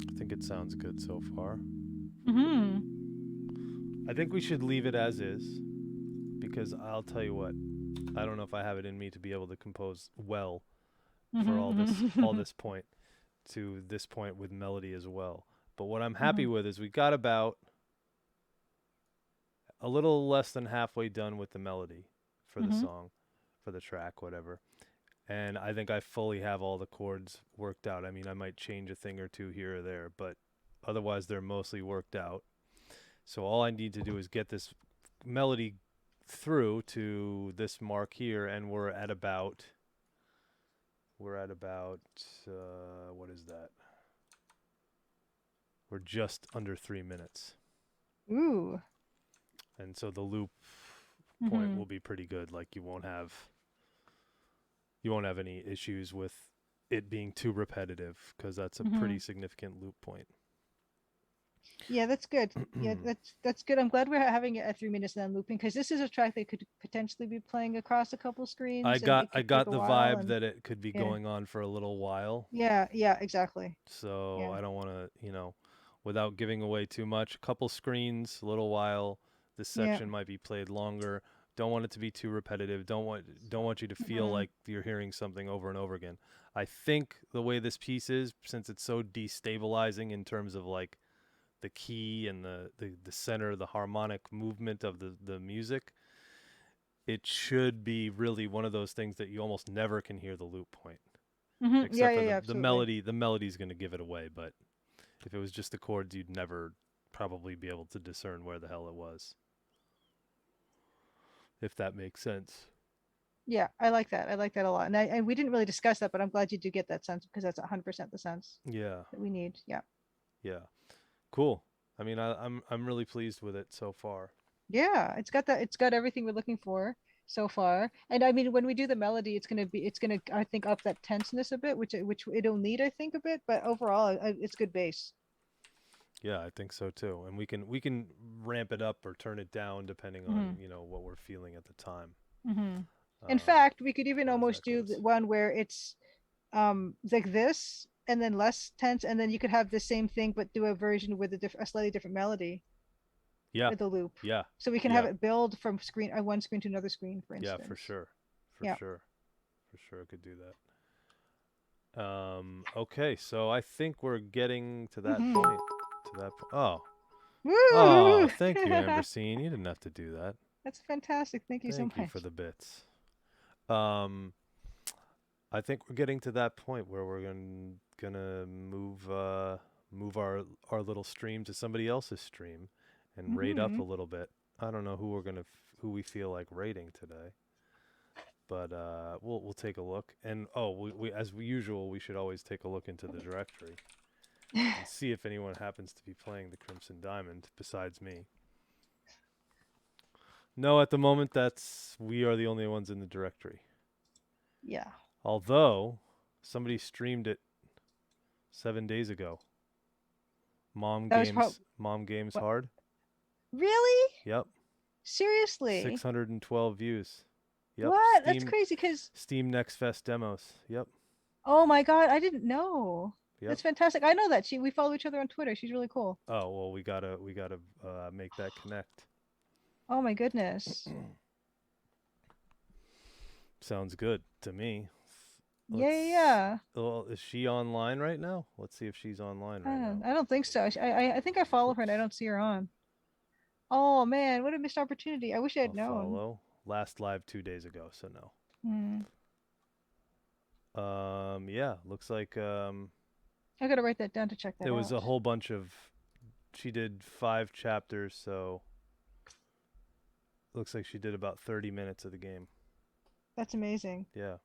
A: I think it sounds good so far. I think we should leave it as is, because I'll tell you what, I don't know if I have it in me to be able to compose well for all this point to this point with melody as well. But what I'm happy with is we got about a little less than halfway done with the melody for the song, for the track, whatever. And I think I fully have all the chords worked out. I mean, I might change a thing or two here or there, but otherwise they're mostly worked out. So all I need to do is get this melody through to this mark here, and we're at about what is that? We're just under 3 minutes.
B: Ooh.
A: And so the loop point will be pretty good. Like you won't have any issues with it being too repetitive, because that's a pretty significant loop point.
B: Yeah, that's good. Yeah, that's good. I'm glad we're having it at 3 minutes and then looping, because this is a track that could potentially be playing across a couple screens.
A: I got the vibe
B: and,
A: that it could be going on for a little while.
B: Yeah, exactly.
A: So
B: Yeah.
A: I don't want to, without giving away too much, a couple screens, a little while. This section might be played longer. Don't want it to be too repetitive. Don't want you to feel like you're hearing something over and over again. I think the way this piece is, since it's so destabilizing in terms of like the key and the center, the harmonic movement of the music, it should be really one of those things that you almost never can hear the loop point. Except for the melody. The melody's going to give it away, but if it was just the chords, you'd never probably be able to discern where the hell it was. If that makes sense.
B: Yeah, I like that. I like that a lot. And we didn't really discuss that, but I'm glad you do get that sense, because that's 100% the sense that we need. Yeah.
A: Yeah. Cool. I mean, I'm really pleased with it so far.
B: Yeah, it's got everything we're looking for so far. And I mean, when we do the melody, it's gonna I think up that tenseness a bit, which it'll need, I think, a bit, but overall it's good bass.
A: Yeah, I think so too. And we can ramp it up or turn it down depending on, what we're feeling at the time.
B: In fact, we could even almost do one where it's like this and then less tense, and then you could have the same thing but do a version with a slightly different melody.
A: Yeah.
B: With the loop.
A: Yeah.
B: So we can have it build from one screen to another screen, for instance.
A: Yeah, for sure. For sure I could do that. Okay, so I think we're getting to that point. Oh.
B: Woo!
A: Oh, thank you, Ambersine. You didn't have to do that.
B: That's fantastic. Thank you so much.
A: Thank you for the bits. I think we're getting to that point where we're gonna move our little stream to somebody else's stream, and rate up a little bit. I don't know who we're gonna who we feel like rating today, but we'll take a look. And we as usual, we should always take a look into the directory and see if anyone happens to be playing the Crimson Diamond besides me. No, at the moment we are the only ones in the directory.
B: Yeah.
A: Although somebody streamed it 7 days ago. Mom
B: That was
A: Games
B: what?
A: Hard.
B: Really?
A: Yep.
B: Seriously?
A: 612 views. Yep.
B: What? That's crazy because
A: Steam Next Fest demos. Yep.
B: oh my God, I didn't know.
A: Yep.
B: That's fantastic. I know that. We follow each other on Twitter. She's really cool.
A: Oh, well, we gotta make that connect.
B: Oh my goodness.
A: Sounds good to me.
B: Yeah.
A: Well, is she online right now? Let's see if she's online right now.
B: I don't think so. I think I follow her and I don't see her on. Oh man, what a missed opportunity. I wish I had known.
A: Follow. Last live 2 days ago, so no. Yeah, looks like
B: I gotta write that down to check that out.
A: There was a whole bunch of. She did 5 chapters, so looks like she did about 30 minutes of the game.
B: That's amazing.
A: Yeah.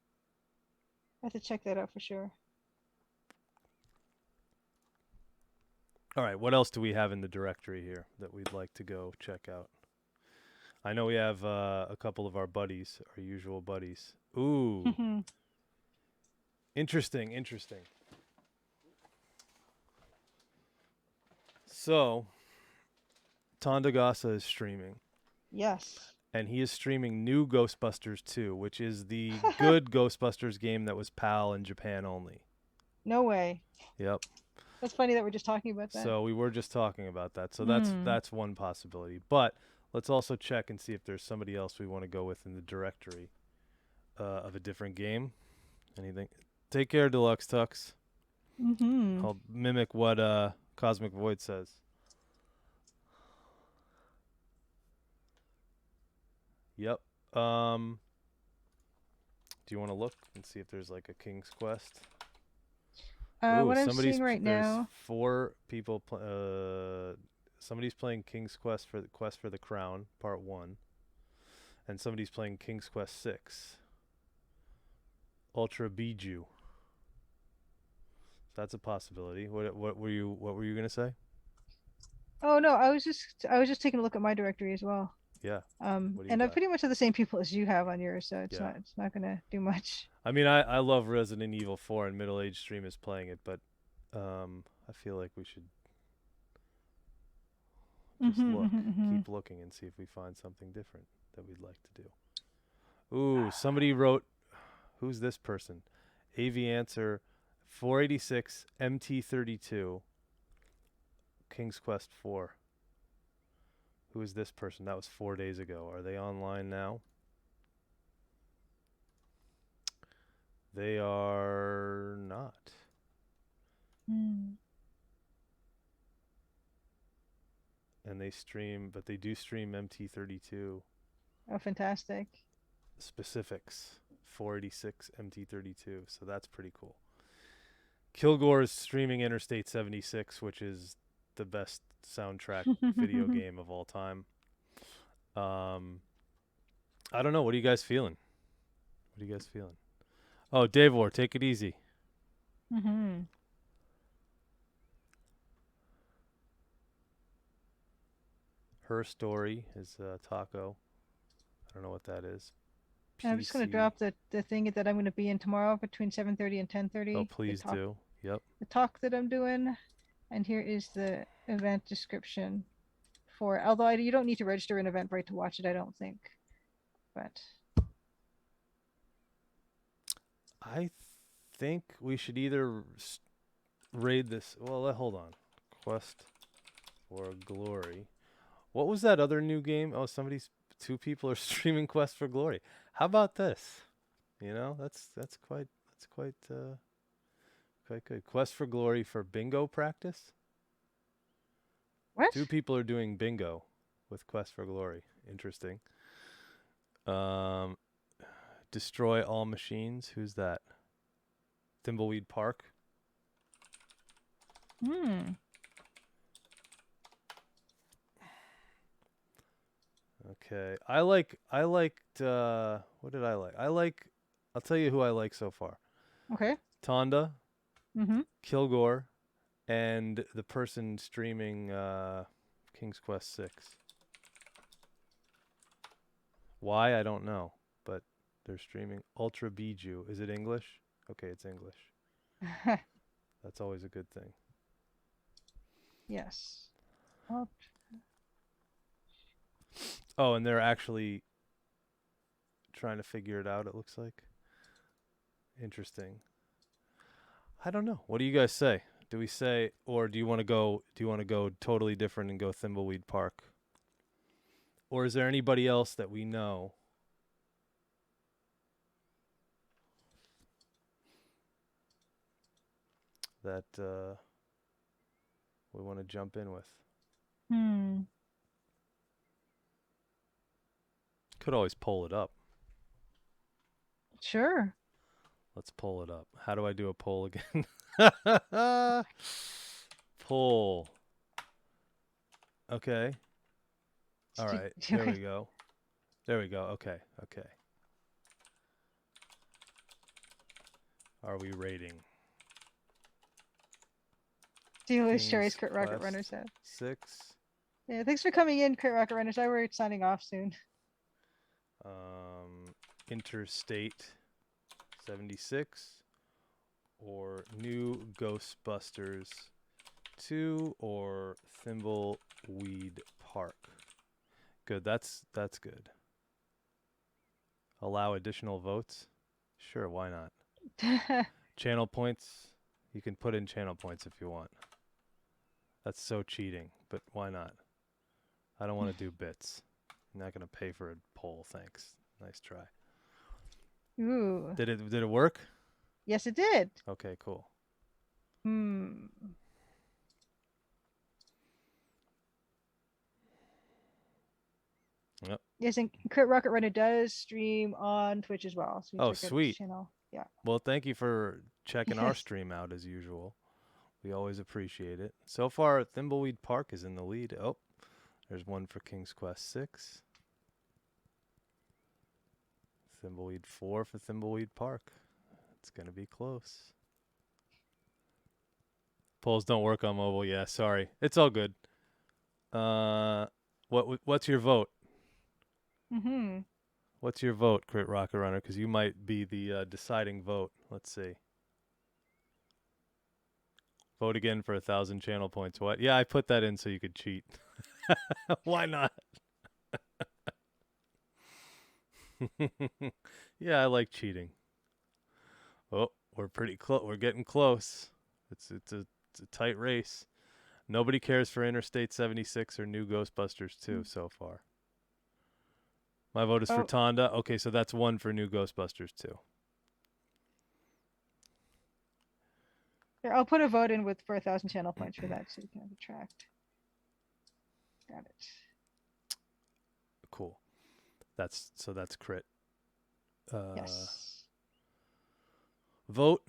B: I have to check that out for sure.
A: All right, what else do we have in the directory here that we'd like to go check out? I know we have a couple of our buddies, our usual buddies. Ooh. Interesting. So, Tandagasa is streaming.
B: Yes.
A: And he is streaming new Ghostbusters 2, which is the good Ghostbusters game that was PAL in Japan only.
B: No way.
A: Yep.
B: That's funny that we're just talking about that.
A: So we were just talking about that. So that's one possibility. But let's also check and see if there's somebody else we want to go with in the directory of a different game. Anything? Take care, Deluxe Tux. I'll mimic what Cosmic Void says. Yep. Do you want to look and see if there's like a King's Quest?
B: What I'm seeing right now.
A: 4 people. Somebody's playing King's Quest for the Crown, Part 1, and somebody's playing King's Quest 6. Ultra Biju. That's a possibility. What were you gonna say?
B: Oh no, I was just taking a look at my directory as well.
A: Yeah.
B: And I pretty much have the same people as you have on yours, so it's not gonna do much.
A: I mean, I love Resident Evil 4 and Middle Age Stream is playing it, but I feel like we should just keep looking and see if we find something different that we'd like to do. Ooh, somebody wrote, who's this person? AV Answer 486 MT32 King's Quest 4. Who is this person? That was 4 days ago. Are they online now? They are not. And they stream, but they do stream MT32.
B: Oh, fantastic.
A: Specifics 486 MT32. So that's pretty cool. Kilgore is streaming Interstate 76, which is the best soundtrack video game of all time. I don't know. What are you guys feeling? Oh, Davor, take it easy. Her Story is Taco. I don't know what that is.
B: I'm just going to drop the thing that I'm going to be in tomorrow between 7:30 and 10:30.
A: Oh, please do. Yep.
B: The talk that I'm doing. And here is the event description for, although you don't need to register an Eventbrite to watch it, I don't think. But
A: I think we should either raid this. Well, hold on. Quest for Glory. What was that other new game? Oh, 2 people are streaming Quest for Glory. How about this? You know, that's quite good. Quest for Glory for bingo practice.
B: What?
A: 2 people are doing bingo with Quest for Glory. Interesting. Destroy all machines. Who's that? Thimbleweed Park. Okay. I liked what did I like? I'll tell you who I like so far.
B: Okay.
A: Tonda,
B: Mm-hmm.
A: Kilgore, and the person streaming King's Quest 6. Why I don't know, but they're streaming Ultra Biju. Is it English? Okay, it's English. That's always a good thing.
B: Yes. Oh,
A: Oh, and they're actually trying to figure it out, it looks like. Interesting. I don't know. What do you guys say? Do we say, or do you want to go totally different and go Thimbleweed Park? Or is there anybody else that we know that we want to jump in with? Could always pull it up.
B: Sure.
A: Let's pull it up. How do I do a poll again? Poll. Okay. All right. There we go. There we go. Okay. Okay. Are we rating?
B: See who
A: King's
B: stories Kurt Rocket
A: Quest
B: Runners have.
A: 6.
B: Yeah, thanks for coming in, Kurt Rocket Runners. We're signing off soon.
A: Interstate 76 or New Ghostbusters 2 or Thimbleweed Park. Good. That's good. Allow additional votes? Sure, why not? Channel points. You can put in channel points if you want. That's so cheating, but why not? I don't want to do bits. I'm not going to pay for a poll, thanks. Nice try.
B: Ooh.
A: Did it work?
B: Yes, it did.
A: Okay, cool. Yep.
B: Yes, and Kurt Rocket Runner does stream on Twitch as well. So you
A: Oh,
B: check out his
A: sweet.
B: channel. Yeah.
A: Well, thank you for checking our
B: Yes.
A: stream out as usual. We always appreciate it. So far, Thimbleweed Park is in the lead. Oh, there's one for King's Quest 6. Thimbleweed 4 for Thimbleweed Park. It's going to be close. Polls don't work on mobile. Yeah, sorry. It's all good. What's your vote? What's your vote, Crit Rocket Runner? Because you might be the deciding vote. Let's see. Vote again for 1,000 channel points. What? Yeah, I put that in so you could cheat. Why not? Yeah, I like cheating. Oh, we're pretty close. We're getting close. It's a tight race. Nobody cares for Interstate 76 or New Ghostbusters 2 so far. My vote is for Tonda. Okay, so that's one for New Ghostbusters 2.
B: Here, I'll put a vote in for 1,000 channel points for that so you can have it tracked. Got it.
A: Cool. That's crit.
B: Yes.
A: Vote.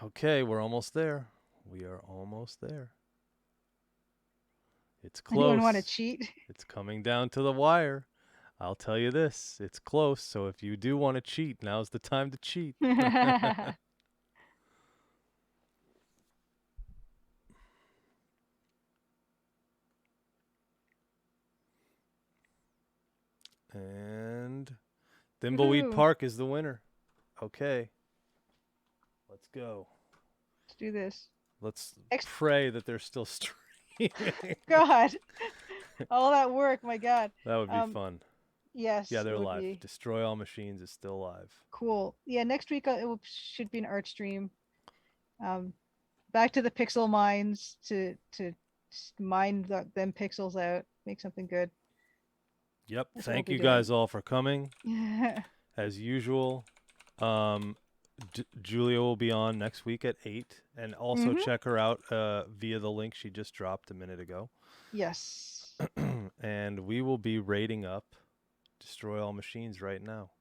A: Okay, we're almost there. We are almost there. It's close.
B: Anyone want to cheat?
A: It's coming down to the wire. I'll tell you this. It's close. So if you do want to cheat, now's the time to cheat. And Thimbleweed Park is the winner. Okay. Let's go.
B: Let's do this.
A: Let's pray that they're still streaming.
B: God. All that work, my God.
A: That would be fun.
B: Yes.
A: Yeah, they're live. Destroy All Machines is still live.
B: Cool. Yeah, next week should be an art stream. Back to the pixel mines to mine them pixels out, make something good.
A: Yep. Thank you guys all for coming. As usual. Julia will be on next week at 8. And also check her out via the link she just dropped a minute ago.
B: Yes.
A: And we will be rating up Destroy All Machines right now.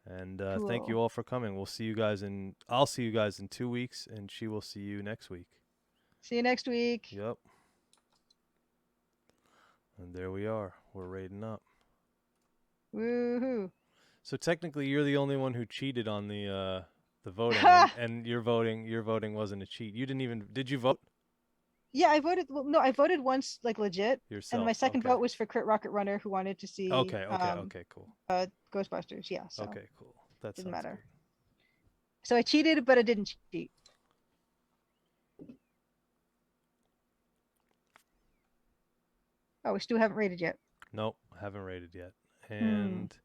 A: And
B: cool.
A: Thank you all for coming. I'll see you guys in 2 weeks, and she will see you next week.
B: See you next week.
A: Yep. And there we are. We're rating up.
B: Woohoo!
A: So technically, you're the only one who cheated on the voting, and your voting wasn't a cheat. You didn't even. Did you vote
B: Yeah, I voted. Well, no, I voted once, like legit, and
A: yourself?
B: my second
A: Okay.
B: vote was for Crit Rocket Runner, who wanted to see
A: Okay. Cool.
B: Ghostbusters. Yeah, so
A: Okay. Cool. That
B: didn't
A: sounds
B: matter.
A: good.
B: So I cheated, but I didn't cheat. Oh, we still haven't rated yet.
A: Nope, haven't rated yet.
B: Hmm.
A: And
B: It's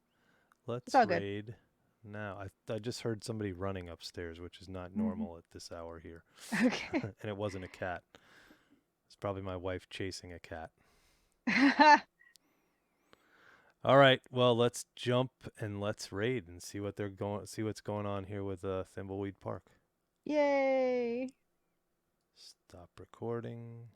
A: let's
B: all good.
A: raid now. I just heard somebody running upstairs, which is not normal at this hour here.
B: Okay.
A: And it wasn't a cat. It's probably my wife chasing a cat. All right, well, let's jump and let's raid and see what's going on here with Thimbleweed Park.
B: Yay!
A: Stop recording.